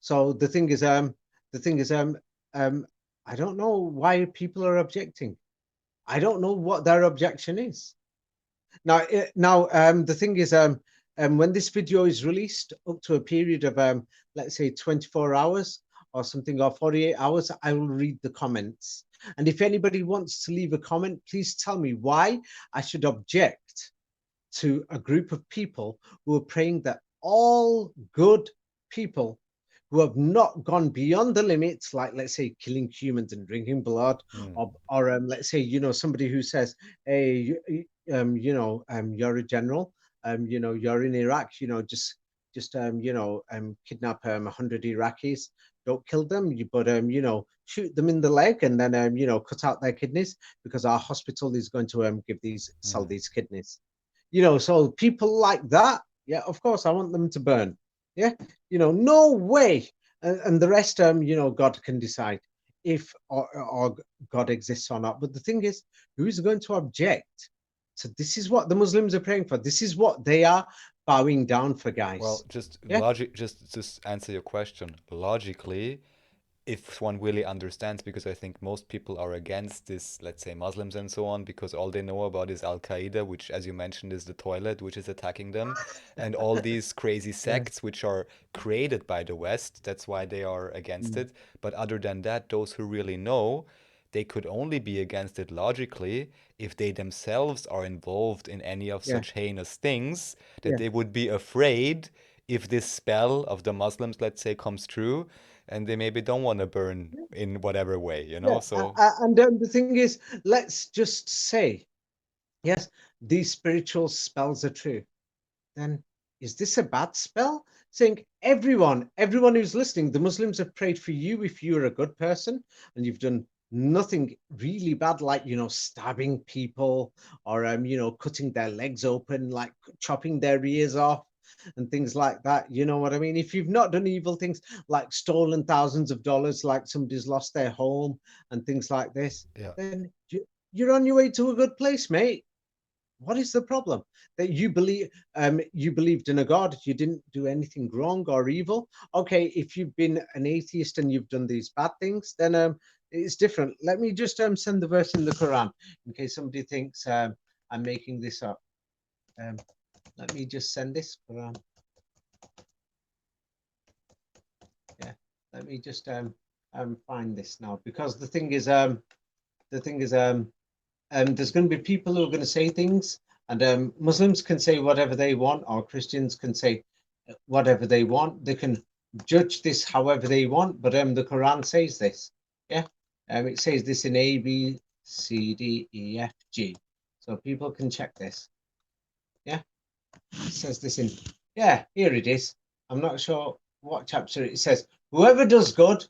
So the thing is, um, I don't know why people are objecting. I don't know what their objection is. Now, the thing is, when this video is released up to a period of, let's say, 24 hours or something, or 48 hours, I will read the comments. And if anybody wants to leave a comment, please tell me why I should object to a group of people who are praying that all good people who have not gone beyond the limits, like let's say killing humans and drinking blood, Mm. or let's say somebody who says, "Hey, you're a general, you're in Iraq, just kidnap 100 Iraqis, don't kill them, but shoot them in the leg, and then cut out their kidneys because our hospital is going to sell Mm. these kidneys." So people like that, yeah, of course I want them to burn. Yeah, no way and the rest, you know, God can decide if or God exists or not. But the thing is, who is going to object? So this is what the Muslims are praying for. This is what they are bowing down for, Well, guys. just Yeah, logic, just answer your question. Logically, if one really understands, because I think most people are against this, let's say Muslims and so on, because all they know about is Al Qaeda, which, as you mentioned, is the toilet which is attacking them, and all these crazy yeah, sects which are created by the West. That's why they are against mm, it. But other than that, those who really know, they could only be against it logically if they themselves are involved in any of yeah, such heinous things, that yeah. they would be afraid if this spell of the Muslims, let's say, comes true, and they maybe don't want to burn in whatever way, you know? Yeah, So, and the thing is, let's just say, yes, these spiritual spells are true. Then is this a bad spell? Saying everyone who's listening, the Muslims have prayed for you if you're a good person and you've done nothing really bad, like, you know, stabbing people or you know, cutting their legs open, like chopping their ears off and things like that. You know what I mean? If you've not done evil things like stolen thousands of dollars, like somebody's lost their home and things like this, yeah. then you're on your way to a good place, mate. What is the problem? That you believed in a God, you didn't do anything wrong or evil. Okay, if you've been an atheist and you've done these bad things, then it's different. Let me just send the verse in the Quran in case somebody thinks I'm making this up. Um, let me just send this Quran. Yeah, let me just find this now, because the thing is there's going to be people who are going to say things, and Muslims can say whatever they want, or Christians can say whatever they want. They can judge this however they want, but the Quran says this. Yeah, it says this in A, B, C, D, E, F, G. So people can check this. Yeah, it says this in. Yeah, here it is. I'm not sure what chapter it says. Whoever does good,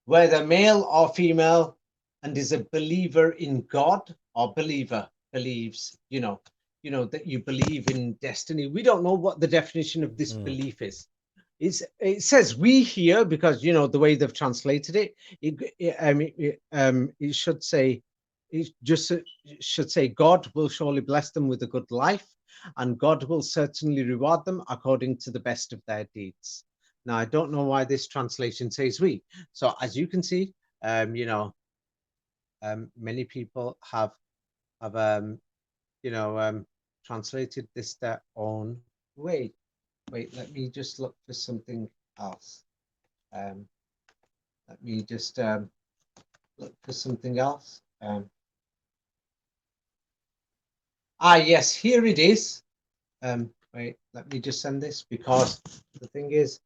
whether male or female, and is a believer in God, or believer believes, you know that you believe in destiny. We don't know what the definition of this Mm. belief is. It says we here because, you know, the way they've translated it. It should say, it just should say, God will surely bless them with a good life, and God will certainly reward them according to the best of their deeds. Now, I don't know why this translation says we. So as you can see, you know, many people have you know, translated this their own way. Wait, let me just look for something else. Um, let me just look for something else. Yes, here it is. Wait, let me just send this, because the thing is,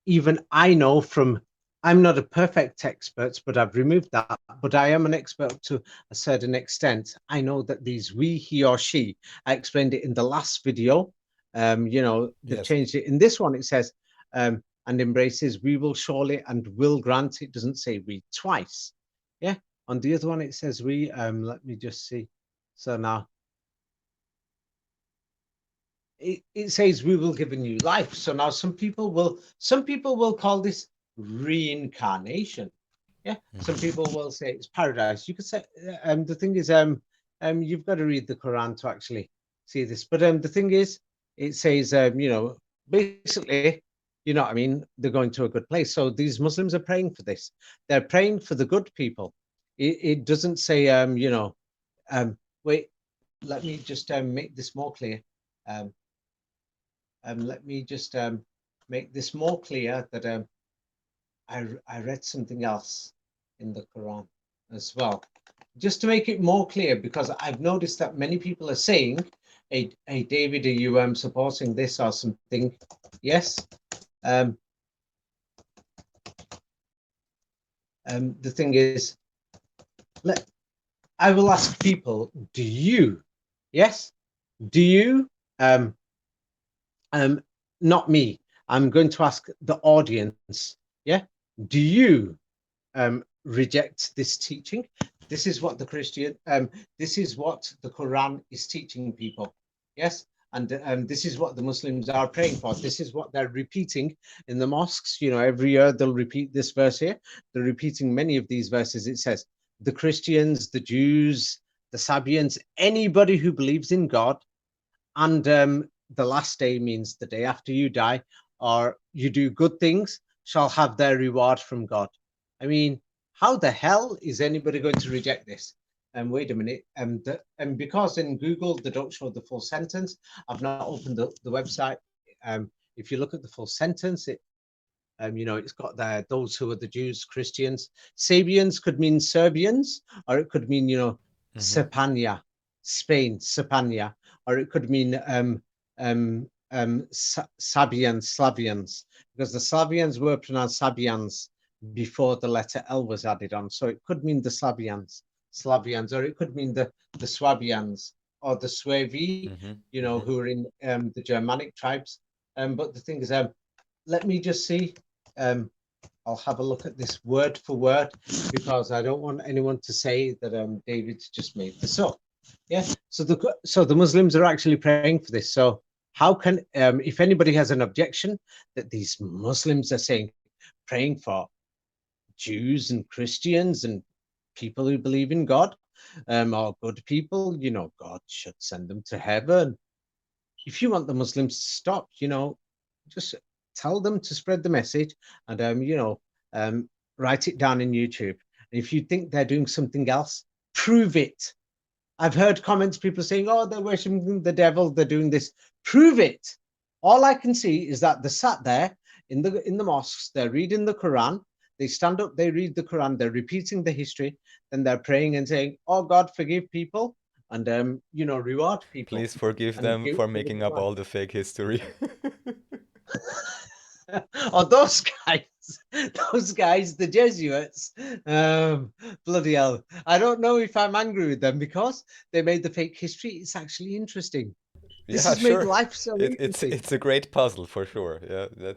even I know from, I'm not a perfect expert, but I've removed that, but I am an expert to a certain extent. I know that these we, he or she, I explained it in the last video. You know, they've Yes. changed it. In this one, it says, and embraces, we will surely and will grant. It doesn't say we twice. Yeah. On the other one, it says we, let me just see. So now, it says we will give a new life. So now some people will call this reincarnation. Yeah, some Hmm. people will say it's paradise. You could say, the thing is, you've got to read the Quran to actually see this. But the thing is, it says, you know, basically, you know what I mean, they're going to a good place. So these Muslims are praying for this. They're praying for the good people. It doesn't say, you know, wait, let me just make this more clear. Um, let me just make this more clear that I read something else in the Quran as well, just to make it more clear, because I've noticed that many people are saying, hey David, are you supporting this or something? Yes. Um, the thing is, I will ask people, do you? Yes. Do you? Not me. I'm going to ask the audience. Yeah. Do you reject this teaching? This is what the Quran is teaching people. Yes. And this is what the Muslims are praying for. This is what they're repeating in the mosques. You know, every year they'll repeat this verse here. They're repeating many of these verses. It says, the Christians, the Jews, the Sabians, anybody who believes in God, and the last day means the day after you die, or you do good things, shall have their reward from God. I mean, how the hell is anybody going to reject this? Wait a minute. And because in Google they don't show the full sentence, I've not opened the website. If you look at the full sentence, you know, it's got there those who are the Jews, Christians. Sabians could mean Serbians, or it could mean, you know, Sepania, Spain, Sepania, or it could mean Sabians, Slavians, because the Slavians were pronounced Sabians before the letter L was added on. So it could mean the Slavians, or it could mean the Swabians or the Suevi, you know, who are in the Germanic tribes. But the thing is, let me just see. I'll have a look at this word for word, because I don't want anyone to say that David's just made this up. Yeah. So the Muslims are actually praying for this. So how can, if anybody has an objection that these Muslims are saying, praying for Jews and Christians and people who believe in God, or good people, you know, God should send them to heaven. If you want the Muslims to stop, you know, just tell them to spread the message, and you know, write it down in YouTube. And if you think they're doing something else, prove it. I've heard comments, people saying, oh, they're worshiping the devil, they're doing this. Prove it. All I can see is that they're sat there in the mosques, they're reading the Quran, they stand up, they read the Quran, they're repeating the history, then they're praying and saying, oh God, forgive people, and you know, reward people. Please forgive And them for making up all the fake history. Oh, those guys, the Jesuits, bloody hell. I don't know if I'm angry with them because they made the fake history. It's actually interesting. This Yeah, has made sure. life so interesting. It's a great puzzle for sure. Yeah, they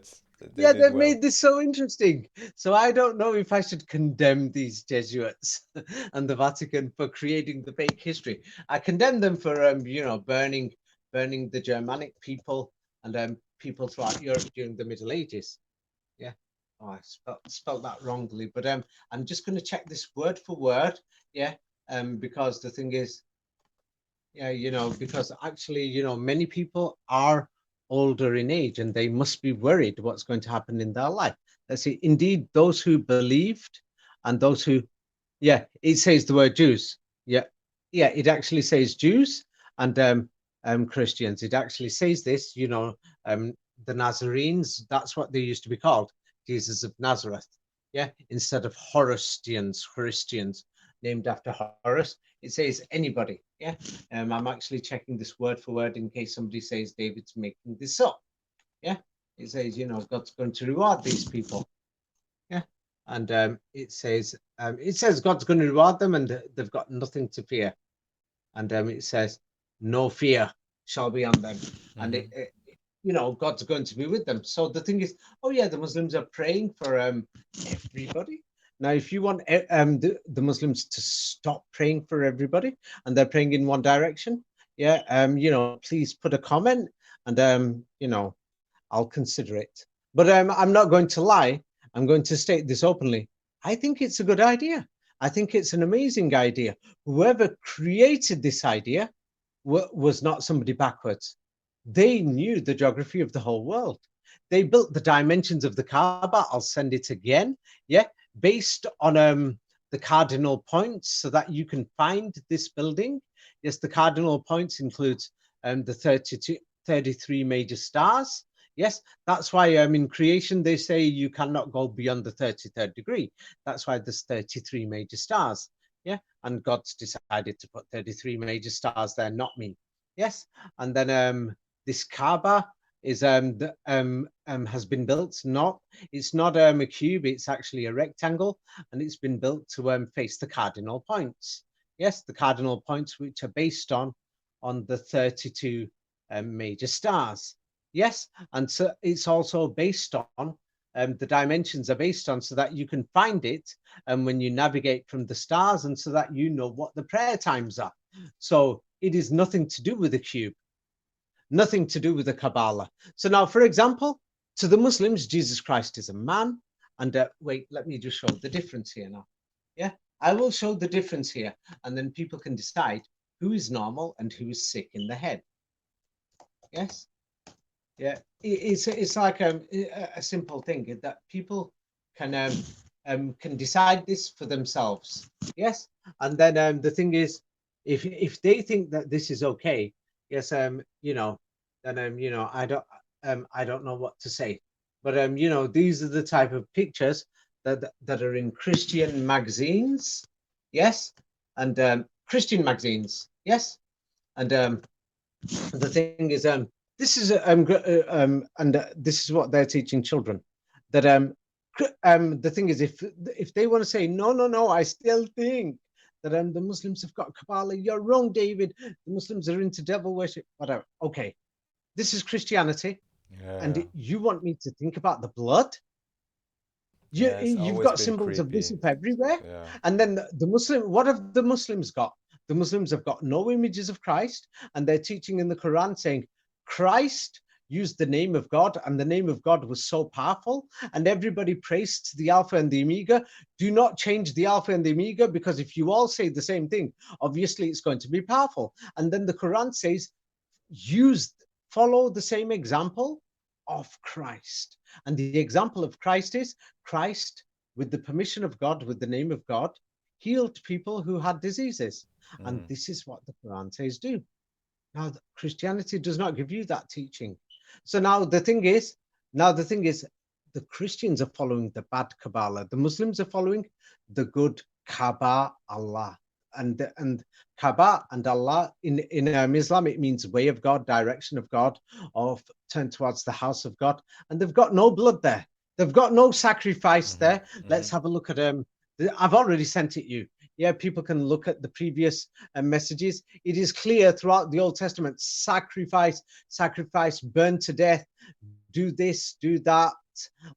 Yeah, did they've well. made this so interesting. So I don't know if I should condemn these Jesuits and the Vatican for creating the fake history. I condemn them for, you know, burning the Germanic people and people throughout Europe during the Middle Ages. Yeah. Oh, I spelled that wrongly, but I'm just going to check this word for word. Yeah. Because the thing is, yeah, you know, because actually, you know, many people are older in age and they must be worried what's going to happen in their life. Let's see. Indeed, those who believed and those who, yeah, it says the word Jews. Yeah. Yeah, it actually says Jews and Christians. It actually says this, you know, the Nazarenes, that's what they used to be called, Jesus of Nazareth. Yeah, instead of Horestians, Christians, named after Horus, it says anybody. Yeah, I'm actually checking this word for word in case somebody says David's making this up. Yeah, it says, you know, God's going to reward these people. Yeah, and it says God's going to reward them and they've got nothing to fear. And it says, no fear shall be on them. And you know, God's going to be with them. So the thing is, oh yeah, the Muslims are praying for everybody. Now, if you want the Muslims to stop praying for everybody and they're praying in one direction, yeah, you know, please put a comment and you know, I'll consider it. But I'm not going to lie. I'm going to state this openly. I think it's a good idea. I think it's an amazing idea. Whoever created this idea was not somebody backwards. They knew the geography of the whole world. They built the dimensions of the Kaaba. I'll send it again. Yeah, based on the cardinal points so that you can find this building. Yes, the cardinal points includes the 33 major stars. Yes, that's why in creation they say you cannot go beyond the 33rd degree. That's why there's 33 major stars. Yeah, and God's decided to put 33 major stars there, not me. Yes, and then this Kaaba is has been built. It's not a cube. It's actually a rectangle, and it's been built to face the cardinal points. Yes, the cardinal points which are based on the 32 major stars. Yes, and so it's also based on the dimensions are based on so that you can find it and when you navigate from the stars and so that you know what the prayer times are. So it is nothing to do with the cube. nothing to do with the Kabbalah. So now, for example, to the Muslims, Jesus Christ is a man. And wait, let me just show the difference here now. Yeah, I will show the difference here, and then people can decide who is normal and who is sick in the head. Yes. Yeah, it's like a simple thing that people can decide this for themselves. Yes, and then the thing is, if they think that this is okay, yes, you know, then you know, I don't know what to say, but you know, these are the type of pictures that are in Christian magazines, yes, and Christian magazines, yes, and the thing is this is and this is what they're teaching children, that the thing is, if they want to say no, I still think that the Muslims have got Kabbalah, you're wrong, David, the Muslims are into devil worship, whatever. Okay, this is Christianity, Yeah. and you want me to think about the blood? Yeah, it's You've always got been symbols of this creepy. everywhere. Yeah. And then the Muslim, what have the Muslims got? The Muslims have got no images of Christ, and they're teaching in the Quran saying Christ used the name of God, and the name of God was so powerful, and everybody prays to the Alpha and the Omega. Do not change the Alpha and the Omega, because if you all say the same thing, obviously it's going to be powerful. And then the Quran says, follow the same example of Christ. And the example of Christ is Christ, with the permission of God, with the name of God, healed people who had diseases. And Mm. this is what the Quran says do. Now, Christianity does not give you that teaching. So now the thing is, the Christians are following the bad Kabbalah. The Muslims are following the good Kaaba Allah. And Kaaba and Allah in Islam, it means way of God, direction of God, or turn towards the house of God. And they've got no blood there. They've got no sacrifice there. Let's have a look at I've already sent it you. Yeah, people can look at the previous messages. It is clear throughout the Old Testament: sacrifice, sacrifice, burn to death, do this, do that,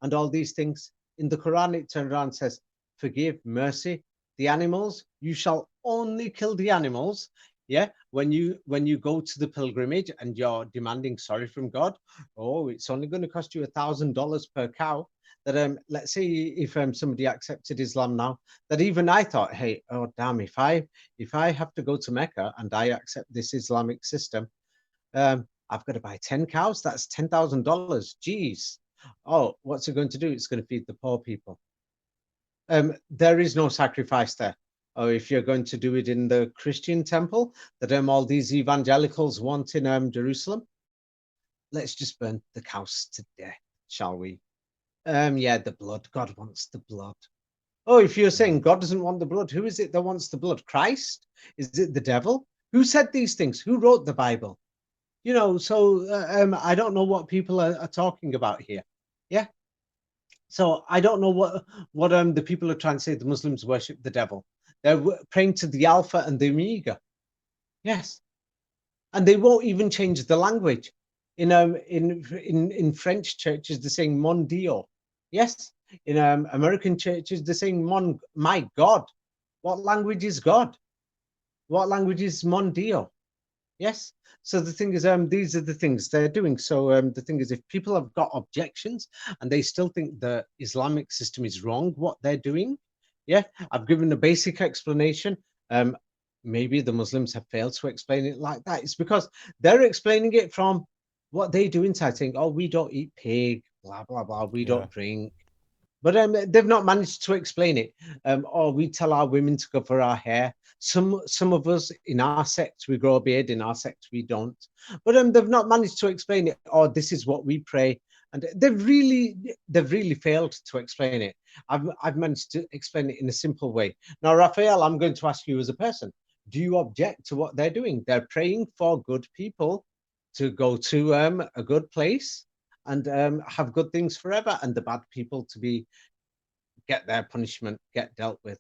and all these things. In the Quran, it turns around and says, forgive, mercy. The animals, you shall only kill the animals. Yeah, when you go to the pilgrimage and you're demanding sorry from God, oh, it's only going to cost you $1,000 per cow. That let's say if somebody accepted Islam now, that even I thought, hey, oh damn, if I have to go to Mecca and I accept this Islamic system, I've got to buy 10 cows. That's $10,000. Geez. Oh, what's it going to do? It's going to feed the poor people. There is no sacrifice there. Or if you're going to do it in the Christian temple that all these evangelicals want in Jerusalem, let's just burn the cows to death, shall we? Yeah, the blood. God wants the blood. Oh, if you're saying God doesn't want the blood, who is it that wants the blood? Christ? Is it the devil? Who said these things? Who wrote the Bible? You know, so I don't know what people are talking about here. Yeah. So I don't know what the people are trying to say. The Muslims worship the devil. They're praying to the Alpha and the Omega. Yes, and they won't even change the language. In French churches, they're saying Mon Dio. Yes, in American churches, they're saying my God. What language is God? What language is Mon Dio? Yes. So the thing is, these are the things they're doing. So the thing is, if people have got objections and they still think the Islamic system is wrong, what they're doing, yeah, I've given a basic explanation. Maybe the Muslims have failed to explain it like that. It's because they're explaining it from what they do inside, saying, "Oh, we don't eat pig, blah blah blah. We Yeah. don't drink." But they've not managed to explain it. Or we tell our women to cover our hair. Some of us in our sect we grow a beard, in our sect we don't. But they've not managed to explain it. Or this is what we pray, and they've really failed to explain it. I've managed to explain it in a simple way. Now, Raphael, I'm going to ask you as a person: do you object to what they're doing? They're praying for good people to go to a good place and have good things forever, and the bad people to get their punishment, get dealt with.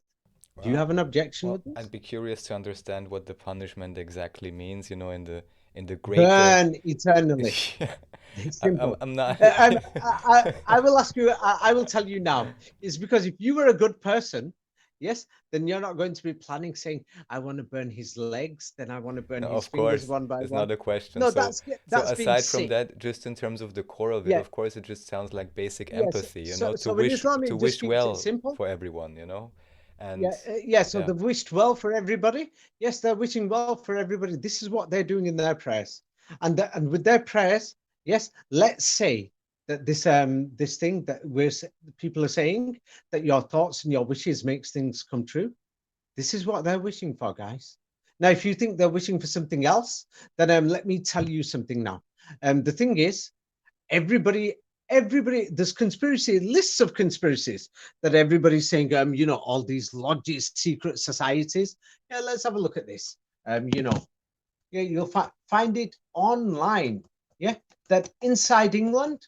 Do you Well, have an objection well, with this? I'd be curious to understand what the punishment exactly means, in the greater. Burn eternally. Yeah. It's I'm, simple. I'm not. I will ask you. I will tell you now. It's because if you were a good person, yes, then you're not going to be planning saying, I want to burn his legs, then I want to burn No, his of fingers course, one by it's one. not a question. No, So, so that's being aside from sick. that, just in terms of the core of it, Yeah, of course, it just sounds like basic yes. empathy, So in Islam, to it just wish keeps it well simple. for everyone, and Yeah, yeah. So yeah. they've wished well for everybody. Yes, they're wishing well for everybody. This is what they're doing in their prayers, and with their prayers, yes. Let's say that this thing that people are saying that your thoughts and your wishes makes things come true. This is what they're wishing for, guys. Now, if you think they're wishing for something else, then let me tell you something now. The thing is, everybody there's conspiracy lists of conspiracies that everybody's saying all these lodges, secret societies. Yeah, let's have a look at this. Yeah, you'll find it online. Yeah, that inside England,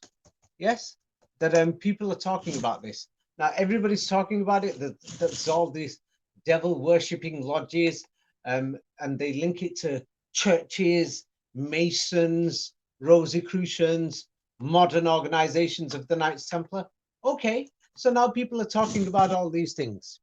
yes, that people are talking about this now. Everybody's talking about it, that's all these devil worshipping lodges, and they link it to churches, masons, rosicrucians, modern organizations of the Knights Templar. Okay, so now people are talking about all these things.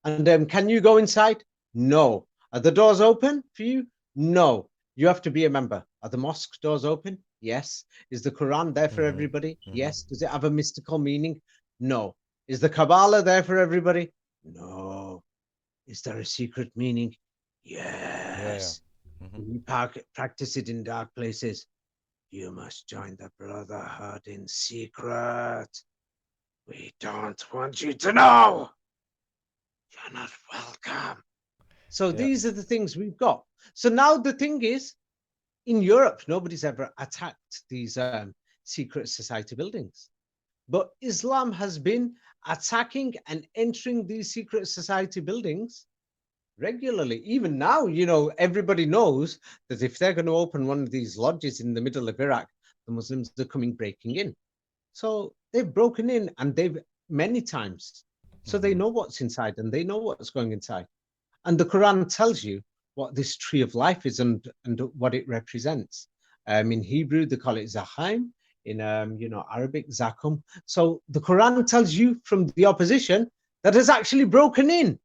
And can you go inside? No. Are the doors open for you? No. You have to be a member. Are the mosque doors open? Yes. Is the Quran there for Mm-hmm. everybody? Mm-hmm. Yes. Does it have a mystical meaning? No. Is the Kabbalah there for everybody? No. Is there a secret meaning? Yeah, yeah. Yes. Mm-hmm. You practice it in dark places. You must join the Brotherhood in secret. We don't want you to know. You're not welcome. So Yeah. these are the things we've got. So now the thing is, in Europe, nobody's ever attacked these secret society buildings. But Islam has been attacking and entering these secret society buildings regularly. Even now, everybody knows that if they're going to open one of these lodges in the middle of Iraq, the Muslims are coming breaking in. So they've broken in, and they've many times. So they Mm-hmm. know what's inside, and they know what's going inside. And the Quran tells you what this tree of life is, and what it represents. In Hebrew, they call it Zachaim. In Arabic, Zakum. So the Quran tells you from the opposition that has actually broken in.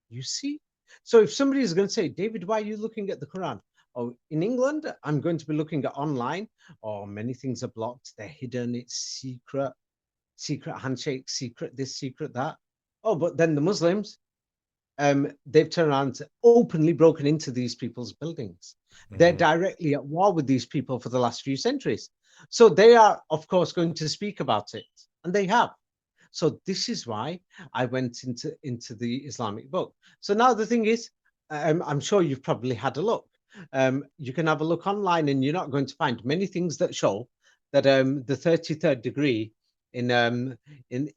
You see? So if somebody is going to say, David, why are you looking at the Quran? Oh, in England, I'm going to be looking at online. Oh, many things are blocked. They're hidden. It's secret handshake, secret this, secret that. Oh, but then the Muslims, they've turned around, openly broken into these people's buildings. They're Mm-hmm. directly at war with these people for the last few centuries. So they are, of course, going to speak about it, and they have. So this is why I went into the Islamic book. So now the thing is, I'm sure you've probably had a look. You can have a look online, and you're not going to find many things that show that the 33rd degree in in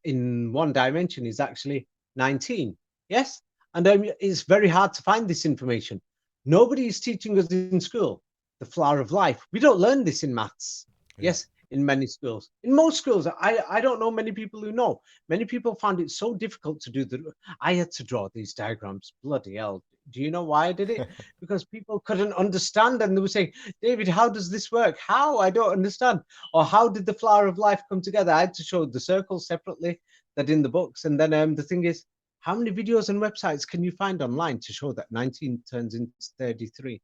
in one dimension is actually 19. Yes, and it's very hard to find this information. Nobody is teaching us in school the flower of life. We don't learn this in maths. Yeah. Yes, in many schools. In most schools, I don't know many people who know. Many people found it so difficult to do that. I had to draw these diagrams. Bloody hell. Do you know why I did it? Because people couldn't understand, and they were saying, David, how does this work? How? I don't understand. Or how did the flower of life come together? I had to show the circles separately that in the books. And then the thing is, how many videos and websites can you find online to show that 19 turns into 33?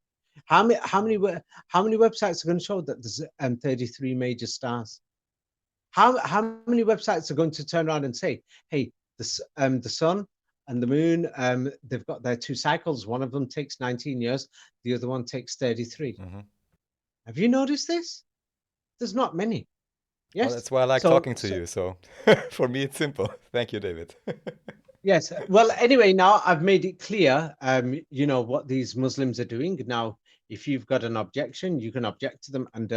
How many websites are going to show that there's 33 major stars? How many websites are going to turn around and say, hey, the sun and the moon, they've got their two cycles. One of them takes 19 years, the other one takes 33. Mm-hmm. Have you noticed this? There's not many. Well, Yes. that's why I like So, talking to so you. So for me, it's simple. Thank you, David. yes. Well, anyway, now I've made it clear, what these Muslims are doing. Now, if you've got an objection, you can object to them. And,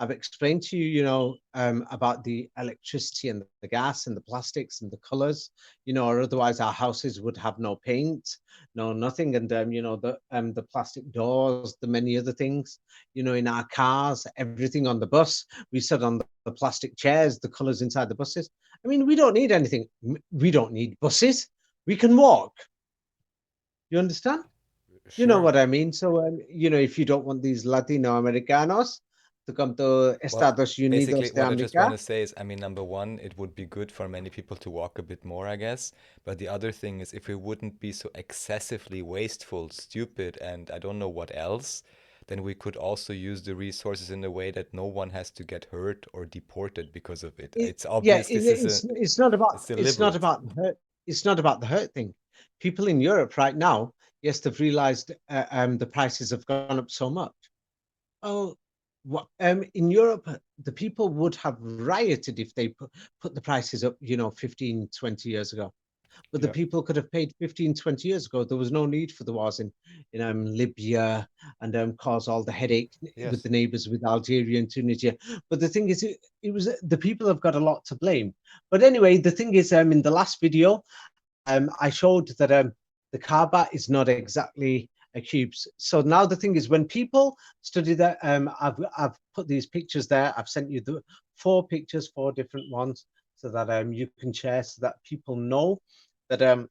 I've explained to you, about the electricity and the gas and the plastics and the colors, or otherwise our houses would have no paint, no nothing. And, the plastic doors, the many other things, in our cars, everything on the bus. We sit on the plastic chairs, the colors inside the buses. I mean, we don't need anything. We don't need buses. We can walk. You understand? You know Sure. what I mean? So, if you don't want these Latino Americanos, tanto Well, Estados basically, Unidos de what I just want América. to say is, I mean, number one, it would be good for many people to walk a bit more, I guess. But the other thing is, if we wouldn't be so excessively wasteful, stupid, and I don't know what else, then we could also use the resources in a way that no one has to get hurt or deported because of it. It's Yeah, obvious this is a, it's it's not deliberate. about the hurt. It's not about the hurt thing. People in Europe right now, yes, they've realized the prices have gone up so much. Oh, what in Europe, the people would have rioted if they put the prices up, 15, 20 years ago. But the Yeah. people could have paid 15, 20 years ago. There was no need for the wars in Libya and cause all the headache with Yes. the neighbors with Algeria and Tunisia. But the thing is, it was the people have got a lot to blame. But anyway, the thing is, in the last video, I showed that the Kaaba is not exactly a cube. So now the thing is, when people study that, I've put these pictures there. I've sent you the 4 pictures, 4 different ones, so that you can share, so that people know that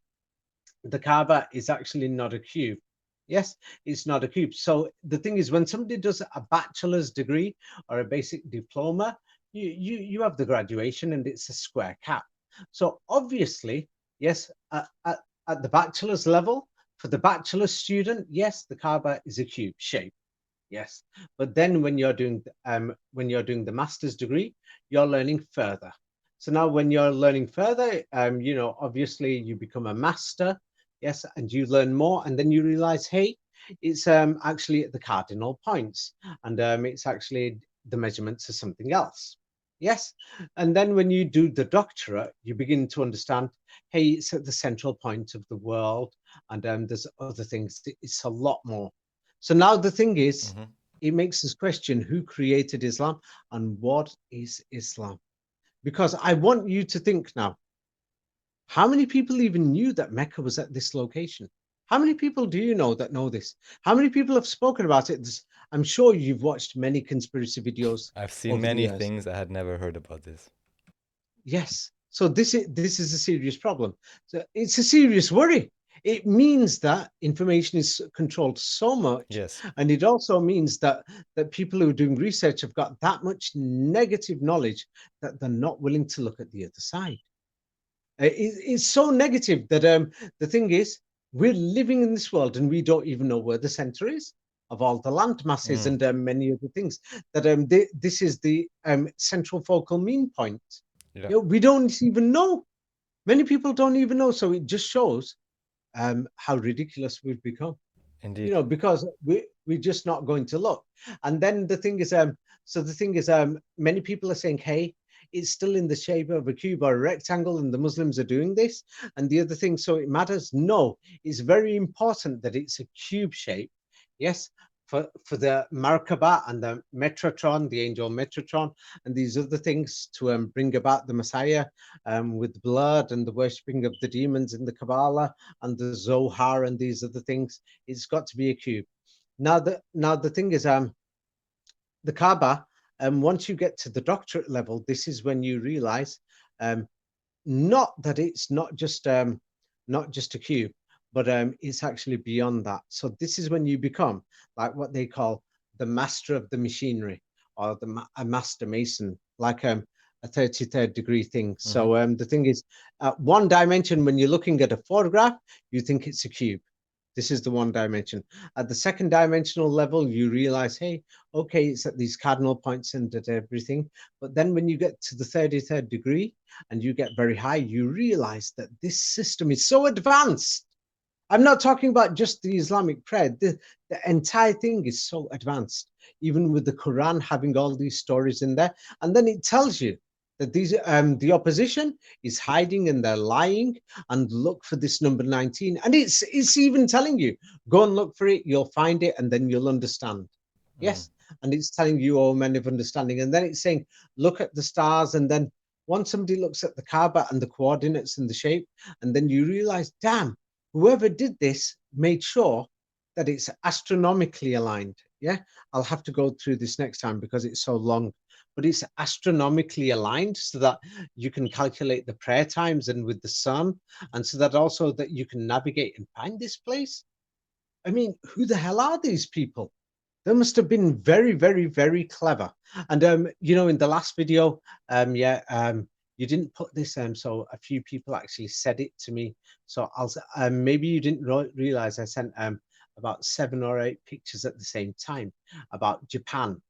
the Kaaba is actually not a cube. Yes, it's not a cube. So the thing is, when somebody does a bachelor's degree or a basic diploma, you have the graduation and it's a square cap. So obviously, yes, at the bachelor's level, for the bachelor's student, yes, the Kaaba is a cube shape. Yes, but then when you're doing the master's degree, you're learning further. So now when you're learning further, obviously you become a master, yes, and you learn more, and then you realize, hey, it's actually at the cardinal points, and it's actually the measurements of something else. Yes, and then when you do the doctorate, you begin to understand, hey, it's at the central point of the world, and there's other things. It's a lot more. So now the thing is, Hmm. it makes us question who created Islam and what is Islam. Because I want you to think now, how many people even knew that Mecca was at this location? How many people do you know that know this? How many people have spoken about it? I'm sure you've watched many conspiracy videos I've seen over the many years. things. I had never heard about this. Yes. So this is a serious problem. So it's a serious worry. It means that information is controlled so much, Yes. and it also means that people who are doing research have got that much negative knowledge that they're not willing to look at the other side. It's so negative that the thing is, we're living in this world and we don't even know where the center is of all the land masses Mm. and many other things. That this is the central focal mean point. Yeah. We don't even know. Many people don't even know. So it just shows how ridiculous we've become. Indeed. Because we're just not going to look. And then the thing is, many people are saying, hey, it's still in the shape of a cube or a rectangle, and the Muslims are doing this. And the other thing, so it matters. No, it's very important that it's a cube shape. Yes, for the Markaba and the Metatron, the angel Metatron, and these other things to bring about the Messiah with blood and the worshipping of the demons in the Kabbalah and the Zohar and these other things. It's got to be a cube. Now the thing is, the Kaaba, once you get to the doctorate level, this is when you realize not that it's not just a cube, but it's actually beyond that. So this is when you become like what they call the master of the machinery, or a master mason, like a 33rd degree thing. Hmm. So the thing is, one dimension, when you're looking at a photograph, you think it's a cube. This is the one dimension. At the second dimensional level, you realize, hey, okay, it's at these cardinal points and at everything. But then when you get to the 33rd degree and you get very high, you realize that this system is so advanced. I'm not talking about just the Islamic prayer. The entire thing is so advanced, even with the Quran having all these stories in there. And then it tells you that the opposition is hiding and they're lying, and look for this number 19. And it's even telling you, go and look for it, you'll find it, and then you'll understand. Mm. Yes. And it's telling you, all men of understanding. And then it's saying, look at the stars. And then once somebody looks at the Kaaba and the coordinates and the shape, and then you realize, damn, whoever did this made sure that it's astronomically aligned. Yeah, I'll have to go through this next time because it's so long, but it's astronomically aligned so that you can calculate the prayer times and with the sun, and so that also that you can navigate and find this place. I mean, who the hell are these people? They must have been very, very, very clever. And you know, in the last video, you didn't put this, so a few people actually said it to me. So I'll maybe you didn't realize I sent about 7 or 8 pictures at the same time about Japan.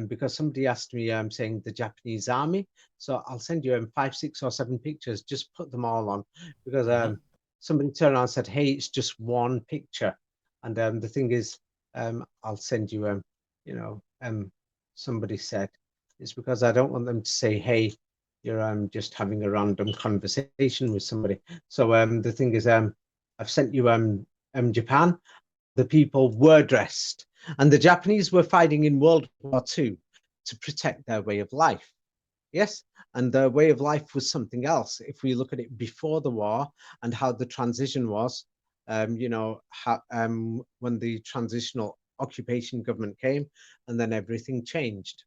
Because somebody asked me, saying the Japanese army. So I'll send you 5, 6, or 7 pictures. Just put them all on, because somebody turned around and said, "Hey, it's just one picture." And the thing is, I'll send you, you know, somebody said, it's because I don't want them to say, "Hey, you're just having a random conversation with somebody." So the thing is, I've sent you Japan. The people were dressed, and the Japanese were fighting in World War II to protect their way of life. Yes, and their way of life was something else. If we look at it before the war and how the transition was, you know, when the transitional occupation government came, and then everything changed.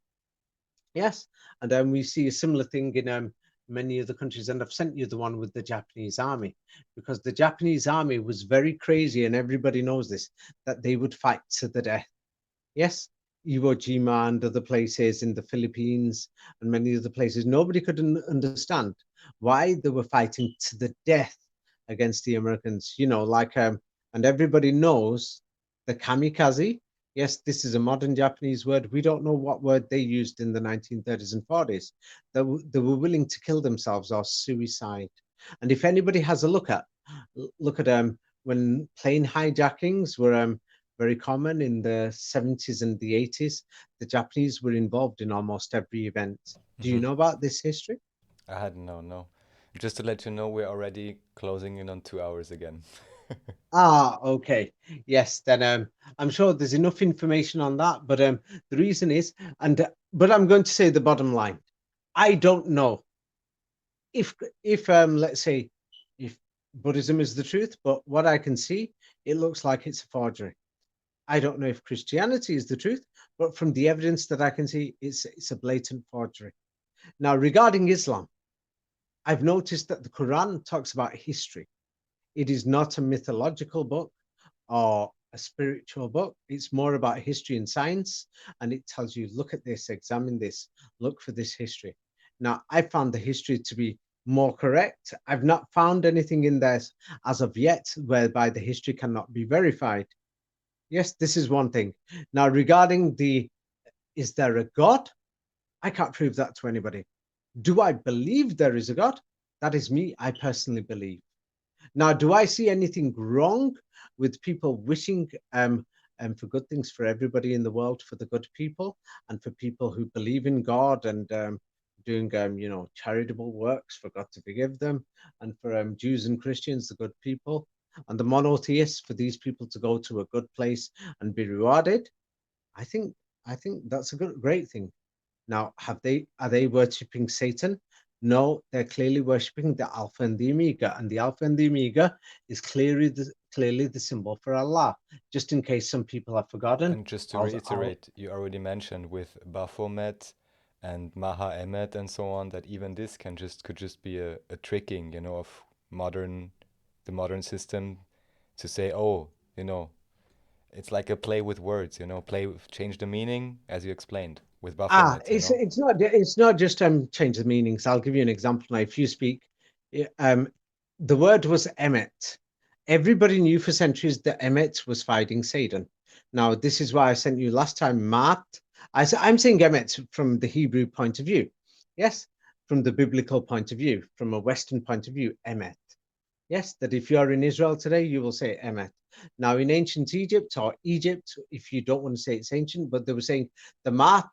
Yes, and then we see a similar thing in many other countries. And I've sent you the one with the Japanese army, because the Japanese army was very crazy, and everybody knows this, that they would fight to the death. Yes, Iwo Jima and other places in the Philippines and many other places, nobody could understand why they were fighting to the death against the Americans. You know, like, and everybody knows the kamikaze. Yes, this is a modern Japanese word. We don't know what word they used in the 1930s and 40s. They were willing to kill themselves or suicide. And if anybody has a look at when plane hijackings were very common in the 70s and the 80s, the Japanese were involved in almost every event. Do you know about this history? I had no. Just to let you know, we're already closing in on 2 hours again. Ah, okay. Yes, then I'm sure there's enough information on that. But the reason is, but I'm going to say the bottom line. I don't know if let's say if Buddhism is the truth, but what I can see, it looks like it's a forgery. I don't know if Christianity is the truth, but from the evidence that I can see, it's a blatant forgery. Now, regarding Islam, I've noticed that the Quran talks about history. It is not a mythological book or a spiritual book. It's more about history and science. And it tells you, look at this, examine this, look for this history. Now, I found the history to be more correct. I've not found anything in there as of yet whereby the history cannot be verified. Yes, this is one thing. Now, regarding is there a God? I can't prove that to anybody. Do I believe there is a God? That is me. I personally believe. Now, do I see anything wrong with people wishing for good things for everybody in the world, for the good people, and for people who believe in God and doing, you know, charitable works for God to forgive them, and for Jews and Christians, the good people, and the monotheists, for these people to go to a good place and be rewarded? I think that's a great thing. Now, are they worshipping Satan? No, they're clearly worshipping the Alpha and the Omega, and the Alpha and the Omega is clearly the symbol for Allah. Just in case some people have forgotten, And just to I'll reiterate, you already mentioned with Baphomet and Maha Emmet and so on that even this could just be a tricking, of the modern system to say, oh, it's like a play with words, change the meaning as you explained with Baphomet. it's not just change the meanings. I'll give you an example now. If you speak, um, the word was Emmet. Everybody knew for centuries that Emmet was fighting Satan. Now, this is why I sent you last time, Matt. I'm saying Emmet from the Hebrew point of view. Yes, from the biblical point of view, from a Western point of view, Emmet. Yes, that if you're in Israel today, you will say Emet. Now, in ancient Egypt or Egypt, if you don't want to say it's ancient, but they were saying the Mat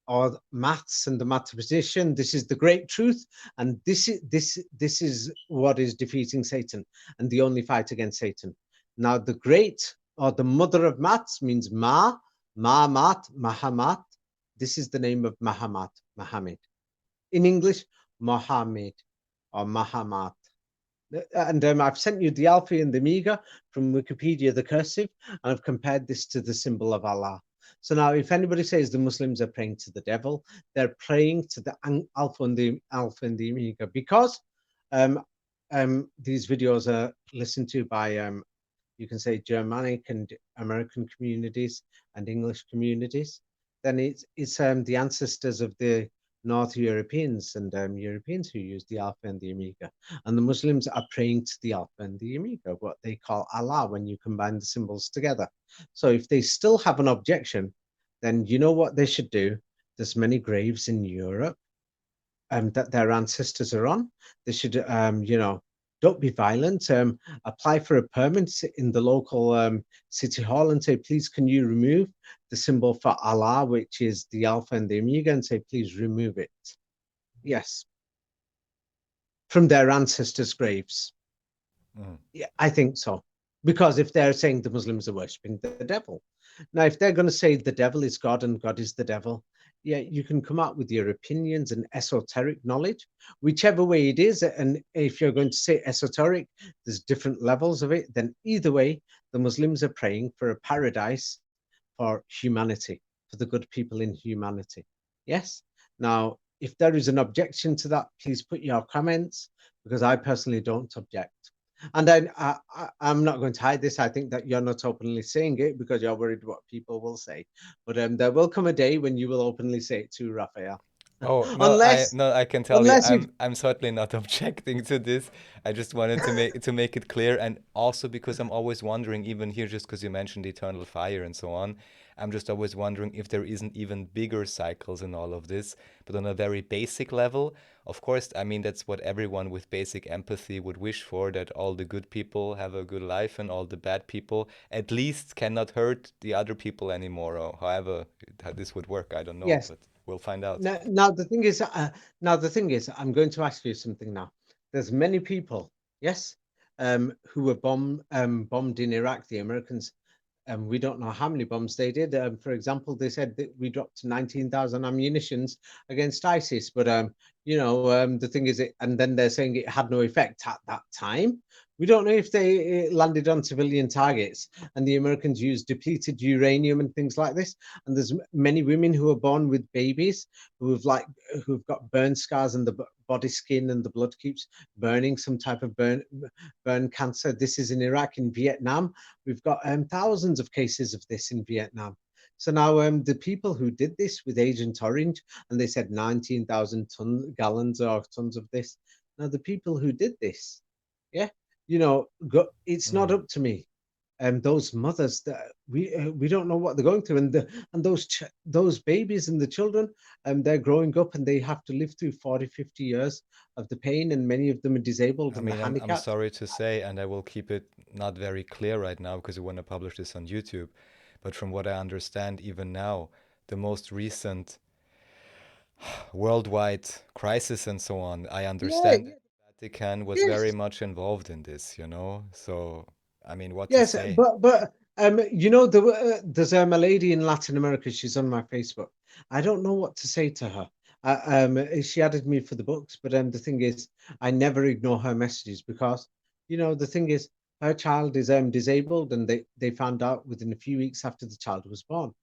or maths and the mathematician, this is the great truth, and this is what is defeating Satan and the only fight against Satan. Now, the great or the mother of maths means Mat, Mahamat. This is the name of Mahamat, Muhammad. In English, Mohammed or Mahamat. And I've sent you the Alpha and the Omega from Wikipedia, the cursive, and I've compared this to the symbol of Allah. So now, if anybody says the Muslims are praying to the devil, they're praying to the Alpha and the Omega, because these videos are listened to by you can say Germanic and American communities and English communities, then it's the ancestors of the North Europeans and Europeans who use the Alpha and the Omega. And the Muslims are praying to the Alpha and the Omega, what they call Allah, when you combine the symbols together. So if they still have an objection, then you know what they should do? There's many graves in Europe that their ancestors are on. They should, don't be violent. Apply for a permit in the local city hall and say, please, can you remove the symbol for Allah, which is the Alpha and the Omega, and say, please remove it. Yes, from their ancestors' graves. Yeah, I think so. Because if they're saying the Muslims are worshipping the devil. Now, if they're going to say the devil is God and God is the devil, yeah, you can come out with your opinions and esoteric knowledge, whichever way it is. And if you're going to say esoteric, there's different levels of it. Then either way, the Muslims are praying for a paradise for humanity, for the good people in humanity. Yes. Now, if there is an objection to that, please put your comments, because I personally don't object. And I'm not going to hide this. I think that you're not openly saying it because you're worried what people will say. But there will come a day when you will openly say it too, Raphael. Oh, no, unless I can tell you unless you I'm certainly not objecting to this. I just wanted to make it clear, and also because I'm always wondering, even here, just because you mentioned eternal fire and so on, I'm just always wondering if there isn't even bigger cycles in all of this, but on a very basic level. Of course, I mean that's what everyone with basic empathy would wish for, that all the good people have a good life and all the bad people at least cannot hurt the other people anymore, or however this would work. I don't know, yes. but we'll find out. Now the thing is, I'm going to ask you something now. There's many people, yes, who were bombed in Iraq. The Americans, we don't know how many bombs they did. For example, they said that we dropped 19,000 ammunitions against ISIS, but the thing is, and then they're saying it had no effect at that time. We don't know if they landed on civilian targets, and the Americans used depleted uranium and things like this. And there's many women who are born with babies who've got burn scars, and the body skin and the blood keeps burning, some type of burn cancer. This is in Iraq. In Vietnam, we've got thousands of cases of this in Vietnam. So now the people who did this with Agent Orange, and they said 19,000 gallons or tons of this. Now the people who did this, yeah, it's not up to me. Those mothers that we don't know what they're going through, and those babies and the children, they're growing up and they have to live through 40, 50 years of the pain, and many of them are disabled I and the mean, I'm handicapped. sorry to say, and I will keep it not very clear right now because we want to publish this on YouTube. But from what I understand, even now, the most recent worldwide crisis and so on, I Yeah, understand that the Vatican was very yes, much involved in this, you know? So, I mean, what to yes, say? there's a lady in Latin America. She's on my Facebook. I don't know what to say to her. She added me for the books, but the thing is, I never ignore her messages, because, the thing is, her child is disabled, and they found out within a few weeks after the child was born.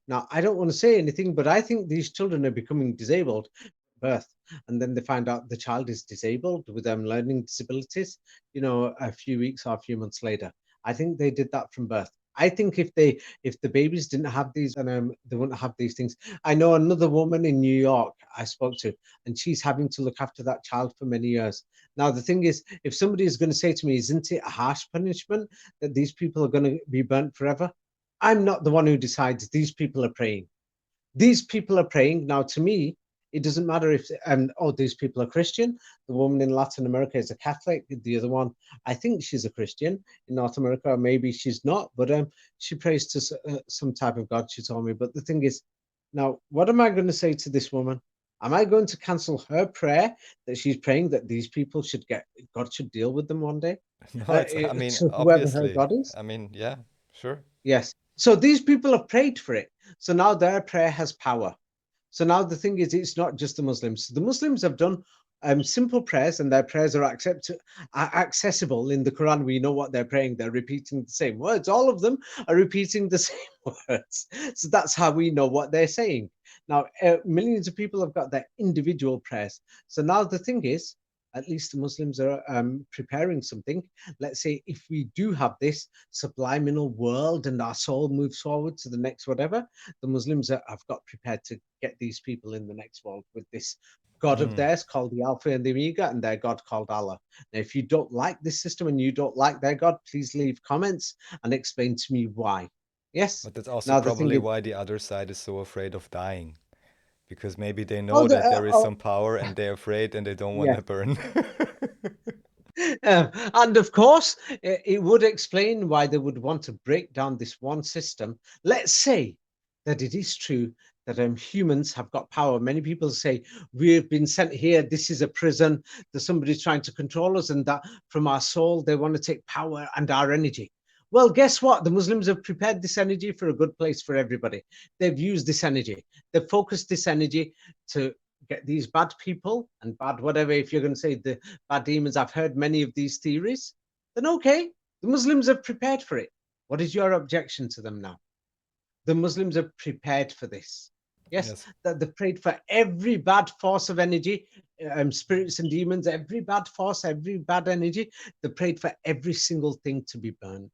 Now, I don't want to say anything, but I think these children are becoming disabled at birth, and then they find out the child is disabled with learning disabilities, a few weeks or a few months later. I think they did that from birth. I think if the babies didn't have these, then they wouldn't have these things. I know another woman in New York I spoke to, and she's having to look after that child for many years. Now, the thing is, if somebody is going to say to me, isn't it a harsh punishment that these people are going to be burnt forever? I'm not the one who decides. These people are praying. These people are praying. Now, to me, it doesn't matter if, these people are Christian. The woman in Latin America is a Catholic. The other one, I think she's a Christian in North America. Maybe she's not, but she prays to some type of God, she told me. But the thing is, now, what am I going to say to this woman? Am I going to cancel her prayer that she's praying that these people God should deal with them one day? No, I mean, To whoever her obviously. God is? I mean, yeah, sure. Yes. So these people have prayed for it. So now their prayer has power. So now the thing is, it's not just the Muslims. The Muslims have done simple prayers, and their prayers are accessible in the Quran. We know what they're praying. They're repeating the same words. All of them are repeating the same words. So that's how we know what they're saying. Now, millions of people have got their individual prayers. So now the thing is, At least the Muslims are preparing something. Let's say if we do have this subliminal world and our soul moves forward to the next whatever, the Muslims have got prepared to get these people in the next world with this God of Mm. theirs called the Alpha and the Omega, and their God called Allah. Now, if you don't like this system and you don't like their God, please leave comments and explain to me why. Yes. But that's also Now the thing probably is, why the other side is so afraid of dying. Because maybe they oh, know that there is some power and they're afraid and they don't want yeah. to burn. And of course, it would explain why they would want to break down this one system. Let's say that it is true that humans have got power. Many people say we've been sent here. This is a prison. There's somebody trying to control us, and that from our soul they want to take power and our energy. Well, guess what? The Muslims have prepared this energy for a good place for everybody. They've used this energy. They've focused this energy to get these bad people and bad whatever. If you're going to say the bad demons, I've heard many of these theories. Then okay, the Muslims have prepared for it. What is your objection to them now? The Muslims are prepared for this. Yes, Yes. that they prayed for every bad force of energy, spirits and demons, every bad force, every bad energy. They prayed for every single thing to be burnt.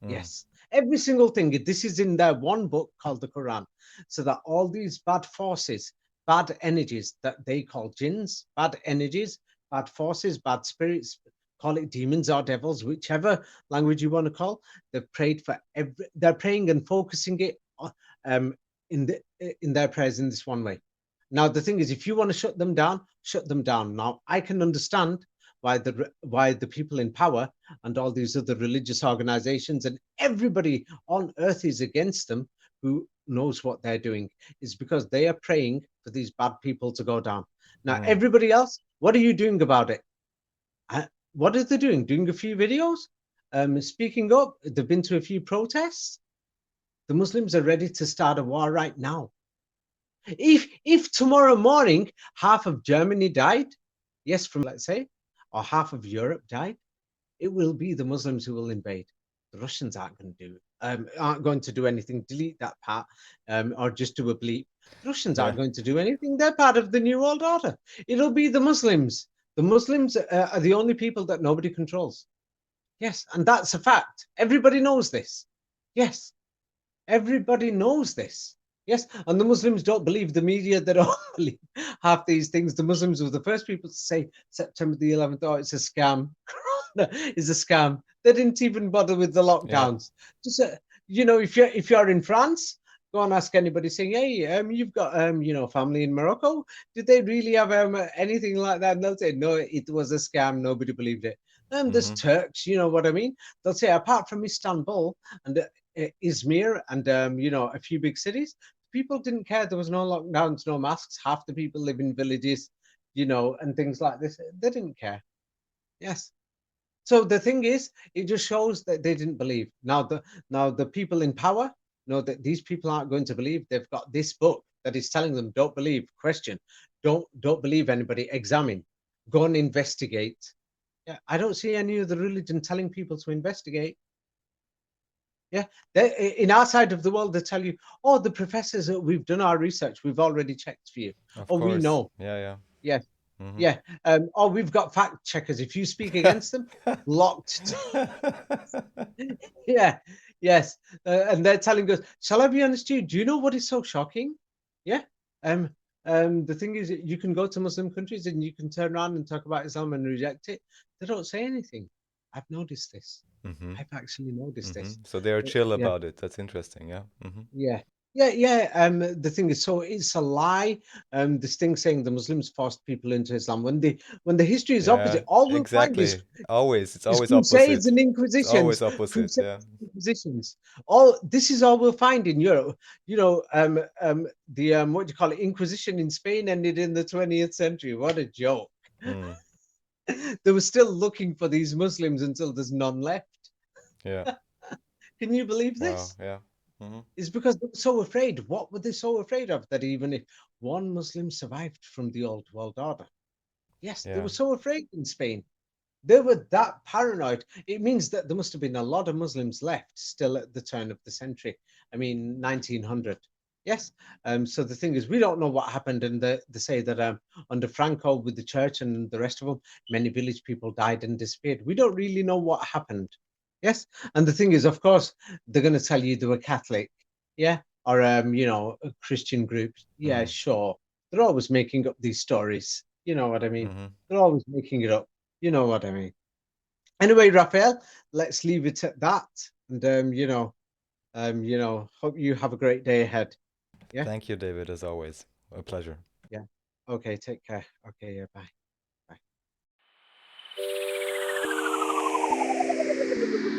Mm. Yes, every single thing. This is in their one book called the Quran. So that all these bad forces, bad energies that they call jinns, bad energies, bad forces, bad spirits, call it demons or devils, whichever language you want to call, they've prayed for every, they're praying and focusing it um, in their prayers in this one way. Now the thing is, if you want to shut them down, shut them down. Now I can understand why the people in power and all these other religious organizations and everybody on earth is against them, who knows what they're doing, is because they are praying for these bad people to go down. Now Mm. everybody else, what are you doing about it? What are they doing? Doing a few videos, speaking up. They've been to a few protests. The Muslims are ready to start a war right now. If tomorrow morning half of Germany died, yes, from let's say, or half of Europe died, it will be the Muslims who will invade. The Russians aren't going to do anything. Delete that part, or just do a bleep. The Russians Yeah. aren't going to do anything. They're part of the New World Order. It'll be the Muslims. The Muslims are the only people that nobody controls. Yes, and that's a fact. Everybody knows this. Yes, everybody knows this. Yes, and the Muslims don't believe the media. They don't believe half these things. The Muslims were the first people to say September the 11th, oh, it's a scam. Corona is a scam. They didn't even bother with the Yeah. lockdowns. Just if you're in France, go and ask anybody saying, hey, you've got family in Morocco. Did they really have anything like that? And they'll say, no, it was a scam. Nobody believed it. There's Mm-hmm. Turks, you know what I mean? They'll say, apart from Istanbul and Izmir and a few big cities, people didn't care. There was no lockdowns, no masks. Half the people live in villages, and things like this. They didn't care. Yes. So the thing is, it just shows that they didn't believe. Now the people in power know that these people aren't going to believe. They've got this book that is telling them, don't believe, question, don't believe anybody, examine, go and investigate. Yeah, I don't see any other religion telling people to investigate. Yeah, in our side of the world, they tell you, oh, the professors, we've done our research, we've already checked for you. Of Oh, we course. know. Yeah, yeah. Yeah, Mm-hmm. yeah. Oh, we've got fact checkers. If you speak against them, blocked. Yeah, yes. And they're telling us, shall I be honest with you? Do you know what is so shocking? Yeah. Um, the thing is, you can go to Muslim countries and you can turn around and talk about Islam and reject it. They don't say anything. I've noticed this. Mm-hmm. I've actually noticed Mm-hmm. this. So they're chill Yeah. about it. That's interesting. Yeah. Mm-hmm. Yeah. Yeah. The thing is, so it's a lie. This thing saying the Muslims forced people into Islam when the history is Yeah, opposite. All we'll find exactly. Always. It's is always crusades opposite. and It's inquisitions, always opposite. crusades Yeah. and inquisitions. All this is all we'll find in Europe. The what do you call it? Inquisition in Spain ended in the 20th century. What a joke! Mm. They were still looking for these Muslims until there's none left. Yeah. Can you believe Wow. this? Yeah. Mm-hmm. It's because they were so afraid. What were they so afraid of that even if one Muslim survived from the old world order? Yes, they Yeah. were so afraid in Spain. They were that paranoid. It means that there must have been a lot of Muslims left still at the turn of the century. I mean, 1900. Yes. So the thing is, we don't know what happened, and they say that under Franco with the church and the rest of them, many village people died and disappeared. We don't really know what happened. Yes. And the thing is, of course, they're going to tell you they were Catholic, yeah, or a Christian group. Yeah, Mm-hmm. sure. They're always making up these stories. You know what I mean? Mm-hmm. They're always making it up. You know what I mean? Anyway, Raphael, let's leave it at that. And hope you have a great day ahead. Yeah. Thank you, David, as always. A pleasure. Yeah. Okay, take care. Okay, yeah, bye. Bye.